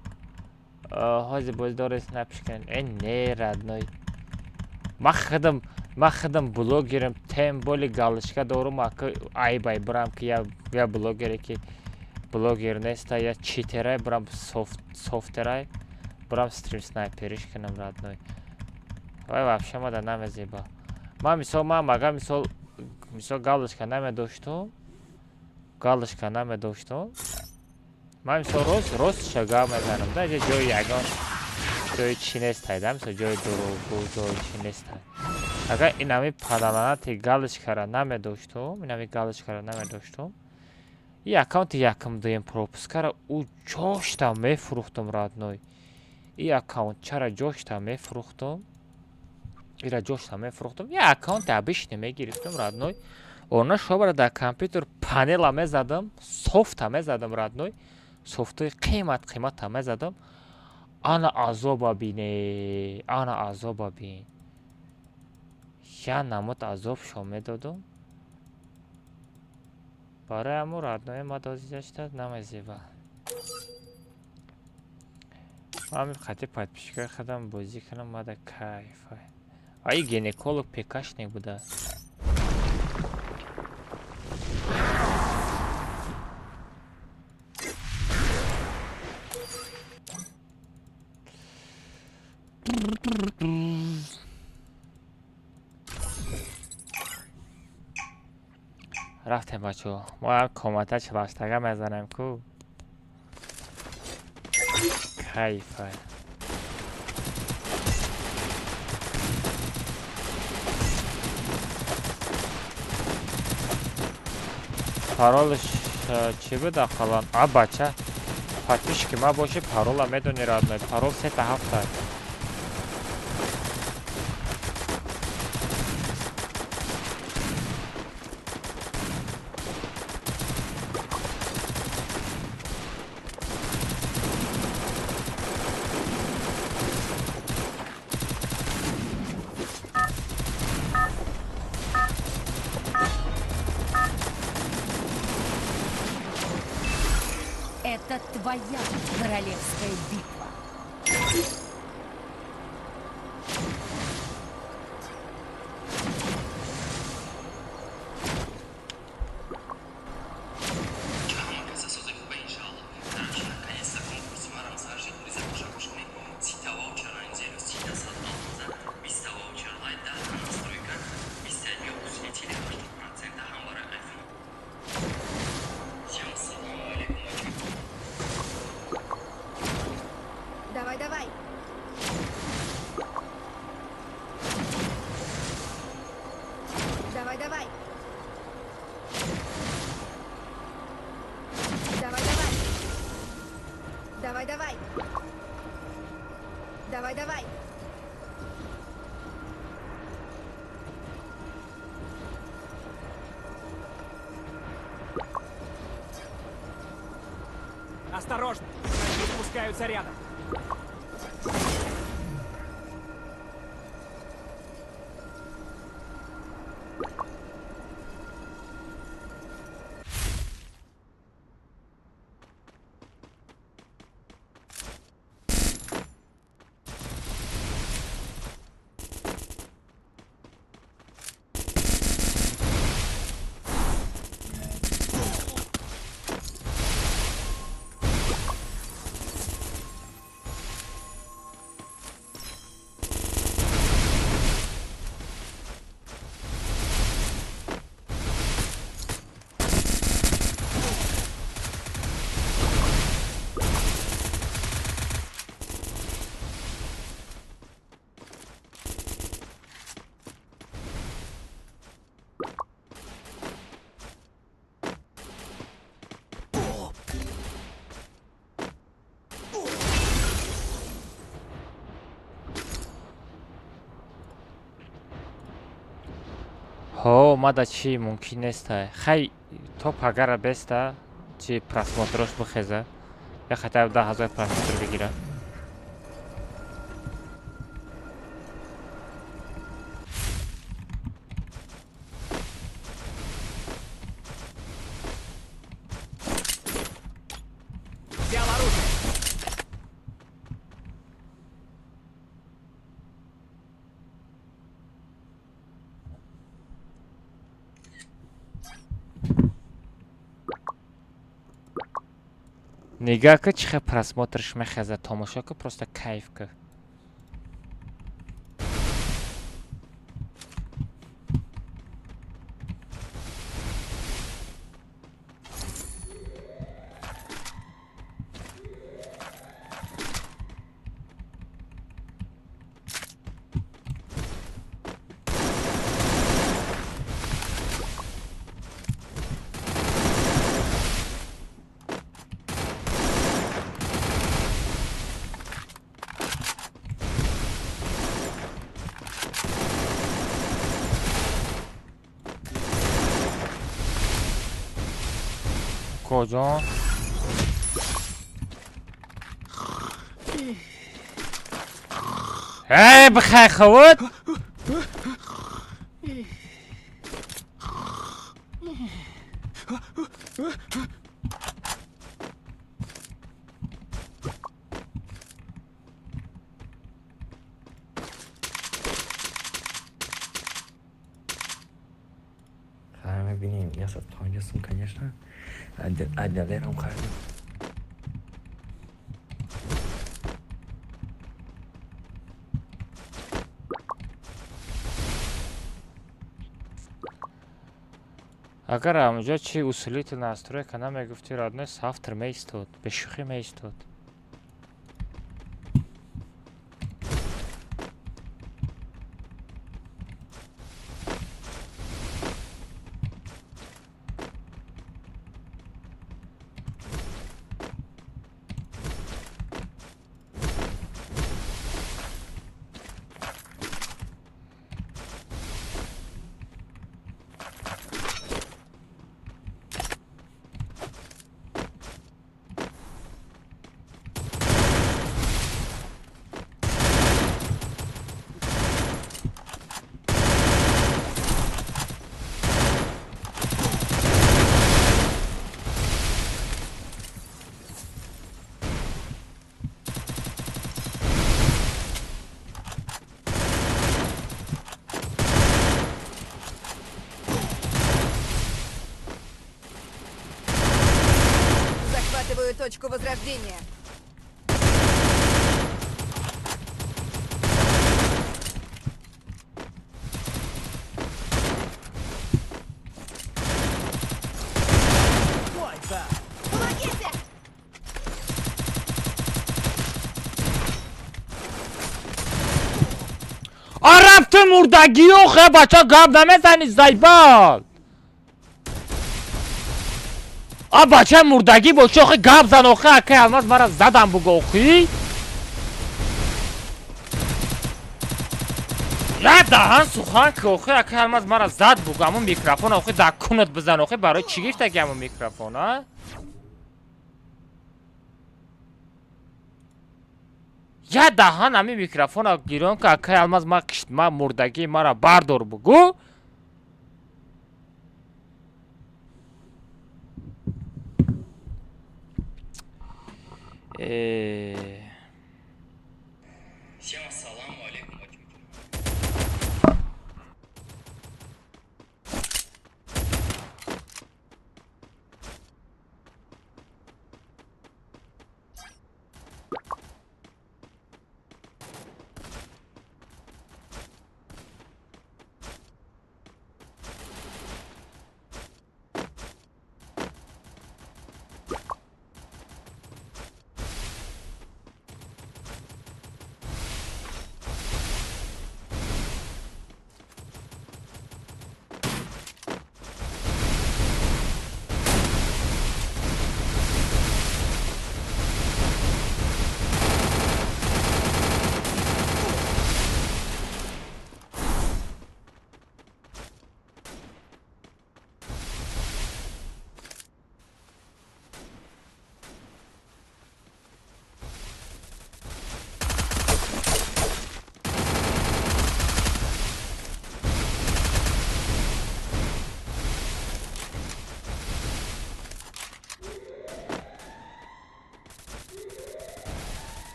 حاضر بازی داره سنپش کنن این نه ردنای ما خودم بلوگرم تیم بولی گالشکا دارم اکا ای بای برام که یا بلوگره که بلوگر نیست یا چیتره برام سوفتره برام استریم سنایپریش کنم ردنای وای вообще ما در نمی زیبا ما مگه مثال گالشکا نمی داشتم من مثال روز شگاه میزنم در جای یگان جای چی نیست های مثلا جای دروگو جای چی نیست های اگر این همی پادلانات گالشکا را نمی داشتم این اکاونت یکم دویم پروپسکا را او جاشتا می فروختم رادنوی این اکاونت چرا جاشتا می فروختم یه اکاونت ابیش نمی گرفتم رادنوی اون شو در کامپیوتر پانل همه زدم سوفت همه زدم رادنوی سوفتای قیمت همه زدم آنا عذاب بین یا نموت عذاب شامه دادم برای امو رادنوی ما دازیدش داد نمیزیبا ما همین خطی پاید پیشگاه خودم بازی کنم ما در کیف ای گینکولوگ پیکاش نبوده رفتیم بچه ها ما هم کامنت چلاشتگه میزنیم کو کیفه پارولش چی بود خلان بچه پاتیش که ما باشه پارول هم میدونی رادنوی پارول 3-7 Это твоя королевская битва. Давай. Осторожно! Они спускаются рядом. О, мада чи мумкин неста. Хай то пагара беста чи просмотрош бихеза. Я хотя бы 10,000 просмотр бигира. Нигах, чихе просмотришь мехаза, тамашака просто кайфка. کجا؟ هی بخیر خود خرم ببینیم یه ساعت تانجستون کنیشتن عدله هم خرم اگر همونجا چی اصولی تو نستروی کنم میگفتی رادنه سافتر میستود به شوخی میستود Захватываю точку возрождения. Помогите! رفت مردگی و خیلی بچه ها گاب نمیزنی زیبال بچه مردگی باشه خیلی گاب زن و خیلی که الماس مرا زدم بگو خیلی یه دهن سخن که خیلی که الماس مرا زد بگو همون میکروفون خیلی دکونت بزن خیلی برای چی گیفته که همون میکروفون ها یه دهن همی میکروفون ها گیرون که که الماس ما مردگی مرا بردار بگو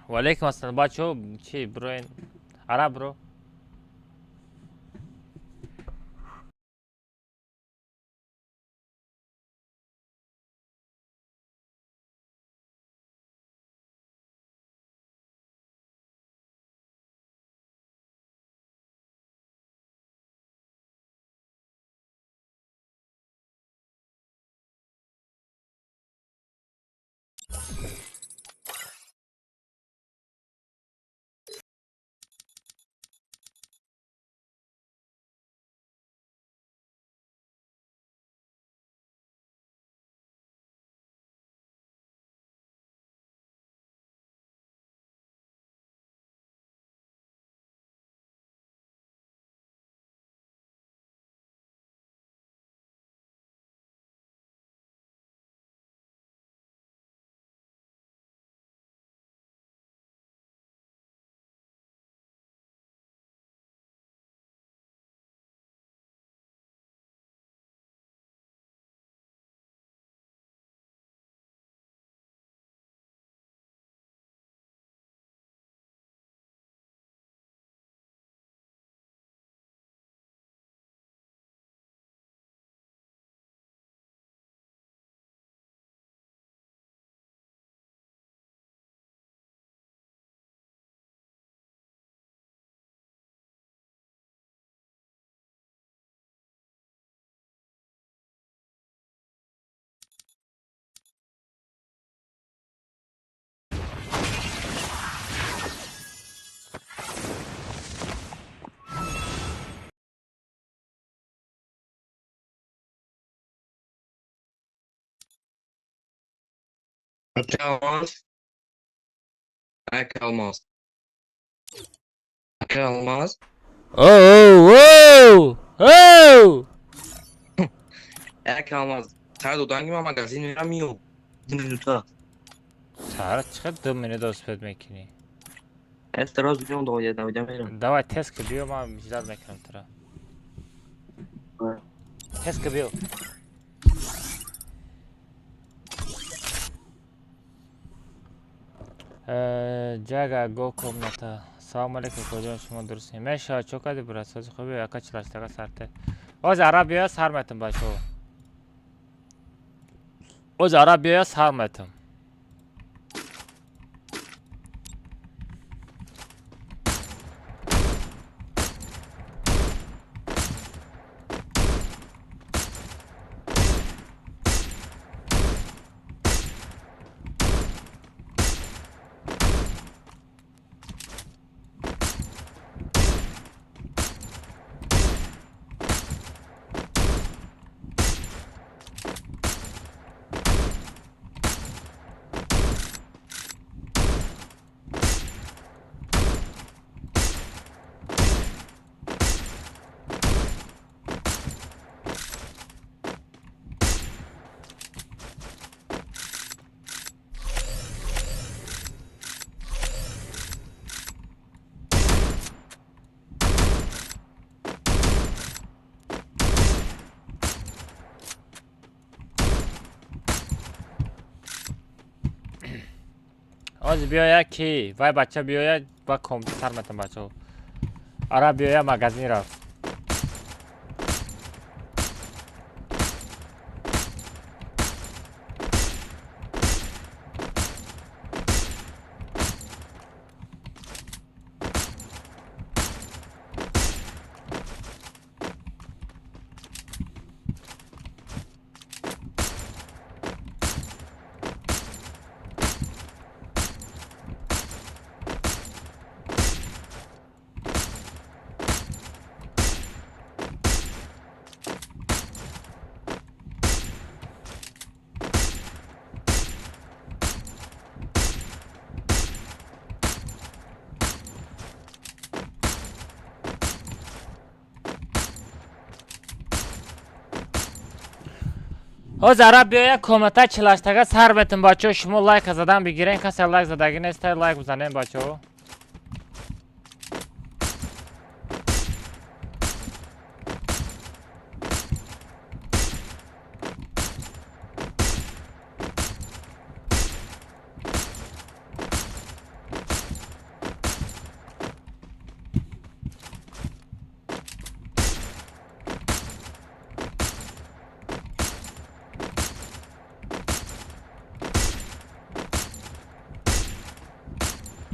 وعلیکم السلام بچه چی برو این عرب برو Almaz. Almaz. او Almaz. سر دو دنگی من مگزین میرم میو. دو سهر چقدر 2 minut دوست میکنی استراز بیام دو یه میرم. давай تست که بیو ما ایجاد میکنم ترا تست که بیو جاگا گو کمنتا سلام علیکم کجا شما درستی میشه چوکادی برات سازی خوبی اکا چلاشتگا سرته اوز عرب بیا سر متم بچو اوز عرب بیا سر متم اوز بیایا کی وای بچه بیایا با کامپیوتر متن بچه عرب بیایا مگزین رفت اوز عرب بیایا کامنتا چلاشتگا سر بتن بچه شما لایک زدن بگیرین کسی لایک زدگی نیسته لایک بزنین بچه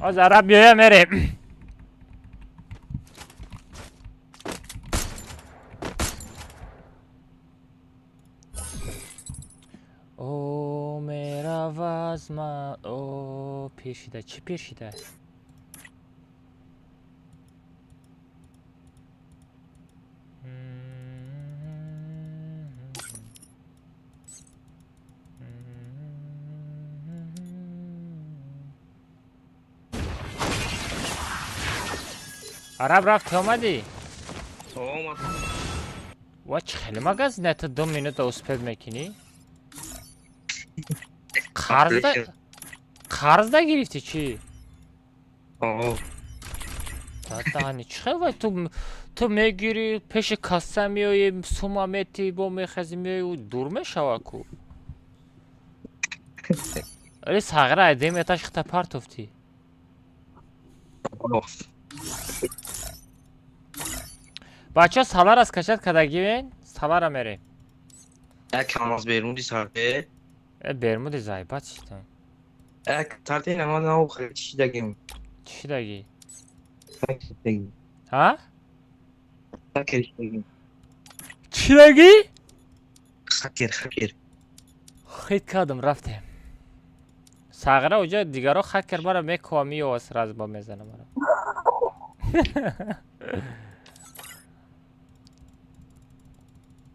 از عرب بیایم میریم. او میرا وزما او پیشیده چی پیشیده؟ عرب رفت آمدی؟ اومد. و چه خیلی مگز نت 2 مینوت اسپید میکنی؟ قرض ده گرفتی چی؟ دهانی چه خیلی تو میگیری پیش کاسه میایی سوما میتی با میخزی میایی و دور میشوه کو ولی ساغره ایده میتاش خطا پارت افتی بچه سالار از کشت کدگی بین سالار میریم یک کاماز بیرمودی سرده برمودی زایبات چیتون یک سرده نماز نمو خیلی چی دگیم چی دگی؟ دگیم ها؟ خکر دگیم چی دگی؟ خکر خیلی کردم رفتیم ساغره اوجا دیگرها خکر برا میکوامی و اسر از با میزنه برا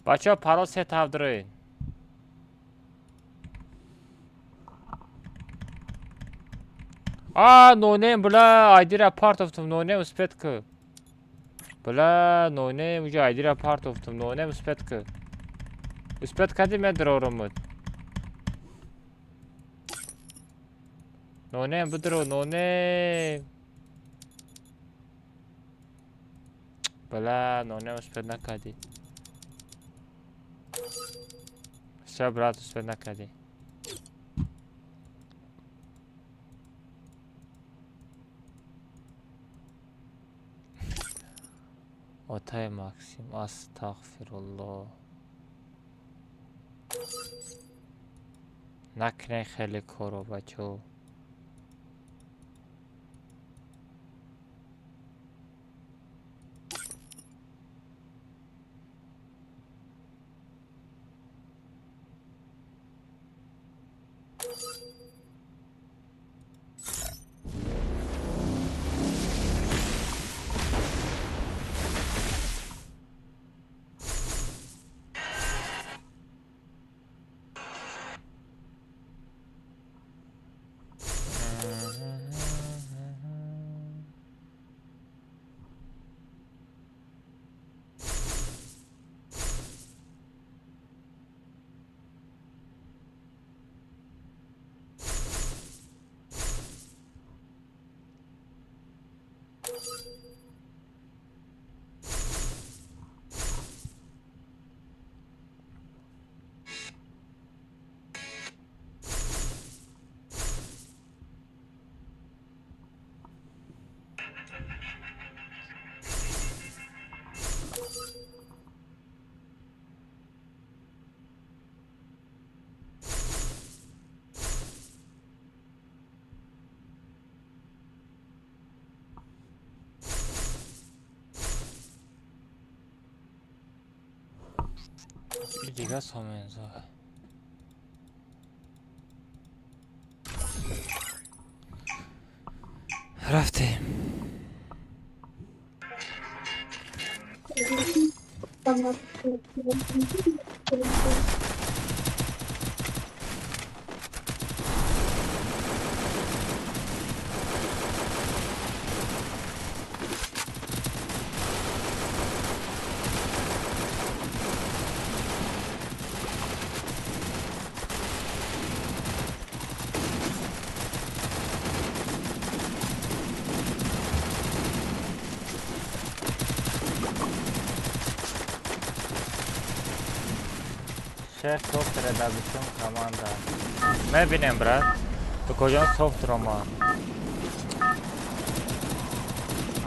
بچه ها پرا سه تفدرین no name بلا I did a part of them no name spet که بلا no name اوجا I did a part of them no name spet که spet کدی مدرورمود no name بدرو no name بلا no name spet نکدی شب رات spet نکدی آتای ماکسیم استغفرالله نکنه خیلی کارو بچو دیگه سامنزا رفتیم software adaptation команда. Бинем, брат. Ты кожан софтвер ма.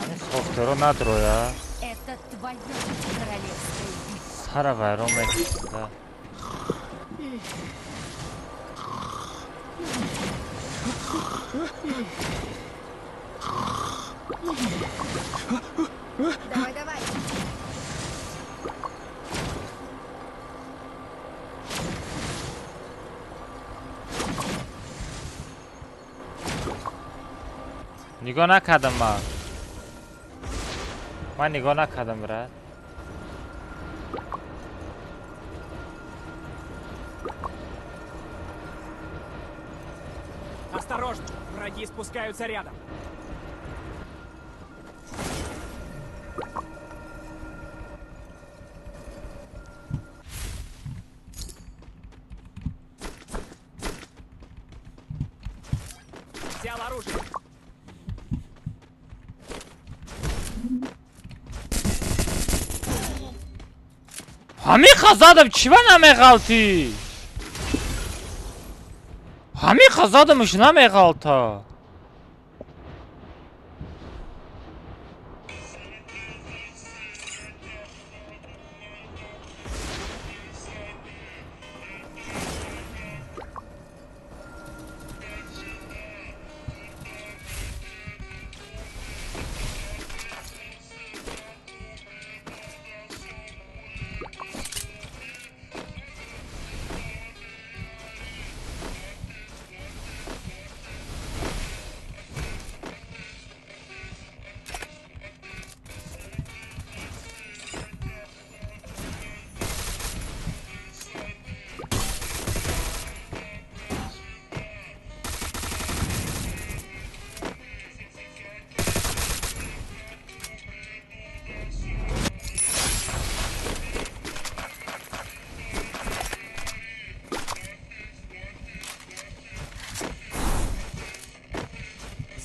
Они софтверу надроя. Это твое королевство. Саравай ромет, да. Давай, давай. نگاه نکردم من نگاه نکردم برات. Осторожно, враги спускаются рядом. Взял оружие. همین خزادم چی نمی غلطی همین خزادمش نمی غلطا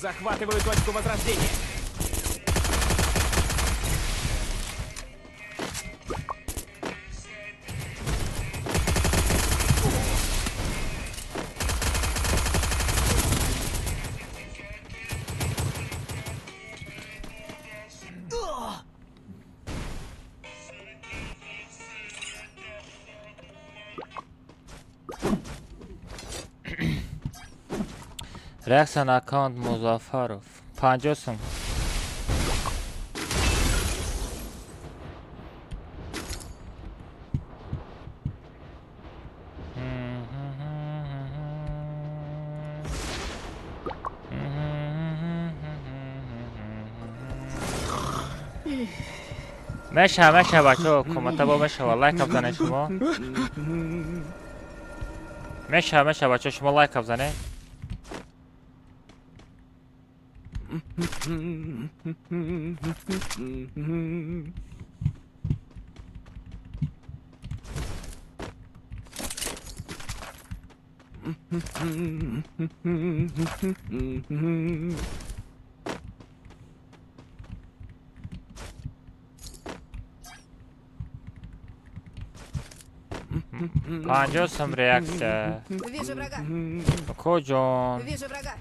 Захватываю точку возрождения. رقصن اکانت مظفرов 50 سوم مشه بچه کمتا با مشه و لایک افزنه شما مشه بچه شما لایک افزنه پنجاه سوم реакция. Вижу врага. کجا؟ Вижу врага.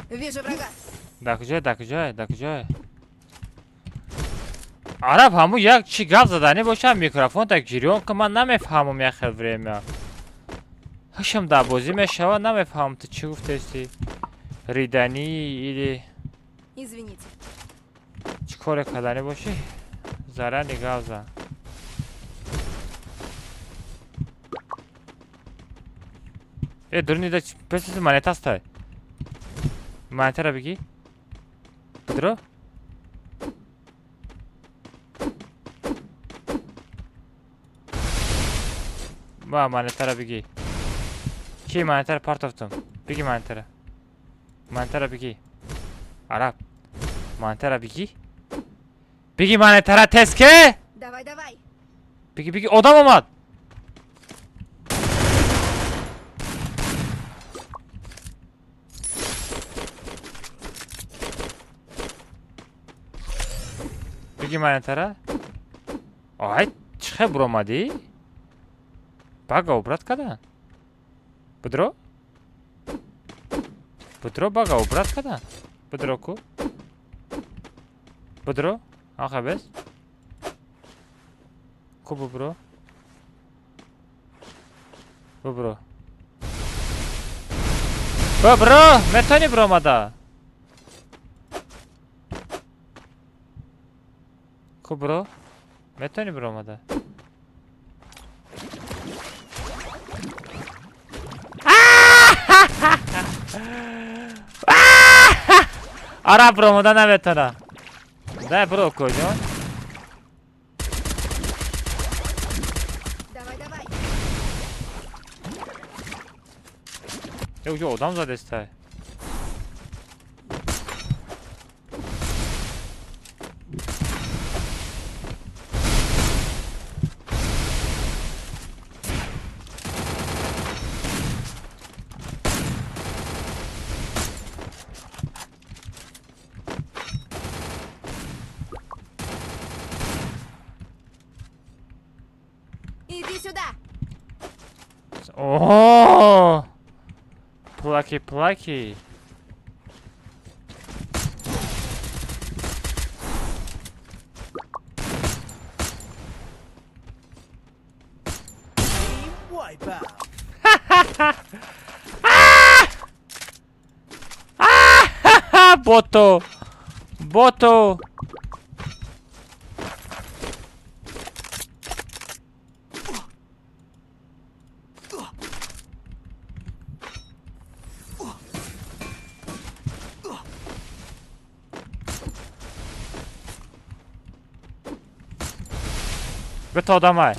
Вижу врага. در کجای عرب همو یک چی گپ زدنی باشه میکروفون تا گیریون که من نمیفهمم یک خبره هشم در بازی میشوه نمیفهمم تو چی گفته استی ریدنی ایلی Извините. چی کار کردنی باشی زره نگاه زن درنی دا پس منیت هست های منیت را بگی بدرو با منیت را بگی کی منیت را پارت افتم بگی منیت را بگی عرب منیت را بگی منیت را تسکه Давай, давай. بگی آدم اومد بگی منیت را آی چه خبر اومدی باگا обрат کردن بدرو باگا обрат کردن بدرو کو بدرو آخه بس کو ببرو میتونی برو مادا برو میتونی برو اومده آره برو اومده نمیتونه ده برو کجا یه آدم زده است Иди сюда. О, плаки. Бото. Готов домой.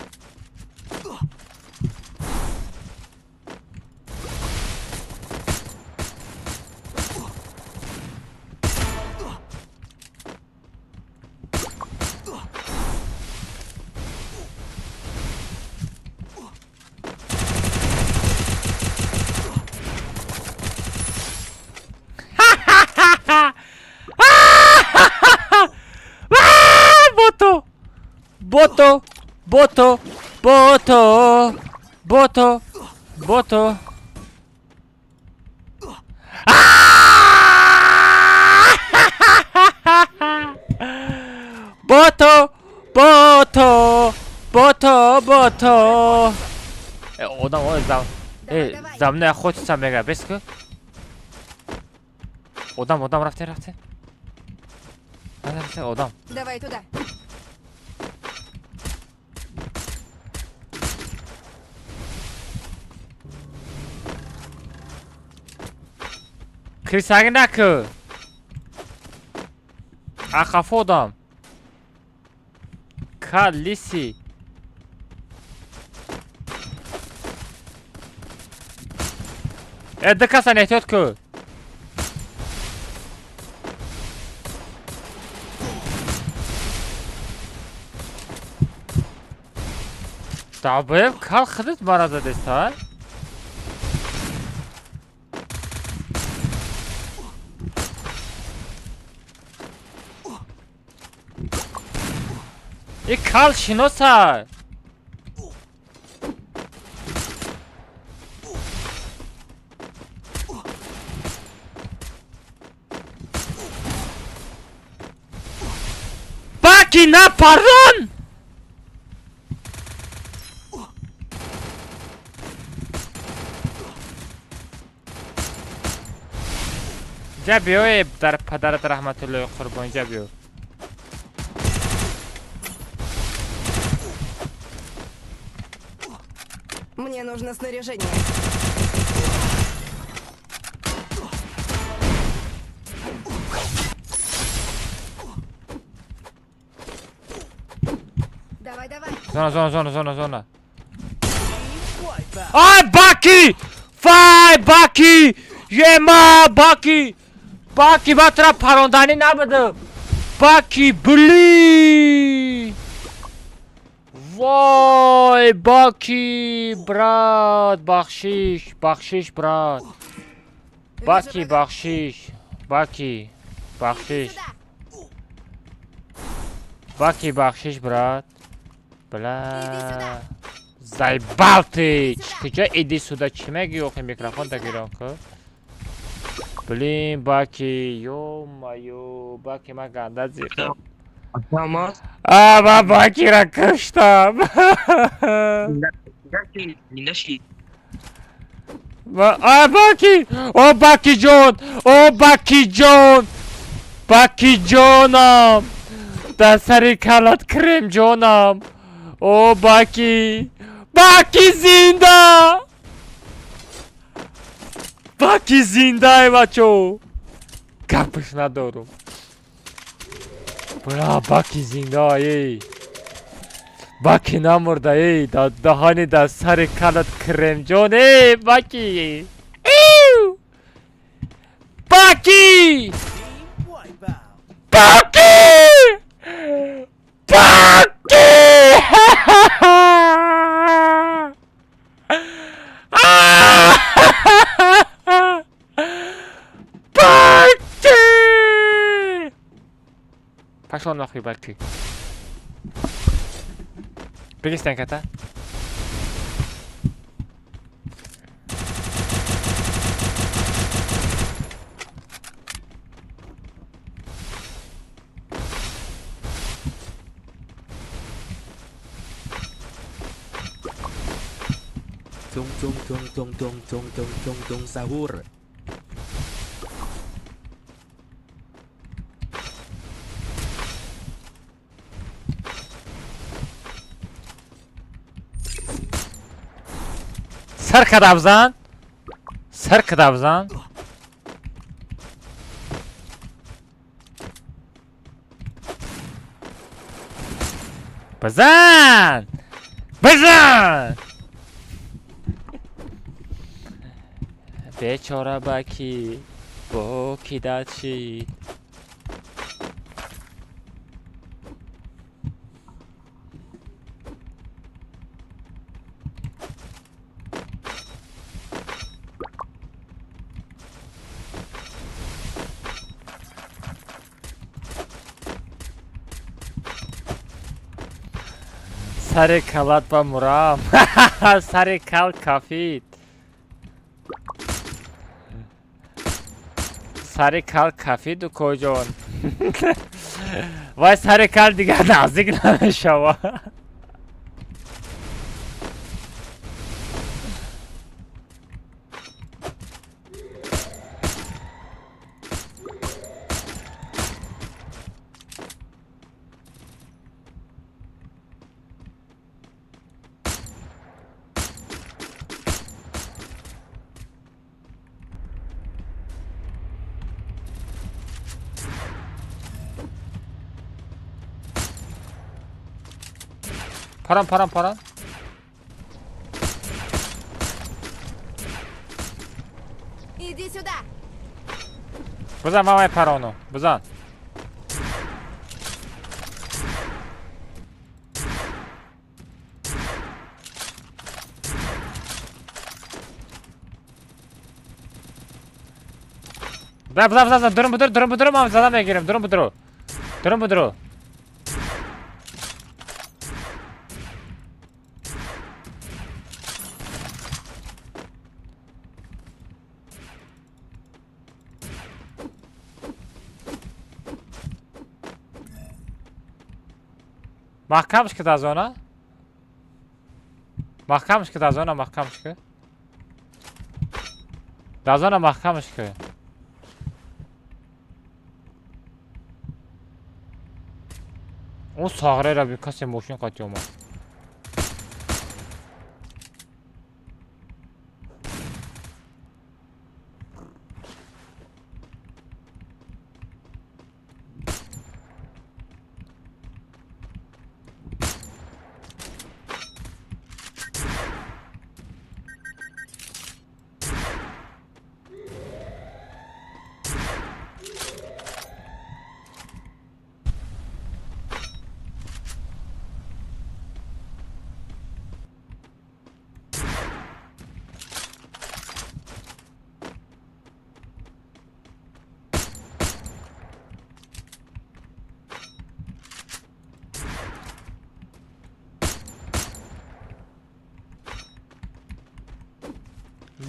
Бото. Бото. Одам. За мной охотится мега беско. Одам, рафте. Одам. Давай туда. Крисаги накы. Ахафодам. Калиси. Эдакасан этётку. Табы кал хыдыт бараза деста. 이 칼 신호사. Bakina pardon. جابيو در پدرت رحمت الله قربان جابيو. Мне нужно снаряжение. Давай. Зона. Ай, Баки! Фай, Баки! Ема, Баки! Баки батра парондани набуду. Баки, блин! Вой, Баки, брат, бахшиш, брат. Баки, бахшиш. Баки, бахшиш, брат. Бля. Заебал ты! Куда иди сюда, чемеги, охи микрофон так громко. Блин, Баки, ё-моё, Баки маганда зихо. Баки ракыштам. Баки! О, Баки Джон! Баки Джонам! در سر کلت کرم جانم. او باکی زنده. باکی زنده بچو. گپش ندارم. برا باکی زنده ای. باکی نمرده ای. دهانی در سر کلت کرم جان ای باکی. باکی پشمان نخوی باکی بگیستن کتا tung sahur. سر کدام زن سر کدام زن بزن بزن بیچاره باکی باکی داشتی سر کلت با مرام سر کل کافید سر کل کافید و کجان وای سر کل دیگه نزدیک نمیشوه Param. Иди сюда. بزن مامای پرانو بزن بزن درم بدرو مام زدم بگیرم درم بدرو محکمش که تازونه محکمش که اون ساغره را بی کسی موشن قاطی اومد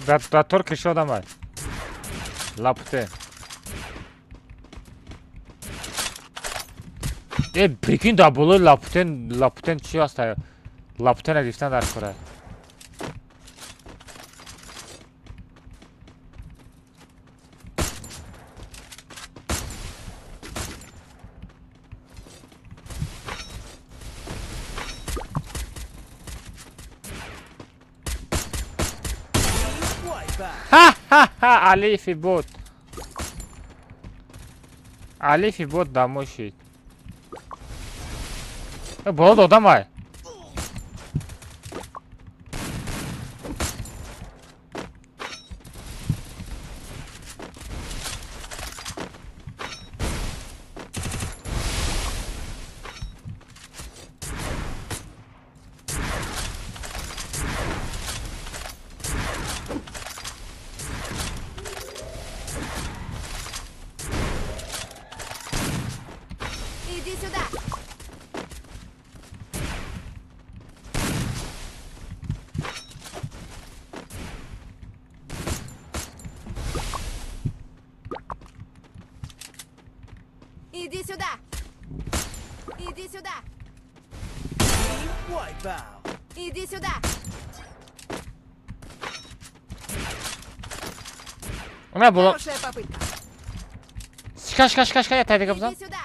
Da Turkish adamlar. Lapte. Prikин da bulu lapten چی هست؟ lapten ریفتن در کره. ха алифи بود алифи بود дамошид бола додамай Иди сюда. Иди сюда. Иди сюда. Иди сюда. у меня было Хорошая попытка. шка я тайдага бузам Иди сюда.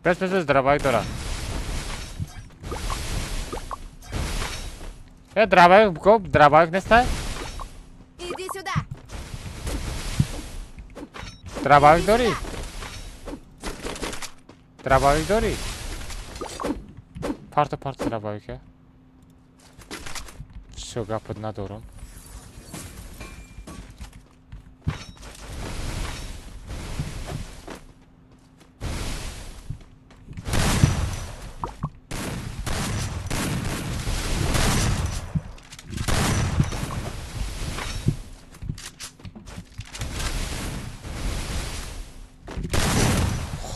без дробовик дора дробовик гоп дробовик нестай Иди сюда. дробовик дори дробовик дори парта дробовика всё гапот надорам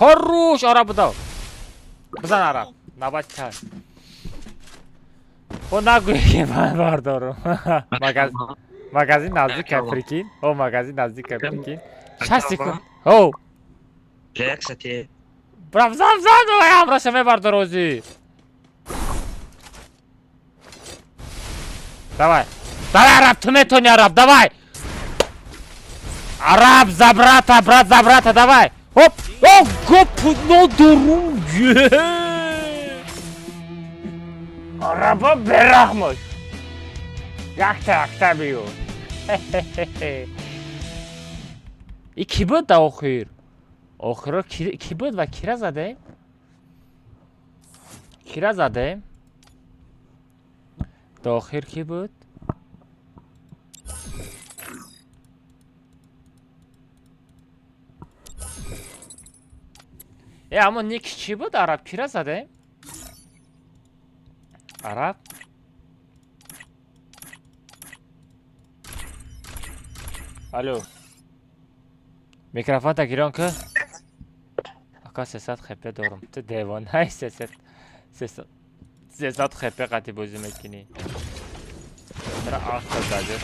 Хорош, араб дал. Бзан араб. Набачка. О нагуй бардору. Магазин наздик прикинь. О магазин наздик прикинь. 6 секунд. О. Кстати. Брав зам давай амраша мебарда рози. Давай. Давай араб, ты метони араб, давай. Араб за брата, брат за брата, давай. Оп! О, гопу на дороге! Араба берахмош! Як-то бию! И ки буд да охир? Охиро ки буд ва кира задем? Кира задем? Да охир ки буд? اما نیک چی بود؟ عرب کیره زده؟ عرب؟ الو میکروفون تا گیران که؟ اکا 300 خپه دارم تو دیوان های 300 خپه قطعی بازی میکنی ترا آختا زده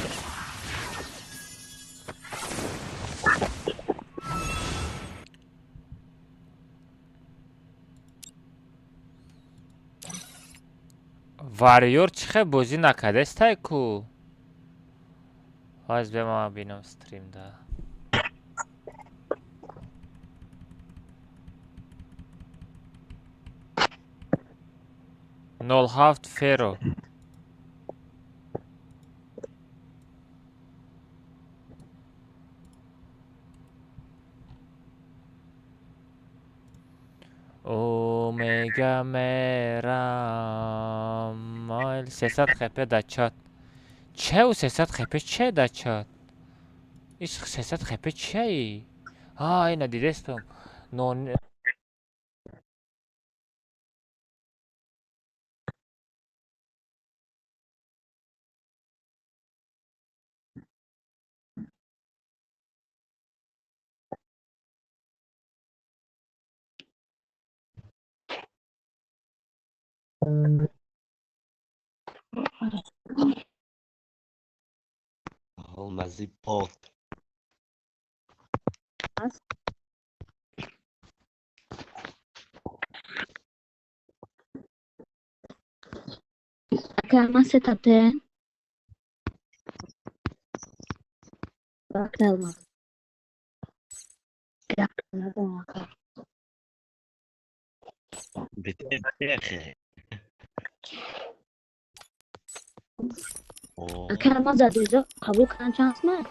واریور چخه بازی نکرده استای کو باز به ما بینم استریم ده نول هفت فیرو اومگا میرم مایل 300 خپه در چات چه او 300 خپه چه در چات ایش 300 خپه چه ای اینو دیدستم نون مزی پاک Akalma setate. Akalma. بتقل يا اخي. Akalma زدوزه قبول کنم چانس من.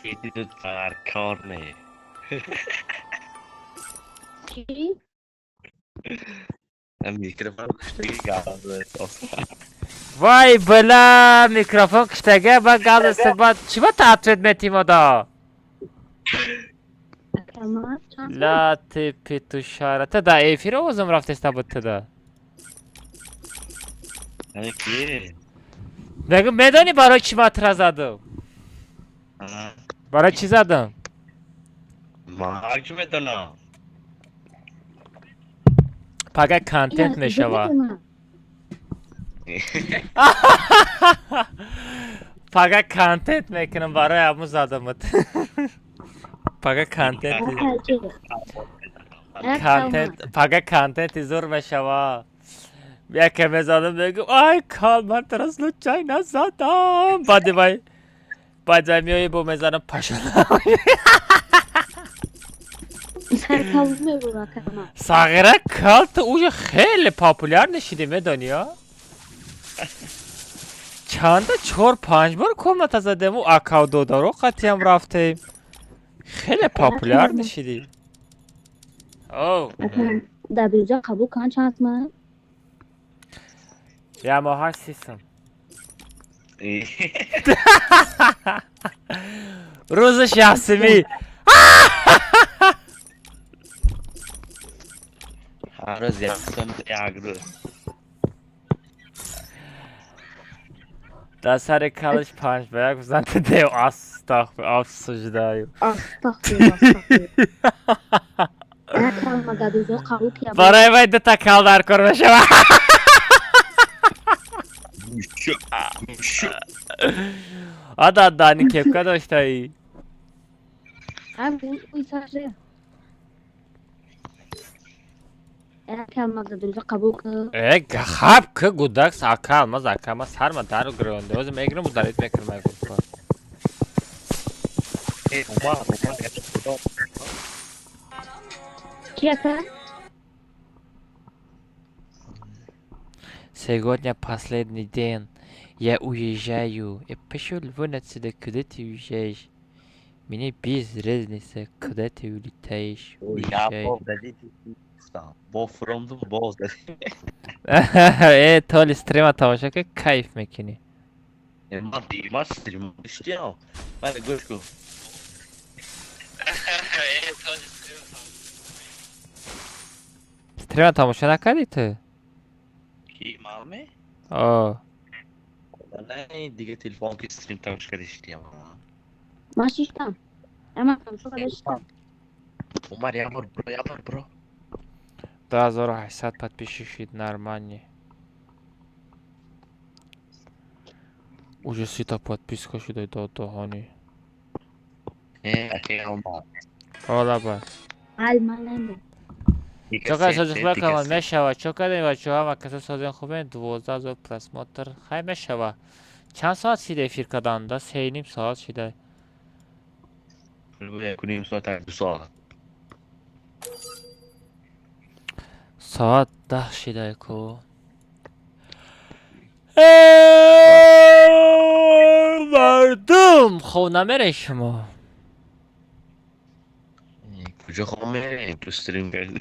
سیتی تو کار نه. چی؟ میکروفون کشتگی گازه وای بلا میکروفون کشتگه با گاز استباد چی با تعطیت میتیم دا Akalma چانس من. لا تیپی تو شاره تا دا ایفی رو وزم رفت استباد تا دا کی؟ بگو میدانی برای چی مطرح زدم برای چی زدم ما چی میدونم پگه کانتنت میشوه پگه کانتنت میکنم برای همون زدمت پگه کانتنت زور میشوه یکی میزدم بگم آی کال من ترسلو چای نزدم بعد میایی با میزنم پشنم سرکاوزه برو Akalma. صغیره کالت اوی خیلی پاپولار نشیده میدونی ها چنده 4-5 بار کامنت زدم و اکاو دو قطعی هم رفتیم خیلی پاپولار نشیدی او زدوزه قبول کن چانس من. یا ماها سیستم روزش یاسمی هر روز یکسان یگرو در سر کلش 5 به 1 بزن تو دیو استغفر آف سجده Akalma زدوزه قبول که برای باید دوتا کل در کار بشه آده دانی کپکه داشته ای هم اوی سرشه. Akalma زدوزه قبول که. ای خب که گودکس اکل مز اکل مز هر من در گرونده وزم میگرم و دارید میکنم اگر کار Чья это? Сегодня последний день. Я уезжаю. И пошел вон отсюда, куда ты уезжаешь. Мне без разницы, куда ты улетаешь. Уезжай. با فرامدو باز تو стрима тамаша که کیف میکنی. من دیما استریم اشتیام من گوش کن стрима тамаша نکردی تو؟ کی مامه؟ آه نه دیگه تلفن که استریم تماش کرد اشتیام ما شیشتم. اما همشو قدشتم. عمر یه بار برو 2800 подписчиков нормально. Уже сита подписка шудай до доҳани. Ҳола ба. Алманам. Чока созих бакам мешава. Чока дем бачаҳо ва каса созин хубен 12000 просмотр хай мешава. Чанд соат шида эфир карданда? 3.5 соат шида. 1.5 соат 2 соат. Saat 10 şiday ko. Mardum خو نمیره شما کجا خواهم میره تو استریم کردی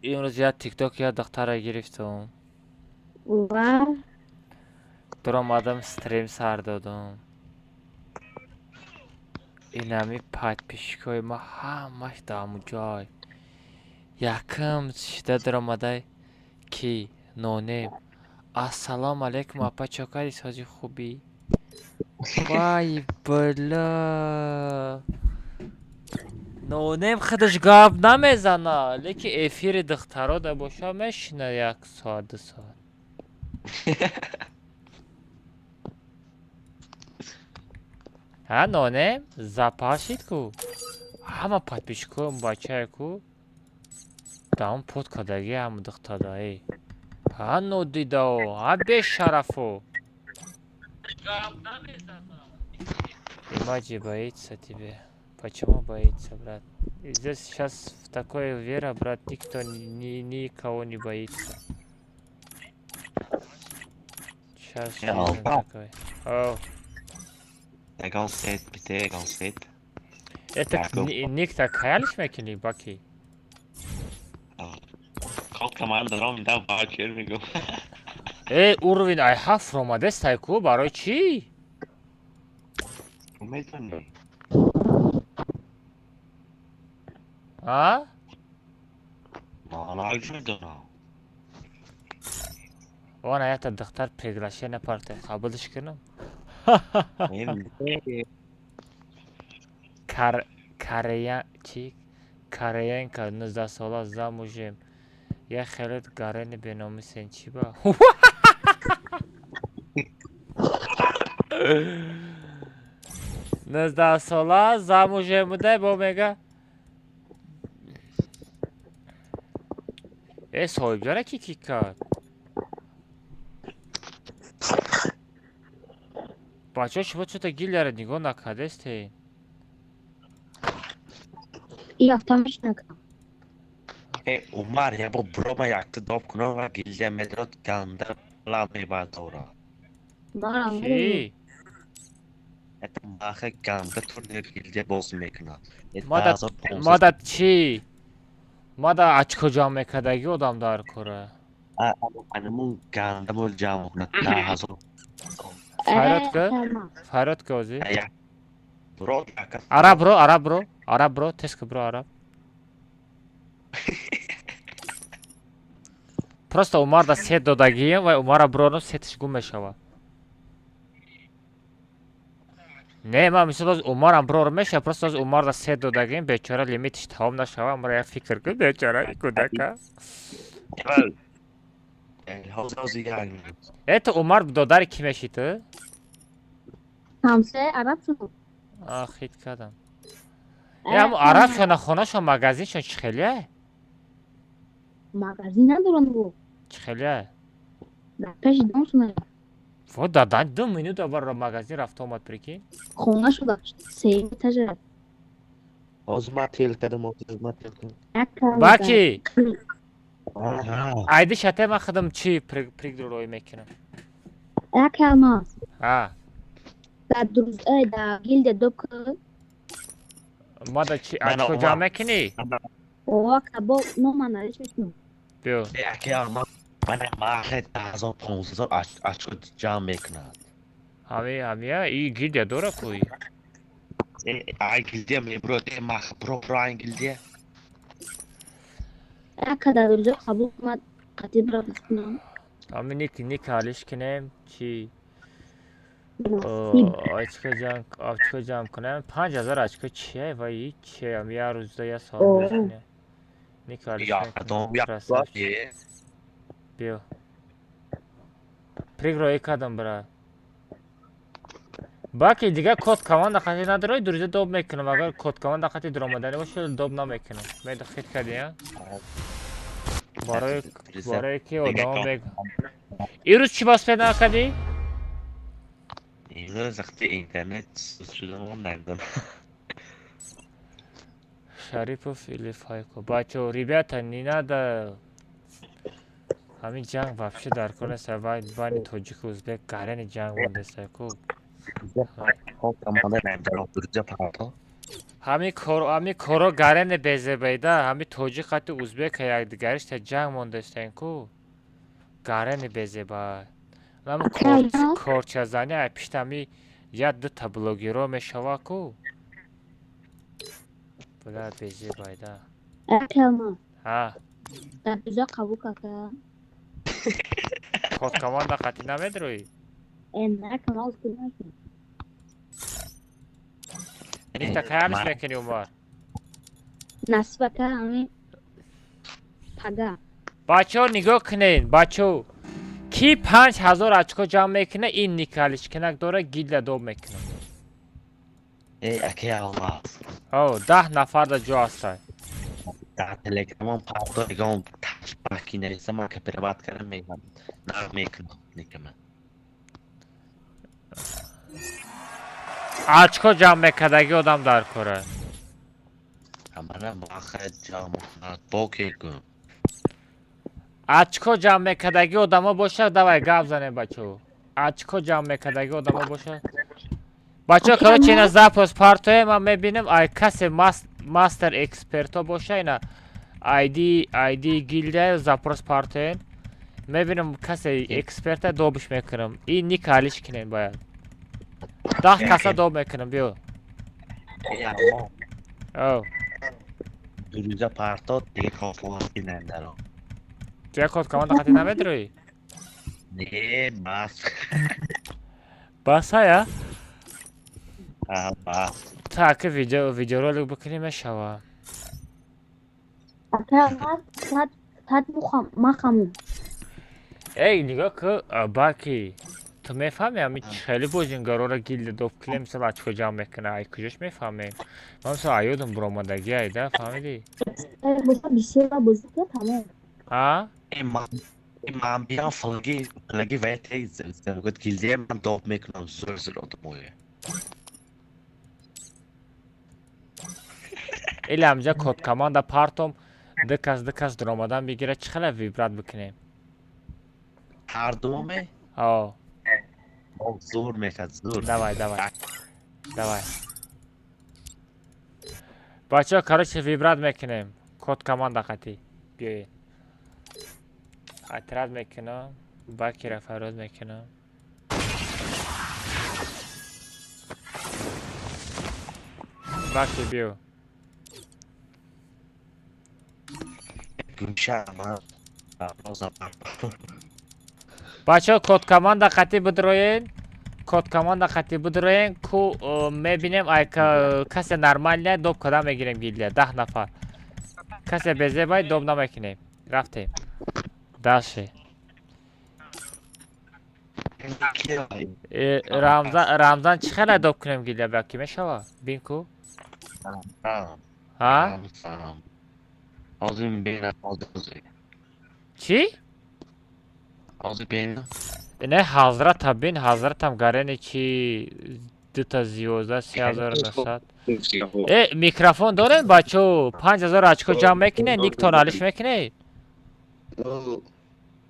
امروز یا تیک توک یا دختره گرفتم و در آمدم استریم سر دادم این همی подписчикای ما همش دامو جای یکم شده در آمده کی نونیم السلام علیکم اپا چاکاری سازی خوبی وای بلا نونیم خودش گاب نمیزنه لیکن افیر دخترها ده باشه میشنه 1 ساعت 2 ساعت ها نونیم زپاشید کو همه подписчикаем бачай ку دام پود کدگی هم دختاده ای هنو دیدو عبی شرفو Имаджи боится тебе. Почему боится, брат? Здесь сейчас такое вера, брат, никто никого не боится. Сейчас жизнь такой. О. Это ник так хаялиш мекини, Баки? уровень I have from a дестайку, барой чи? А? Вон это доктор приглашение парты. Кабылдыш кино. Кореянка 19 сола замужем. Я хелет гарени به نام سنچیبا. 19 сола замужем буде бо мега. صاحبجانه کی کیک کرد بچه ها شما چطور گیل داره نگاه نکرده استه یافتمش نکنم عمر یه با برام یکت داب کنم و گیل مدرات گنده لامه باید دورا کی؟ مخه گنده تورنیر گیل باز میکنم مادت چی؟ مادا açko cam mekadagi odamlar kora. Anamın gandamol cam ne hazır. Farad kozi. Bro. Arab bro, tesk bro Arab. Просто Умар да сет додагием ва Умара броно сетиш гум мешава. Не, ма мисол аз Умарам бро меша, просто аз Умар да сет додагием бечора лимитиш тамом нашава, мара я фикр кун бечора кудака. Это Умар додари ки мешиты? همسه عرب شد خیت کردم هم عرب شونه خونه شون مگزین شون چی خیلیه؟ مگزین ندارن بو چی خیلیه؟ در پیش دامشونه و دادن 2 minut اول را مگزین رفت آمد پریکی؟ خونه شده سه تجرب Ozma tehlikede mi? Ozma tehlikede. Baki! Aydı şate ma xıdım çi prigdur oy mekinam. Elmas. Ha. Da duruz da gilde dok. Ma da çi açko cam mekini. O kabo no mana hiç bilmiyorum. Bio. Ki alma. Bana mahet tazo ponzo açko cam mekina. Abi ya iyi gilde dora koy. Ay gilde mi bro de ma pro ay gilde. kadar duruz kabul ma katib bırakmışsın. Ama nik alışkinem çi. açko cam کنم 5000 açko چیه و این چیه هم یه روز یا سال بشینه نیکارش نکنم بیو پریگ رو یکادم برای باکی دیگه کد کمان دقیقی نداره دروزه دوب میکنم اگر کد کمان دقیقی درامدنی باشه دوب نمیکنم میده خیلی کردیم برای که آدم بگم این روز چی باز پیدا کردی؟ Yine zakti internet suçluğum nereden? Шарипов или Файко. Бачо, ребята, не надо. Хами джанг вообще дарконе савай бани тоджик узбек гарени джанг монде сайко. Хами коро гарени безе байда. Хами тоджик хати узбек як дигариш та джанг монде сайко. Гарени безе бай. Нам корчазания пиштами яд та блогеро мешава ку. Бля безе байда. Elmas. Ha. Da bize kabuk kaka. Kod komanda qati namedroy. Ne kanal kullanıyorsun? Nikta kayalish mekeni Umar. Nasib ka hami paga. Bacho nigoh kinin, bacho. کی 5000 açko cam mekine این نیکالیش کنک داره گیل دوب میکنه اکی almaz. او 10 نفر da جو هستن در تلگرام پرداخت تشبکی نویسم من که پروات کردم میگم نه میکنم نیکم Açko cam Mekke'deki odam dar kore. Amara muhakkak camı boke gün. Açko cam Mekke'deki odama boşa davay gavzane bacho. Açko cam Mekke'deki odama boşa. Bacho короче на запрос партоя man mebinim ay kase master experto boşa ina ID gilde zaпрос партоя. Mebinim kase experte dobuş mekirim. İyi nik haliş kinen bayağı. Dah kasa dob mekirim biyo. Oh. Duruza parto دیگه کافوانتی ندارم توی کد کمان دقیقی نمیدروی؟ نه بس بس ها بس تا ویدیو رو بکنیم شوا تاد مخمو ای نگاه که باکی تو میفهمی همی خیلی بوجینگارو را گیلد دوب کلی مثل اچکو جمع میکنه ای کجاش میفهمی؟ من مثل ایودم برامدگی ایده فهمیدی؟ بسا بیشتر و بزرگه تمام ها؟ من بیان فلگی ویتی زرگت گیلدیه من دوب میکنم زر آدمویه ایلی همجا کد کمان دا پارتوم دکس درامدن بگیره چه خیلی ویبرات بکنیم؟ هر دومه؟ آه زور میکرد زور давай بچه ها короче ویبرات میکنیم کد کمان دقیقی بیایی اعتراض میکنم باکی را فراز میکنم باکی بیو بچه ها کد کمان دقیقی بدروین کد کمان دقیقی بدروین کو میبینیم ای کسی نرمال نه دوب کدام میگیریم گیلیه 10 نفر کسی بزه باید دوب نمیکنیم رفتیم داشته رمضان چی خیلی دوب کنیم گیلیه باکی میشوا بین کو ها؟ آزیم بینم آزیم چی؟ آزیم بینم نه حضرت هم بین حضرت هم گرنه چی 2 زیوزه 3900 میکروفون دارن بچو 5000 اچکو جمع میکنه نیک تونالش میکنه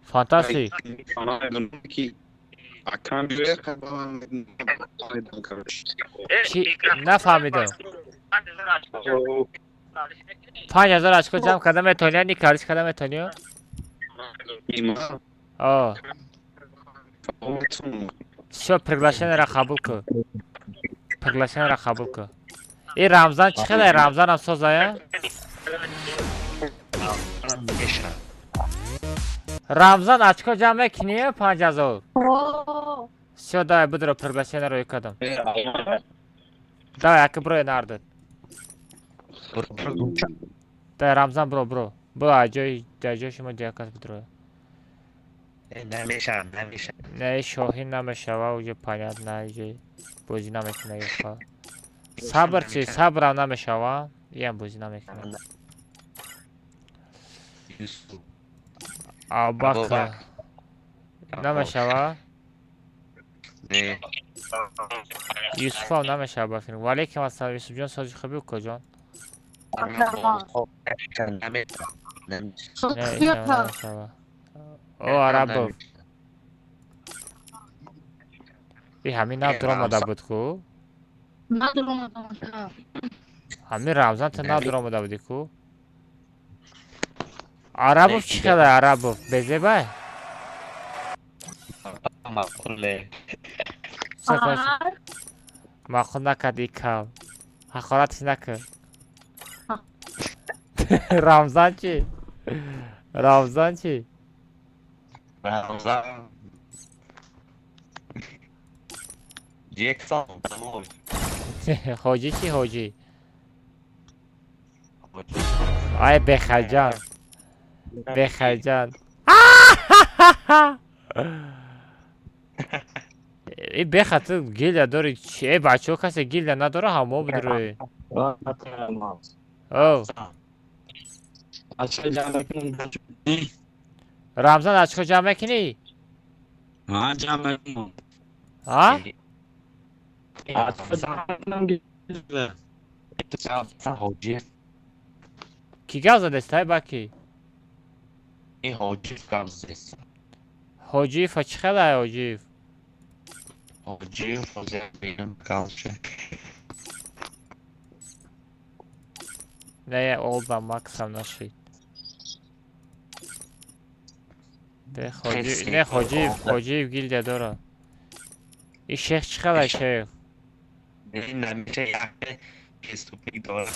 فانتاستیک چی نفهمیدم 5000 اچکو جمع کدام میتونی نیک کارش کدام میتونی آه شو приглашение را قبول کن приглашение را قبول کن این رمضان چی خیلی رمضان هم سوزایه رمضان اچکو جمع کنیه 5000 شو دای بدرو приглашение رو یکدم دای اکی برو نردد دای رمضان برو جای شما جای کس بدرو نمیشه نه شاهین نمیشه و اوجه پنیاد نه اوجه بوزی نمیکنه یخواه صبر چی؟ صبر هم نمیشه و یه هم بوزی نمیکنه آباکه نمیشه و نه یوسف هم نمیشه و بفیرم ولیکم السلام یوسف جان سازی خوبی بکن جان نمیشه و او عرب ای همین نه درام آده بود کو؟ نه درام آده همین رمضان تا نه درام آده بودی کو؟ عربوف چی خیلی عربوف بزه بای؟ مقوله مقول نکد ای کم حقارتش نکد رمضان چی؟ رمضان چی؟ رمضان یک سال تمام حاجی چی حاجی؟ آی بخجان بخجان ای بخطر گیل داری چی؟ ای بچه ها کسی گیل نداره همه بدروی او Açık camiyetin Ramzan açık camiyetin. Ha camiyetin. Ha? Açık camiyetin güzel. Sen hoca. Ki gazı destay baki. این حاجی فرزیست حاجی فچخه حاجی حاجی فرزی بینم kalça. Ne oldu maksam naşi. De hoci ne hoci gilde dora. İşe çıkala şey. این نمیشه یه استوپی داره.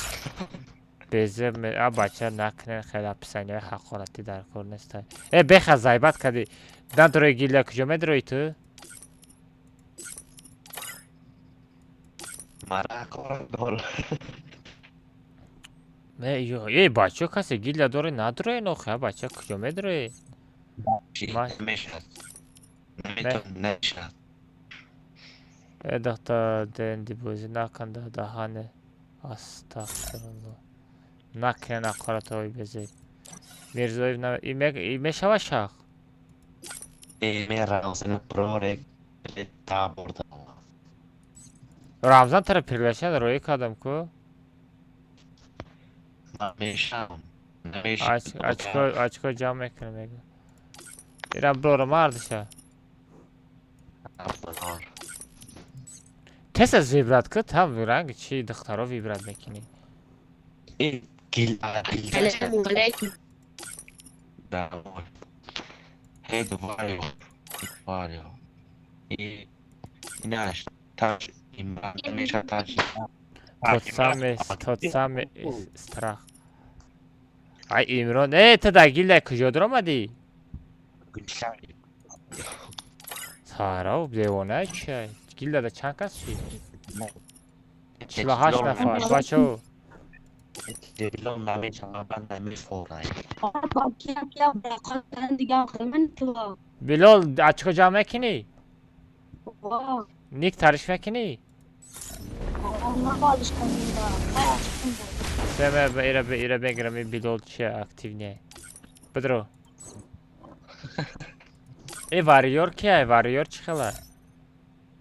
Bezem abacha nakne khela pisane haqorati dar kornesta. Bexa zaybat kadi. Dadro gilla kilometro tu. مرا کار داره. Yo, bacho kase gilla dore nadro no kha bacha kilometro. نمیشه. نمیشه. Edakta dendi bozi nakanda dahane. Astagfirullah. Nakne naqaratoy beze. Mirzoyev na ime şavaşaq. Mera sen prorek ta burada. Ramzan taraf birleşen roy kadam ko. نمیشه. Açko cam ekranı. İran program ardışa. Test az vibrat kı tam rang çi dıxtaro vibrat mekini. این گیل السلام عليكم. دعوة هيك فاريو إناش تاج إمام مش تاج Totsame strah. Ay İmran tada gilla kujodramadi. Sarav devona çay. Gilla da çankas şey. 48 nafar bacho. دیلم نمیشه من نمیفورم. Bilal açık cam mekini. Nick tarif mekini. Seme ira begrami Bilal çe aktivne. Pedro. Varıyor ki varıyor çıkala.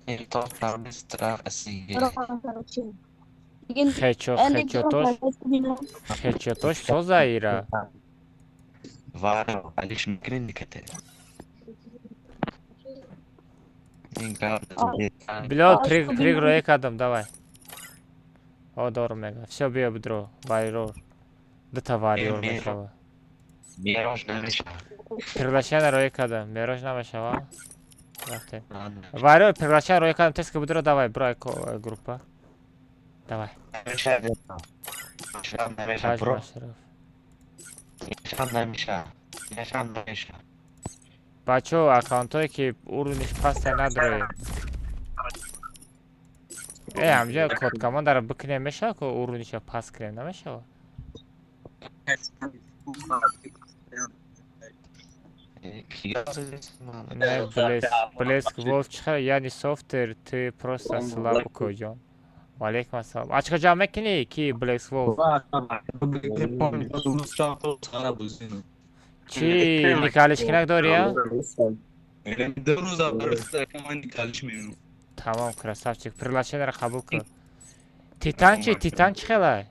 این تو فرمسترا اسیگی. Hechotoş sozayira. Varo, aliş mümkün dikete. Bilal пригрой кадам давай. О дор мега. Всё бьё бедро. Варьёр. Да товарьёр мешава. Мирож нemiشه. Приглашение рой кадам. Мирож намешава. Вахте. Варьёр приглашение рой кадам. Теска бедро давай. Брай группа. Давай. Бачо аккаунтое ки уровниш паста надрои. Амҷа код командаро бикунем мешава ки уровниша паст кунем намешава? Не блеск волф чиха яъни софтвер ты просто слаб коҷон. Валейкум ассалом. Ачка ҷамъ мекунӣ ки Black Wolf? Чӣ никалишкинак дорӣ я? Тамом красавчик. Приглашениеро қабул кун. Титан чӣ? Титан чӣ хелай?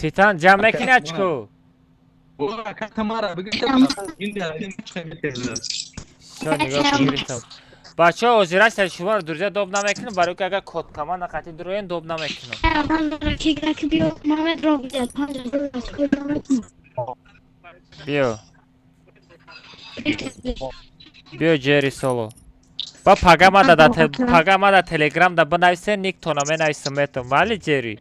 Титан ҷамъ мекунӣ ачко? Всё нигоҳ гирифтам. Бачаҳо озираштар шуморо дурҷа доб намекунам барои ки агар коткаманда қатъи дуроен доб намекунам. Биё. Биё Ҷерри Соло. Ба пагамада Telegram да бинависе никтона менависам метавон. Вале Ҷерри.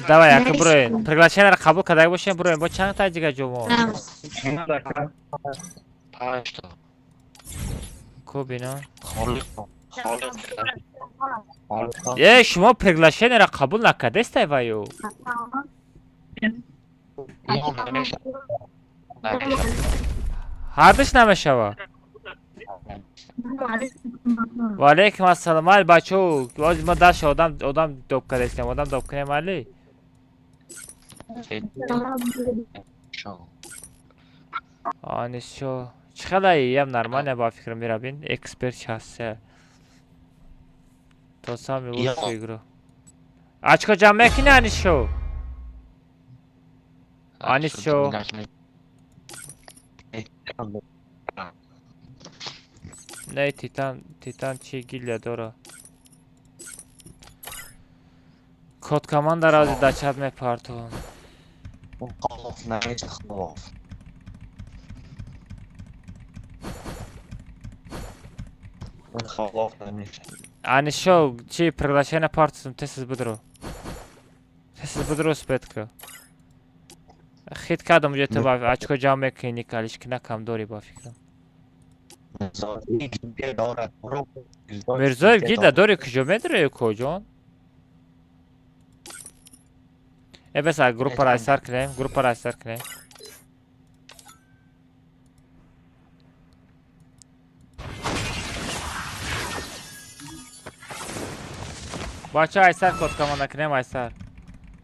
Давай яка буроен. Приглашениеро қабул карда бошем буроен. Бо чанд та ҷига ҷомон? 5 تا. Ко бина? шумо приглашениеро қабул накардестед ваё? Ҳардуш намешава? و علیکم السلام مال بچو باز ما داشت آدم دوب کردیم آدم دوب کنیم مالی آنشو چقدر یم نرمانه با فکر میرا بین اکسپرت هسته تو سامی بود فکرو açko camaki ne anişo? Anişo. Ne titan çigilya doro. Kod komanda razi daçad me parto. Kholof namiشه kholof. Kholof namiشه. Anişo çi приглашение партисum tesiz budro. Tesiz budro spetko. Хит кадам же то очко jamaki никалишки накам дори ба фикрам. Mirzoyev gida dori kilometre kojon. Besa grupa raysar kılayım, grupa raysar kılayım. Bacha aysar kod komanda kılayım aysar.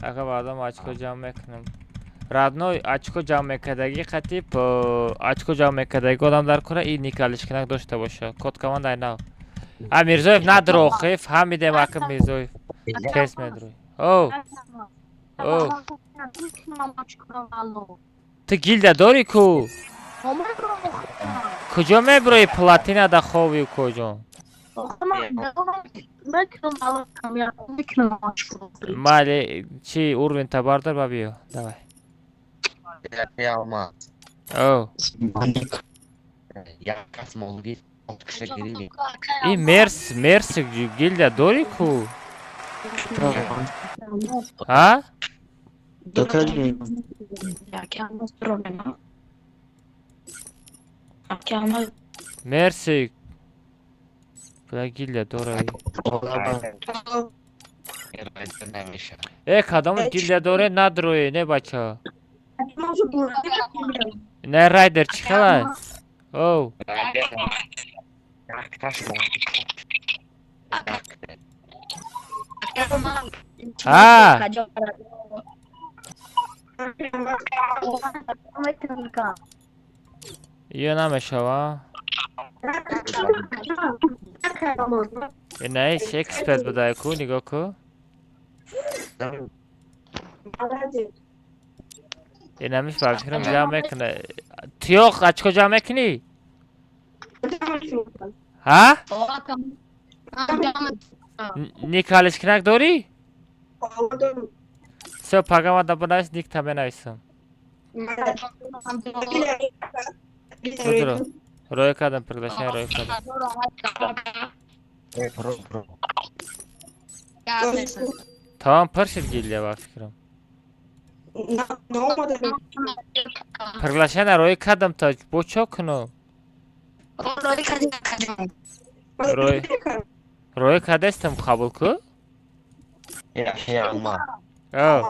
Aka badam açko jam kılayım. Radnoy açko jam ekadagi khatib açko jam ekadagi odamlar ko'ra и никалишкинак дошта боша. Kod komanda aynav. А Mirzoyev надро хеф, хамиде макам Mirzoyev. Kes medroy. Oh. Oh. Ты гильда дори ку? Куҷо меброи платина да хови куҷо? Мали чи уровень табардар ба биё. Давай. Oh. И мерс гильда дори ку? А? Мерси. Бля гильда дорай. Кадом гильда доре надрои, не бача. Не райдер чи хелай? Оу. А? Io nameshava. Ne iş expert buday ku nigo ku. Inamiş bakırım jamek ne. Tiyok açko jamek ni. Ha? Nikalishkinak dori? Все, погамада бунайс ник табенайсам. Будро. Рой кадам приглашение, рой кадам. Tamam parşir geliyor bak fikrim. Приглашение рой кадам та бочокно. Рой кадестам кабул ку? Ya ama. Oh.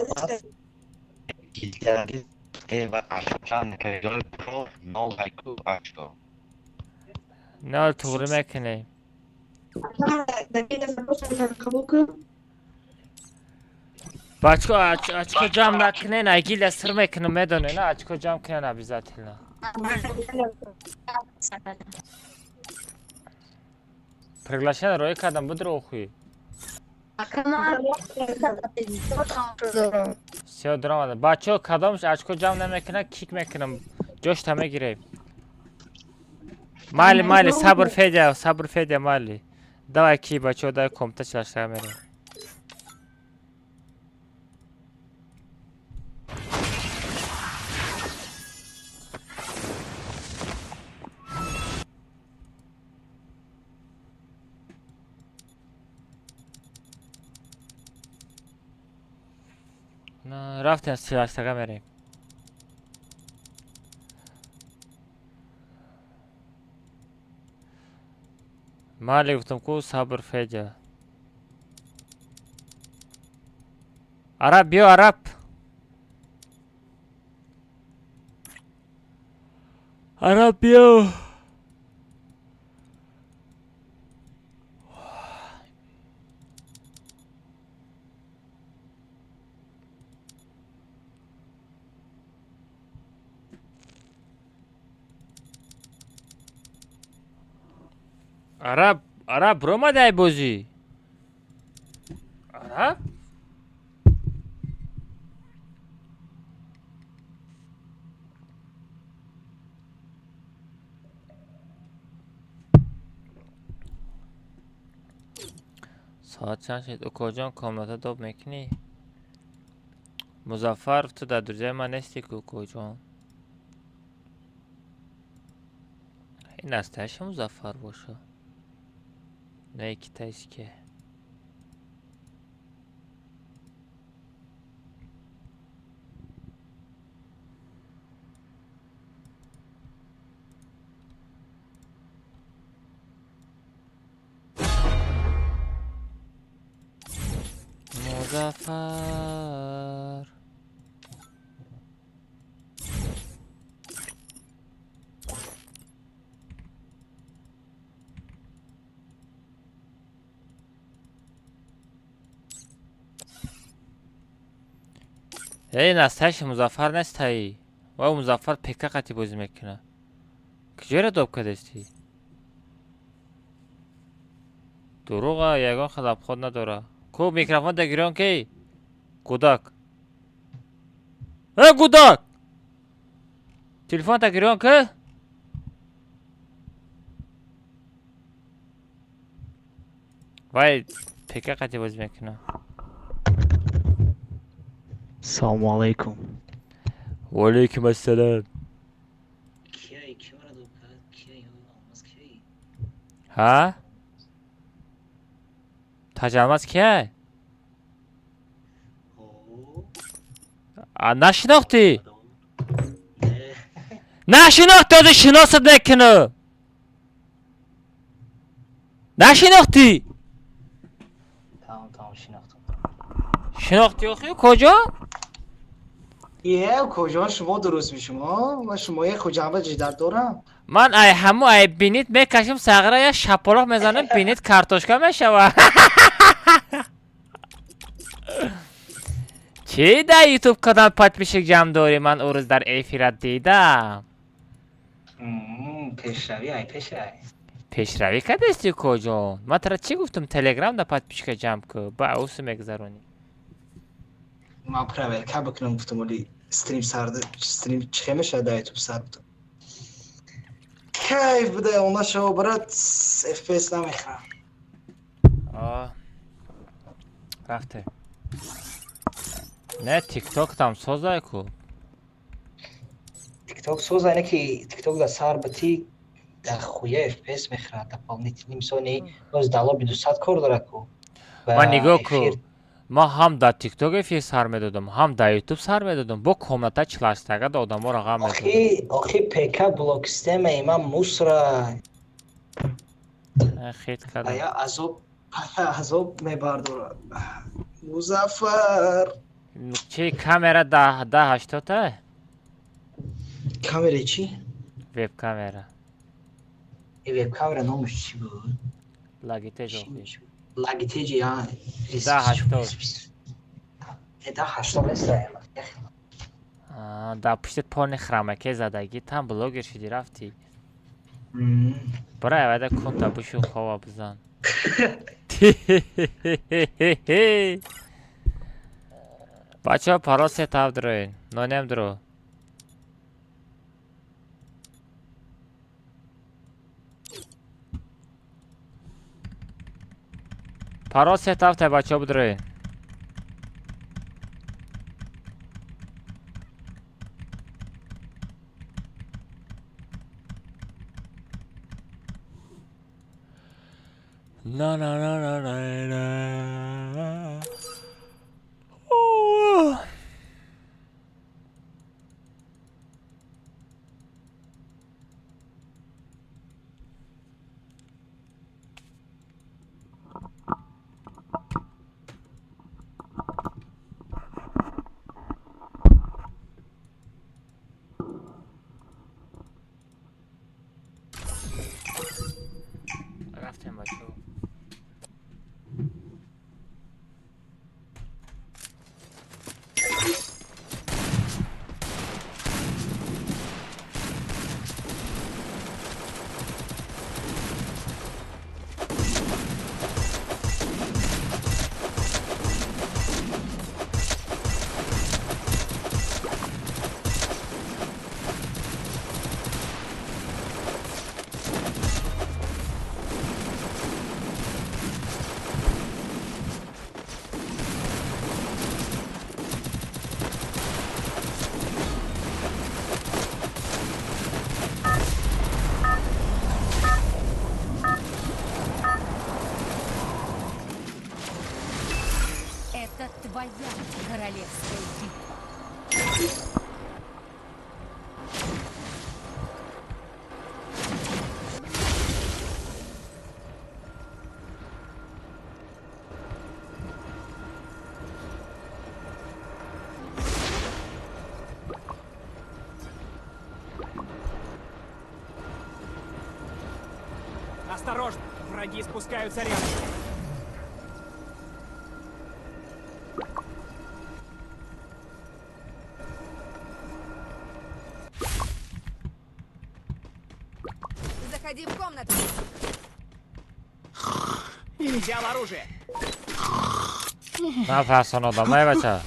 Gildiagi eva açan kayol pro no haiku açko. Ne tuğru mekine. Бачко очко ҷамъ накунен агил сир мекунем медонен очко ҷамъ кунен обязательно. Приглашение рой кардам будро охуй. Всё драмада. Бачо кадомш очко ҷамъ намекунад кик мекунам. Ҷош та мегирем. Майли сабр Федя майли. Давай ки бачо дай комта члашта мерем. Рафтем члаштага мерем. Майли гуфтам ку сабр Федя. Араб биё араб. Араб биё. عرب برو ما دای بازی عرب ساعت چند شد؟ او کجا کاملاتا دوب میکنی؟ مظفر تو در درجه من نیستی که کجا؟ این نستهش مظفر باشه نه ایکی تایست که مظفر ای نستهش مظفر نستهی و مظفر پکه قطی بازی میکنه کجا را دوب کدستی دروغه یگان خلاب خود نداره کو میکروفون دگیران کی کودک ای کودک تلفن دگیران که وای پکه قطی بازی میکنه السلام علیکم و علیکم السلام ها تجمع کیه نشناختی نشناختی از شناست نکنه نشناختی تمام شناختم شناختی آخی کجا؟ کجا شما درست می شما و شما یه خجابه جدید دارم من ای همو ای بینیت میکشم سغره یا شپلاق میزنم بینیت کارتوشکا میشوه چی در یوتیوب کدام پاتمیشک جمع داری من او روز در ایفیرت دیدم پیشروی کدستی کجا من ترا چی گفتم تلگرام در پاتمیشک جمع که با اوسو میگذرونی ما پراویل که بکنم گفتم ولی استریم چه میشه در یوتیوب سر بودم کیف بده اونا شو برات FPS نمیخوام رفته نه تیک توک tam سوزای کو تیک توک سوزای نه که تیک توک در سر بتی در خویه FPS میخوره در پامنیتی نمیسونی باز دالا 200 کار داره کو من نگاه کو ما هم در تیک توک فی سر میدادم هم در یوتیوب سر میدادم با کامنت چلاشتگا در آدم ها را غم میدادم آخی پیکا بلوک سیستم ایمان موسرا خیت کردم ایا عذاب میبرداره مظفر چی کامera 1080 کامera چی؟ وب کامera وب کامera نامش چی بود؟ لاگیتیج لاگیتیج یا 1080 1080 است در پشت پان خرمکه زدگی تم بلوگر شدی رفتی برای اوده کن تا بشو خواه بزن بچه ها پارا ست اف دروین نانیم درو پارا ست اف تا بچه ها بدروین لا لا لا لا لا لا رفتیم بچه Твоя королевская битва. Осторожно! Враги спускаются рядом. Заходи в комнату. Взял оружие. Ne yapıyorsun oğlum evet.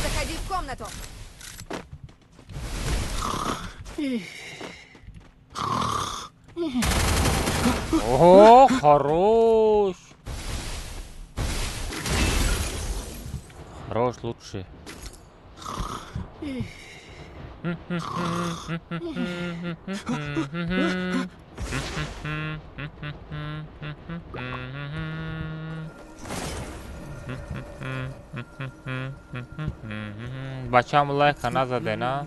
Заходи в комнату. О, хорош. Хорош лучше. Бачам лайка назадена.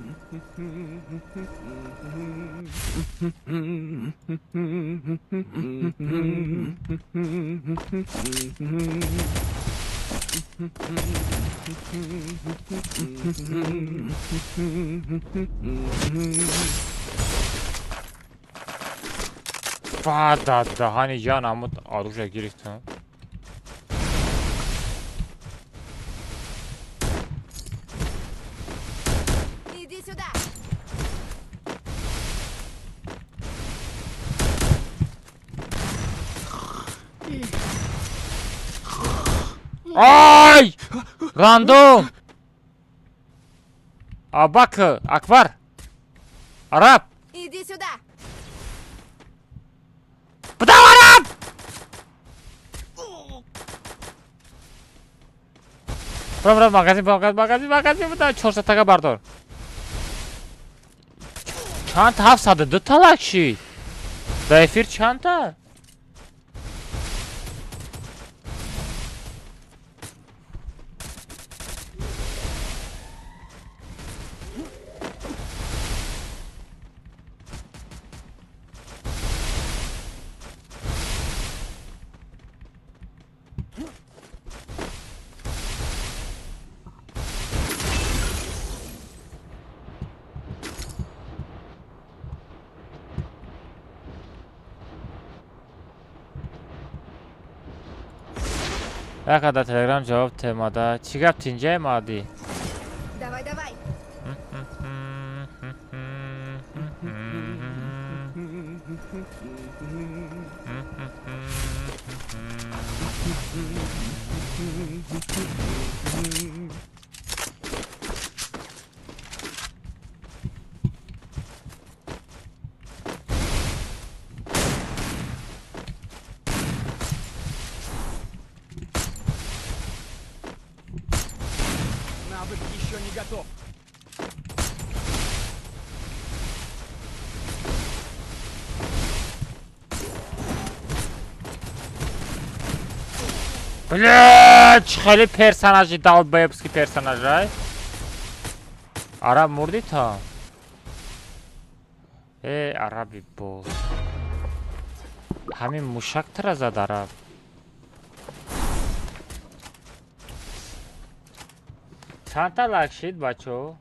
Да, hani can amut oraya giriştim. Иди сюда. Ay! Random! Bak, Akbar! Arap! Иди сюда. Bu da Arap! Bura, magazin, bu da 400 taka bardor. Çant hafsadı, talak şey. Da efir çanta. Ne kadar Telegram cevap temada. Çıkap tince madi. Давай, давай. Навык еще не готов. Блять, خیلی персонажи долбоебский персонажай. Араб мурди там. Араби бо. Хамин мушак тара зад араб. Чанта лакшид бачо.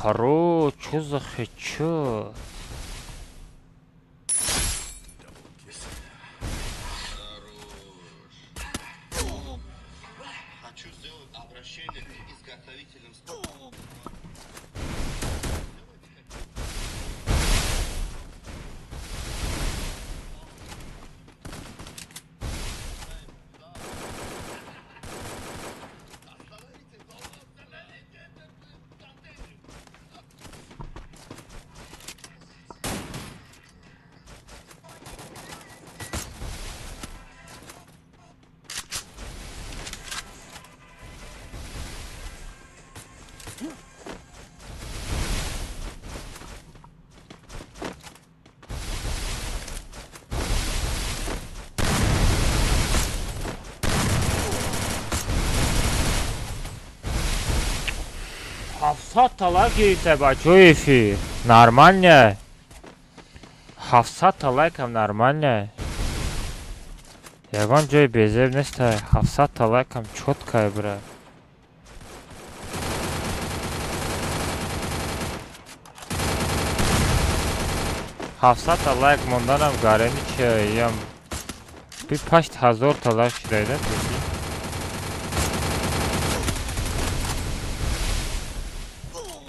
Хорош, чё за хэчо? Хочу сделать обращение к изготовителям стола. 700 تا лайк гирифта бачаҳои эфир. Нормально. 700 та лайкам нормально. Ягон ҷои безеб нестай. 700 та лайкам чёткай брат. تا лайк монданам гарани чиям. 5000 та лайк шудайда.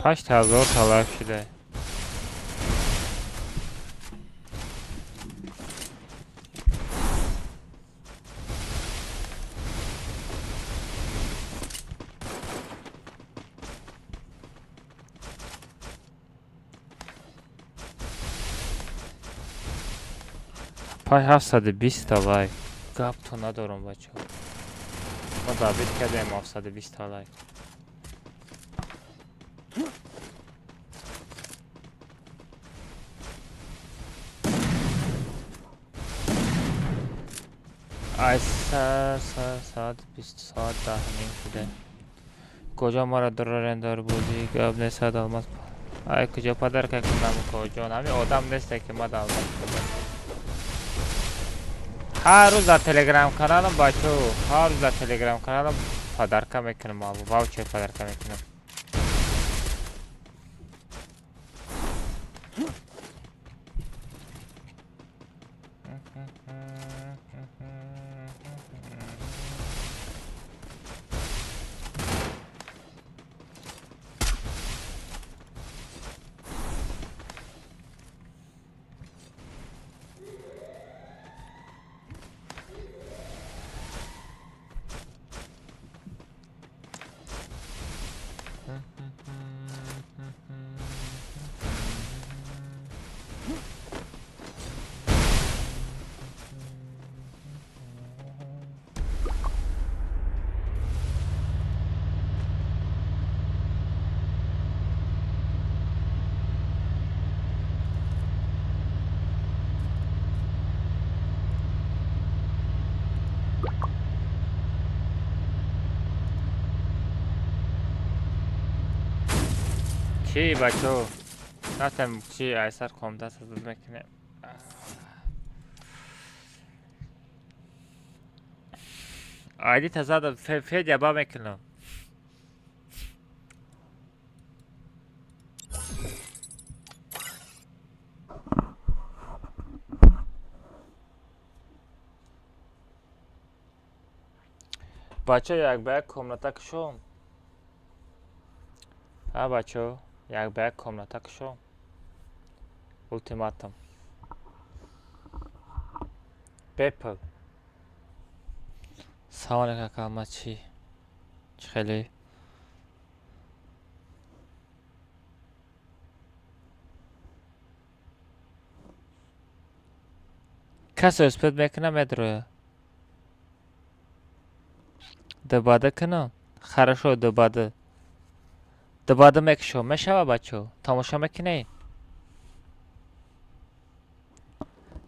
5000 та лайк шудай. پای 720 تا لایک گپ تو ندارم بچه ما دابید کردیم 720 تا لایک از ساعت 20 ساعت 10 نیم شده کجا ما را درارندار بودی گپ نیست دالماس ای کجا پدر که کنم کجا همین آدم نیست که ما دالماس کنم هر روز در تلگرام کانالم بچه هر روز در تلگرام کانالم پدرکه میکنم واوچر پدرکه میکنم چی بچه نتم چی ایسر کام دست داد میکنه آیدی تزاد فید یابا میکنم بچه یک بیگ کاملتا کشم ها بچه یک بیگ کاملتا کشم ultimatum people سلام علیکم کاملا چی خیلی کسی اسپید میکنم ادروه دباده کنم خرشو دباده میکشم میشه بچه تماشا میکنه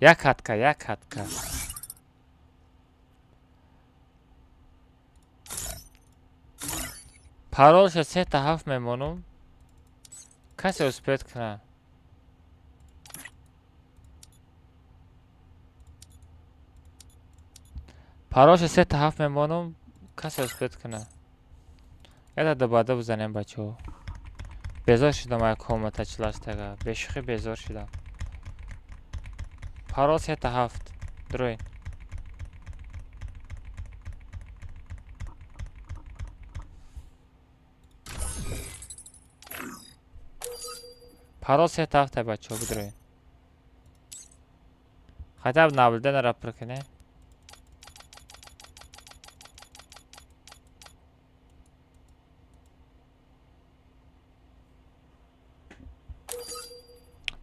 یک حد که پارولش 3 تا 7 میمونم کسی اسپید کنه پارولش 3 تا 7 میمونم کسی اسپید کنه یه دباده بزنیم بچه بیزار شدم های کومتا چلاشتگه بشخی بیزار شدم پارول 3 تا 7 دروی پارول 3 تا 7 بچه بدروی خطاب نابلده نرا پرکنه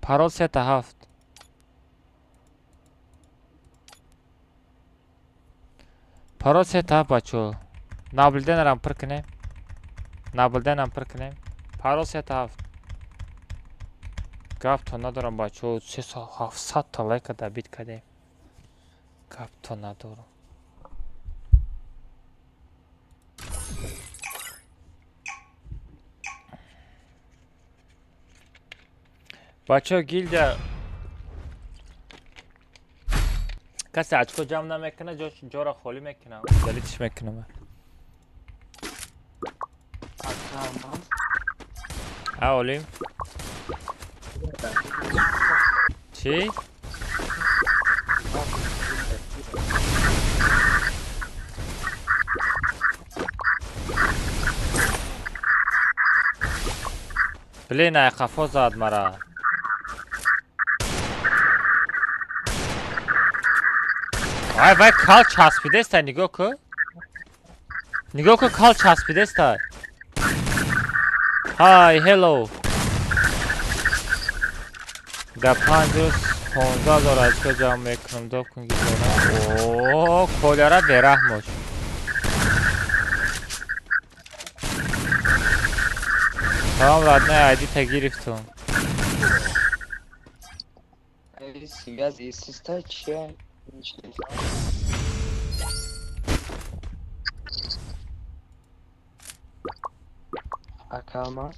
پارول 3 تا 7 پارول 3 تا 7 بچه نابلده نرم پرکنه پارول 3 تا 7 گپ تو ندارم بچه 700 تا لایک دبید کده گپ تو ندارم بچه گیلد کسی اچکو جمع نمیکنه جا را خالی میکنم دلیتش میکنم اولیم چی؟ بلی نه خفا زد مرا وای کال چسبیده است نگاه که کال چسبیده است های هلو در 5 روز 15,000 اچکا جمع میکنم دو کن گیزارم اوه کولره برحم باش تمام ردنه عیدی تا گرفتم Сейчас если стать чай, Akama.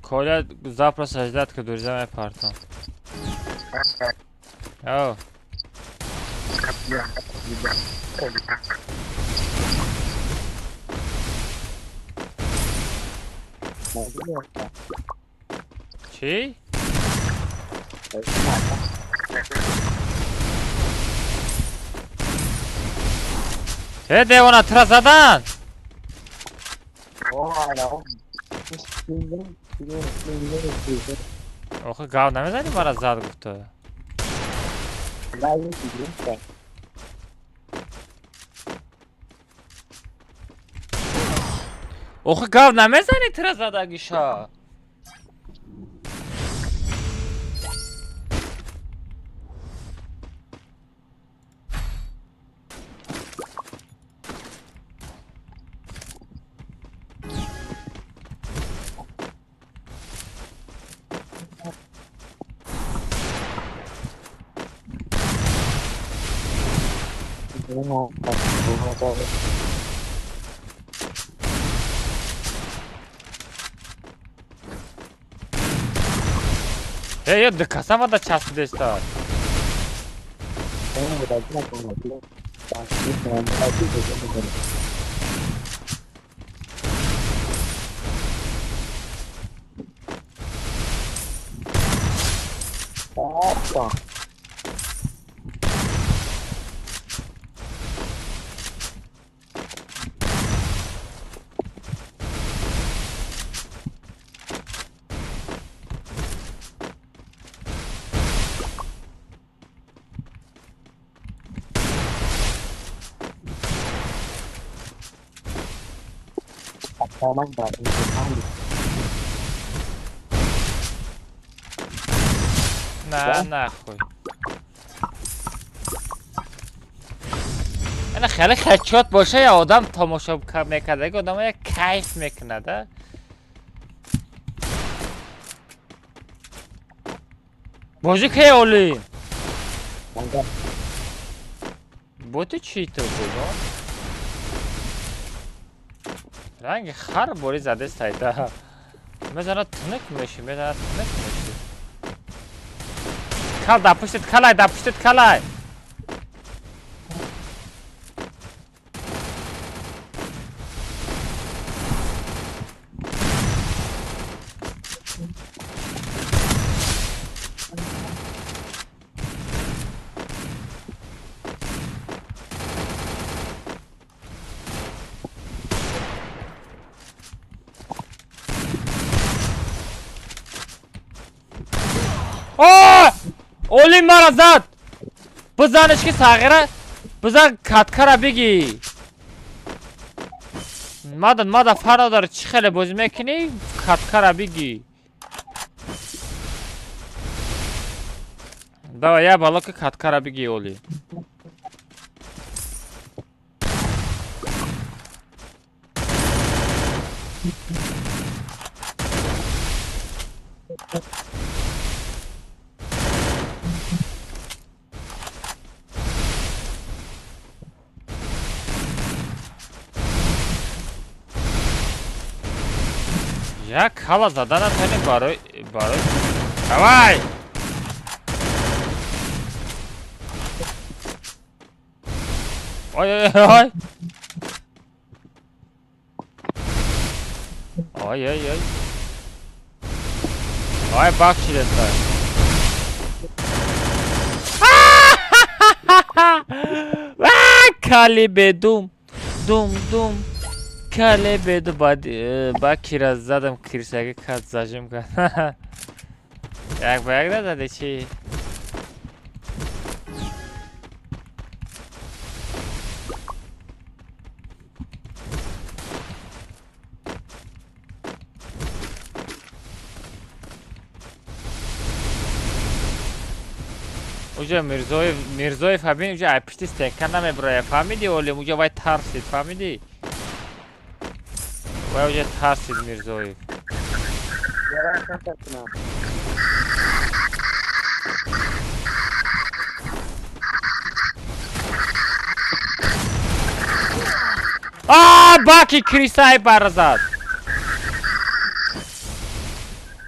کوله zapravo سجدت که دوریزم پارتم او چی؟ دیوانه ترا زدن آخه گاو نمیزنی مرا زد گفته آخه گاو نمیزنی ترا زدگیشا یه دکسه ما دا چسبیده استاد نه نخوی این خیلی خدشات باشه یا آدم تماشا میکرده که آدم یک کیف میکنه ده بازی که اولی بوتی چی تو بگو رنگ خر بوری زده سایده میزنه تنک میشی کل دا پشتت کلای اولی مرا زد بزنش که صغیره بزن کتکره بگی مادر فرادر چی خیلی بازی میکنی کتکره بگی давай я بالا که کتکره بگی اولی یک کلا زدن تنی برای давай Ой, ой, ой. Ой, ой, ой. Ой, bak şurası. Kale dum. Dum. Kale du bak kiraz zadım kirsagi kat zajim kat. Jak bayak da çi. Уже Мирзоев habin уже апишти стенка намебрая фамиди оле уже вай тарсид фамиди. Вай уже тарсид Мирзоев. Баки крисай барзад.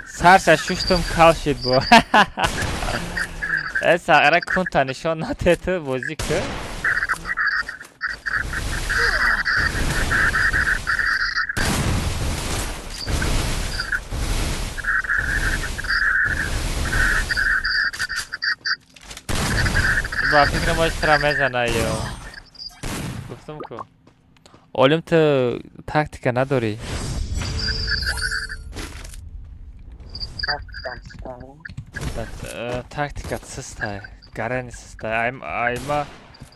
Сарса шуштум калшид бо. ساقره کن تا نشان نده تو بازی که با فکر باش ترمزنه یا گفتم که اولیم تو تاکتیکه نداری تاکتیکاتсыз та гаранисыз та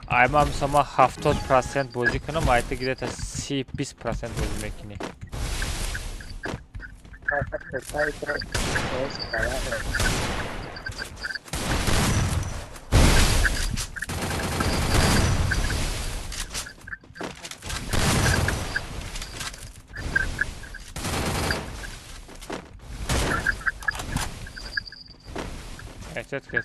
айма мисама 70% бозӣ кунам айта где-то 30% бозӣ мекунем Тетка.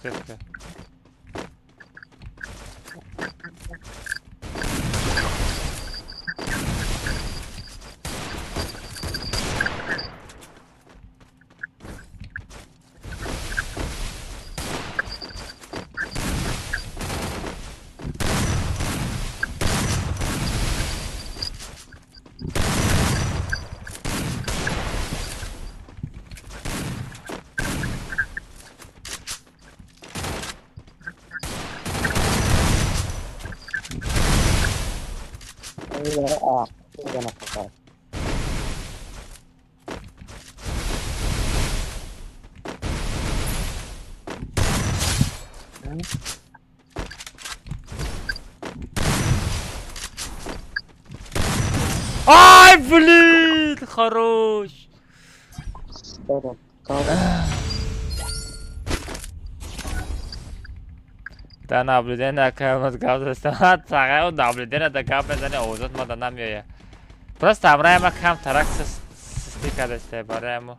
Ай, блин, хорош. Да наблюдение аккаунт гавдастан сагай он наблюдение да гав безани озод мада намёя. Просто амраема кам тарак стика дасте бараему.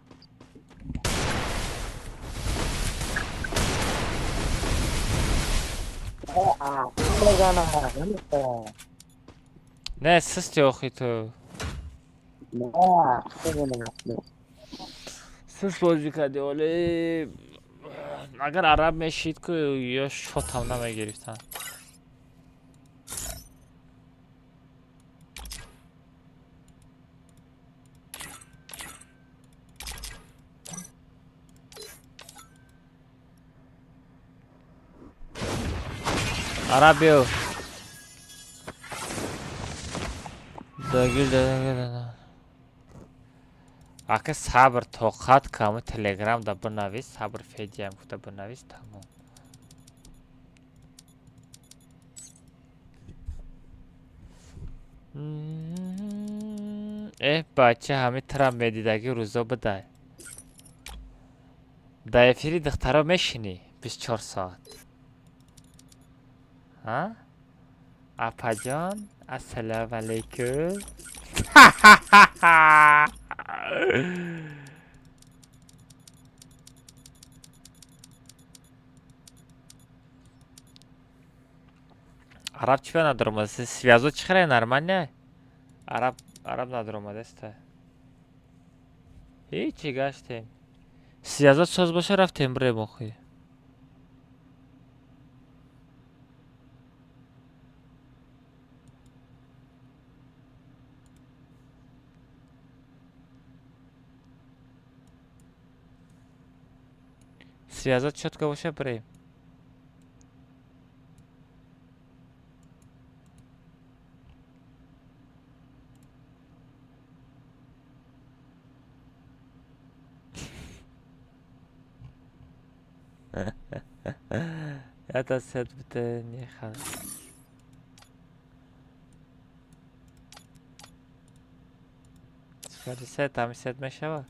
Не, сыст ёх иту. Сыст бозӣ карди оле. Агар араб мешид ку ё шотам намегирифтан. Арабио. Дагил. Ака сабр тоқат каму телеграм да бинавис сабр федиям куда бинавис тамом. бача ҳами тара медидаги рӯзо бидай. Да эфири духтаро мешинӣ 24 соат. ها؟ اپاجان السلام علیکم. Араб чего надо думать? Связу чихрай нормально? Араб надо думать, да? Хичи гаштем. Связу соз боше рафтем бре мохи. связать четко باشه بریم. Это сет бите не хал. Скажи сет, там сет мешава.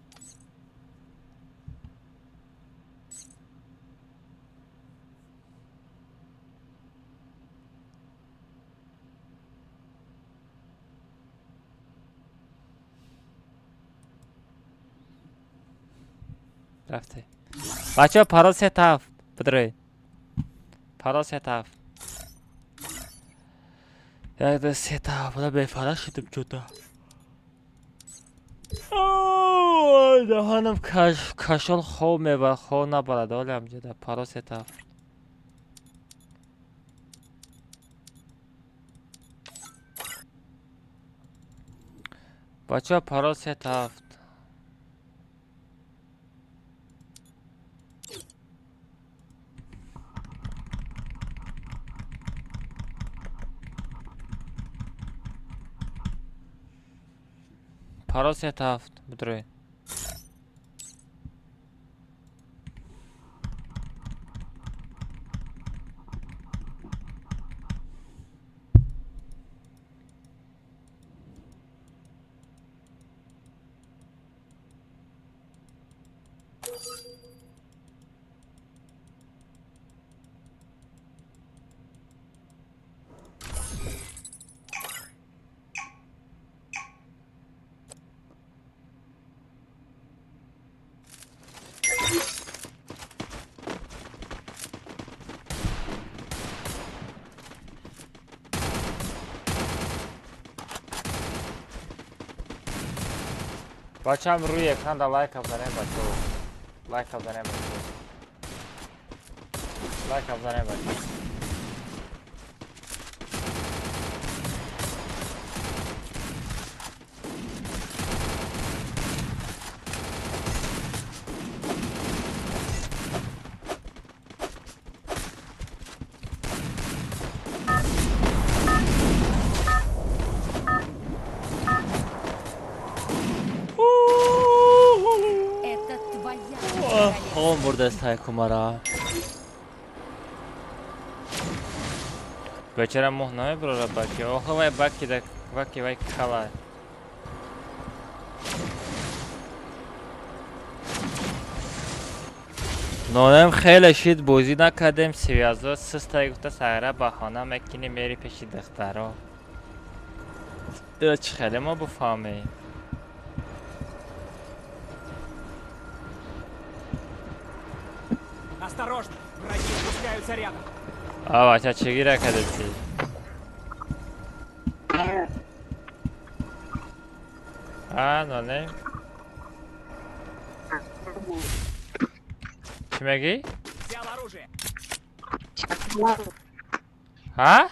رفته بچه ها پرا سه تفت بدره پرا سه تفت یک دو سه تفت بوده بیفره شدیم جدا دهانم کشال خواب میبره خواب نبرد ولی همجده پرا سه تفت بچه ها پرا سه تفت پرا سه تفت بدره بچه هم روی اکران دا لایک هم داریم بچه لایک هم داریم بچه لایک هم داریم بچه خوام برده استایکو مرا بچره مهنه برو بکی آخه وای بکی دک بکی وای کلا نانم خیلی شید بازی نکردیم سویازو سستای گفته سهره بحانه مکنی میری پیشی دخترها دیره چه خیلی ما بفهمی Осторожно! Враги спускаются рядом. بچه چگیره کدسی نانه چی میگی؟ Взял оружие. ها؟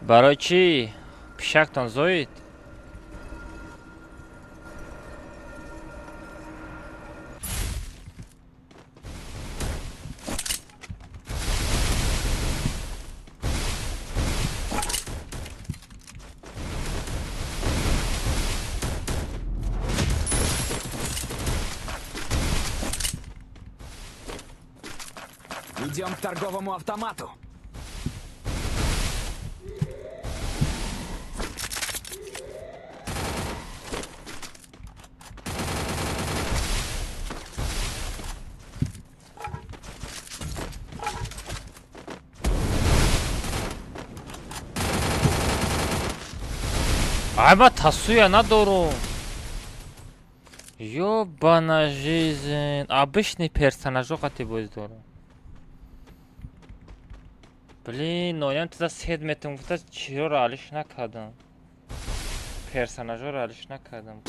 برای چی؟ پیشکتان زوید؟ Идем к торговому автомату. Айба тасу я надору. Ёбана жизнь. Обычный персонаж қати боз дору. Блин, ноям туда сед метам гуфта чиро ралиш накардам. Персонажо ралиш накардам.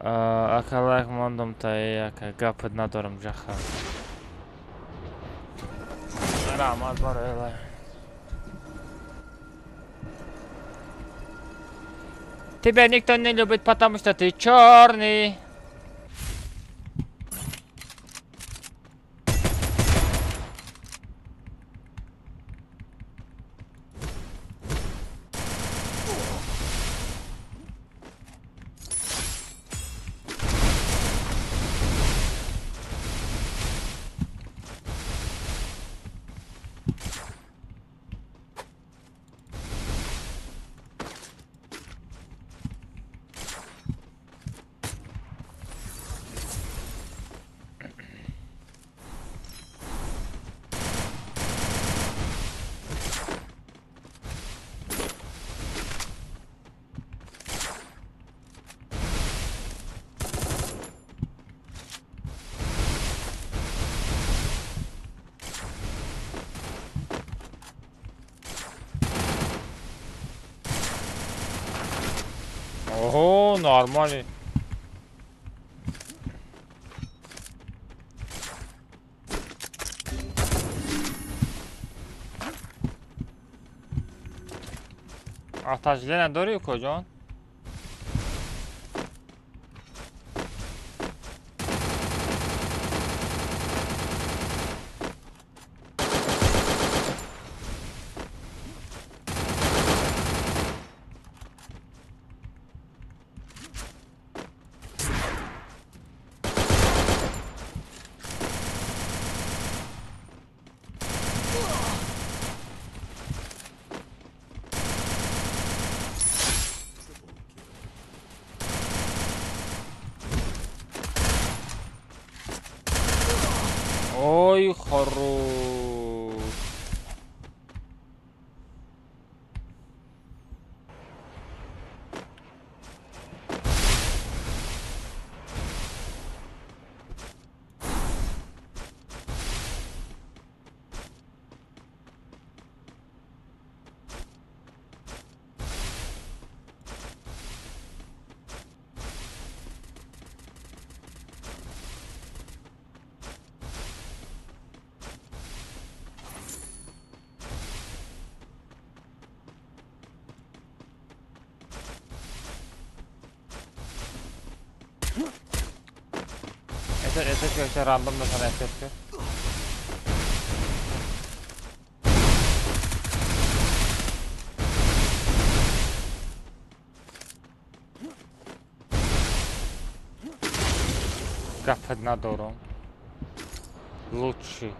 Акалак мондам тай ака гапд надорам жаха. Рамаз барайла. Тебя никто не любит, потому что ты черный. Ого, нормально. آتش‌زده نداری کجا؟ Ой, хорош. ऐसे रैंडम में सब ऐसे ऐसे Кафед надором. Лучший.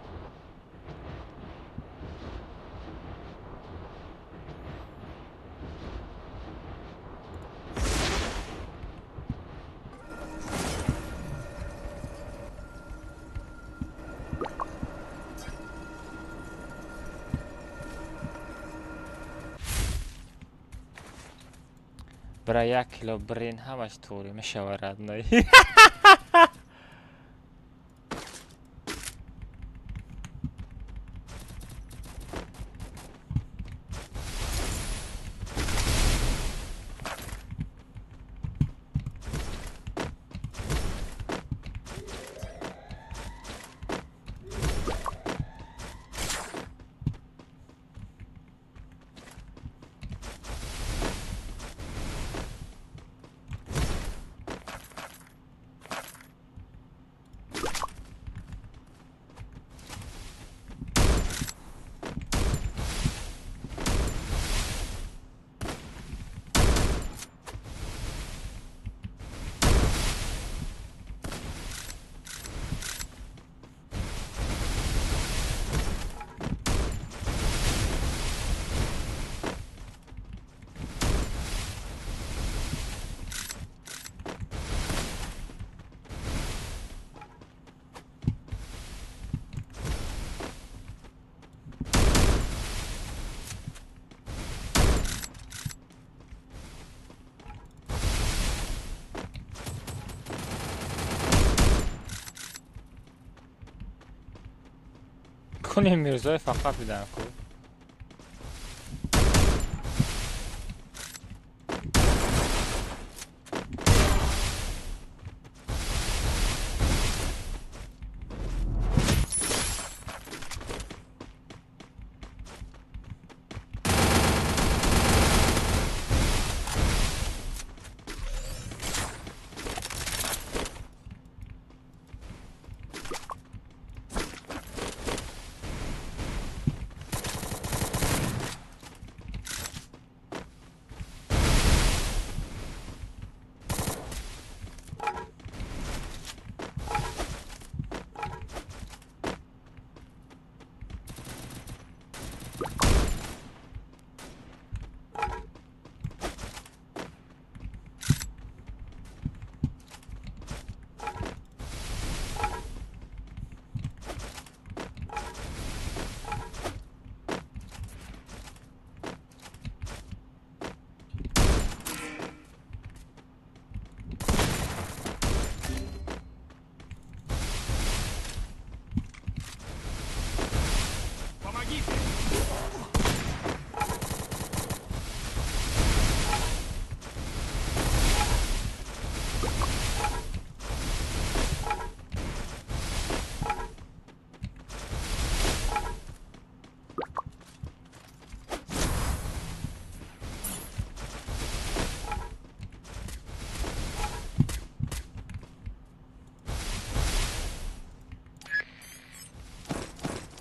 برای 1 کیلو برین همش طوری میشورد نه کنیم میرزای فقط بیدن کو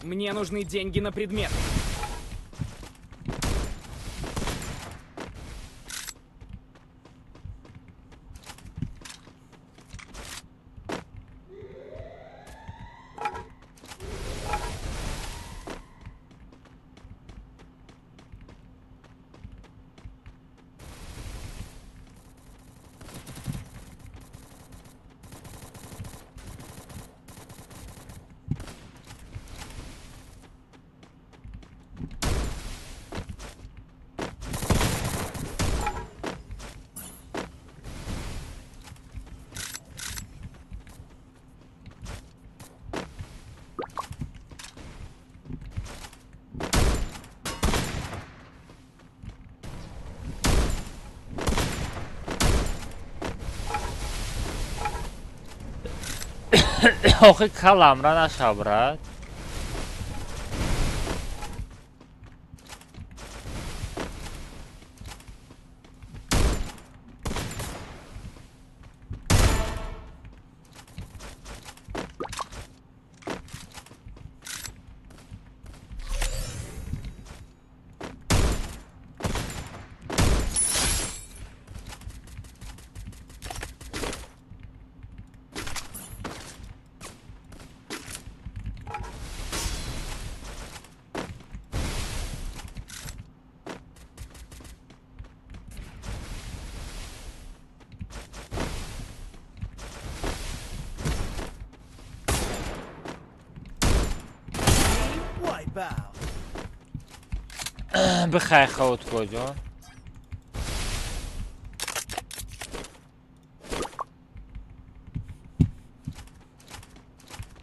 Мне нужны деньги на предметы. آخه کلم را نشبرد بخیر خود کجا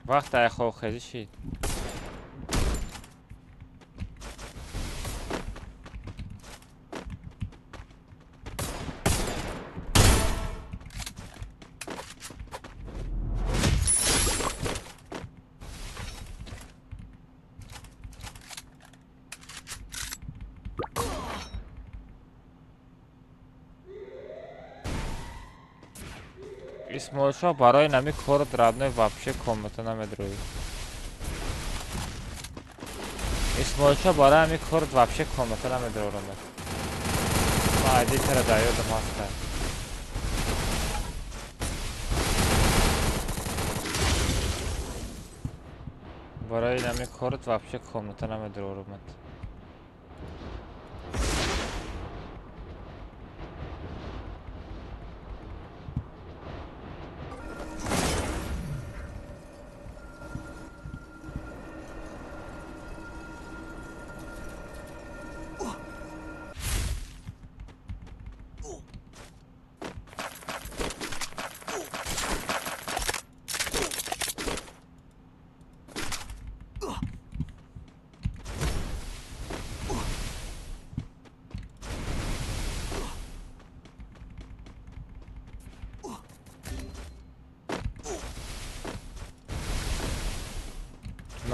وقت خود خیلی شید اسمولشا برای نمی کار درابنه вообще комната намедрует. اسمولشا برای نمی کار вообще комната намедрует. ما عادی تر دایود ماست. برای نمی کار вообще комната намедрует.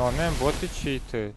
نانه بوتی چی تو؟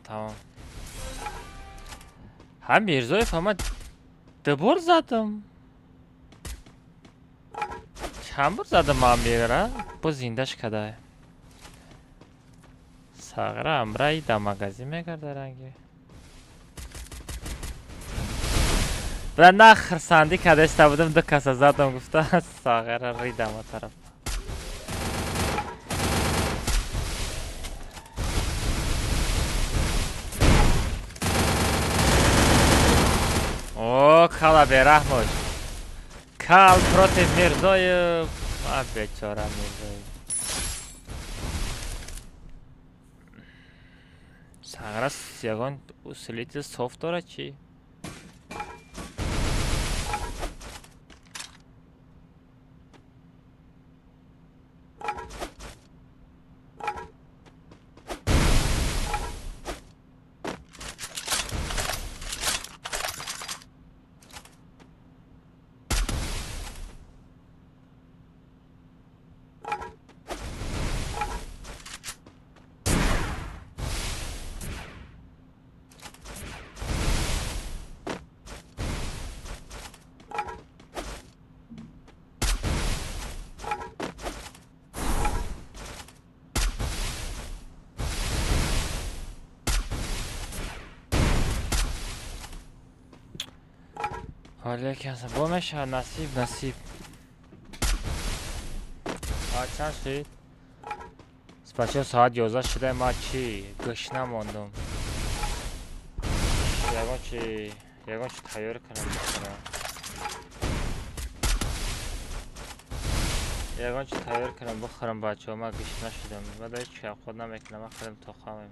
Tamam. Ha Mirzoyev ama debor zadım. چند بار زدم من میگره با زندش کده ساغره امرای در مگزی میگرده رنگی برای نخر سندی کده اشتا بودم دو کسا زدم گفته ساغره ریدم و طرف اوه کالا بیرحمش کال против Mirzoyev بیچاره Mirzoyev ساغره یگان усилитель софт داره چی؟ حالا که اصلا با میشه نصیب چند شد؟ بچه ساعت 11 شده ما چی؟ گشنه ماندم یگان چی تیار کنم بخورم یگان چی تیار کنم بخورم بچه ها ما گشنه شدم و داری چی خود نمیکنم ما خودم تخمیم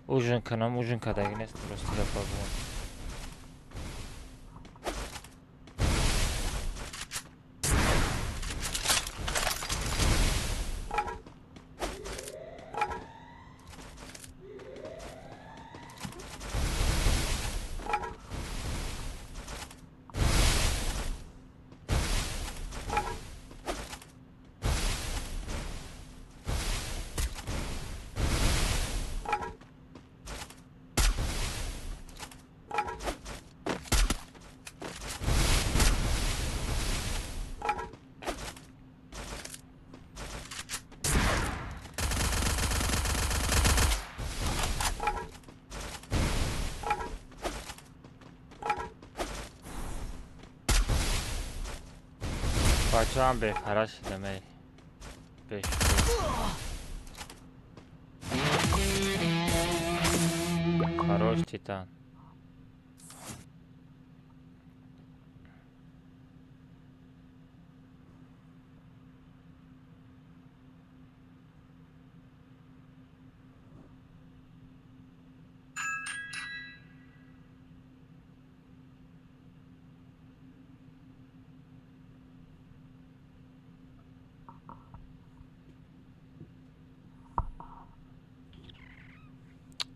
ужин کنم ужин کدگی نیست درست دفعه بگم بچه هم بهتره شدم ای хорош титан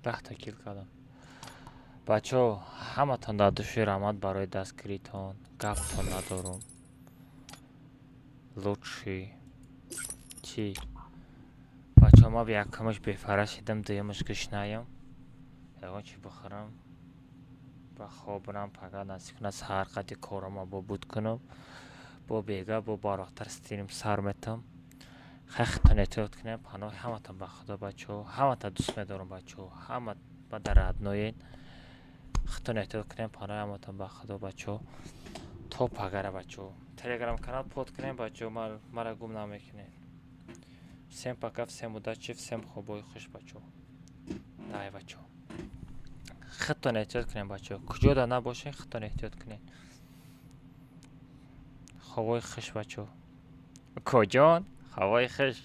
10 تا کیل کردم. بچه همه تان در دوشوی رحمت برای دستگیریتان گفتان ندارم. لطشی چی؟ بچه ما به یکمش بفرشیدم دویمش گشنایم. یکان چی بخورم و خواب برم فقط نزدیک کنه سهر قدی کارم با بود کنم. با بیگه با باراختر ستینیم سر میتم. خیختان اعتیاد کنیم پناه همه تان بخدا بچه همه تا دوست میدارم بچه همه با در ادنوین خیختان اعتیاد کنیم پناه همه تان بخدا بچه توپ اگره بچه تلگرام کانال پود کنیم بچه مرا گم نمیکنین. всем пока, всем удачи, всем خوبای خوش بچه دای بچه خیختان احتیاط کنین بچه کجا دا نباشین خیختان احتیاط کنین. خوبای خوش بچه کجان خوبای خوش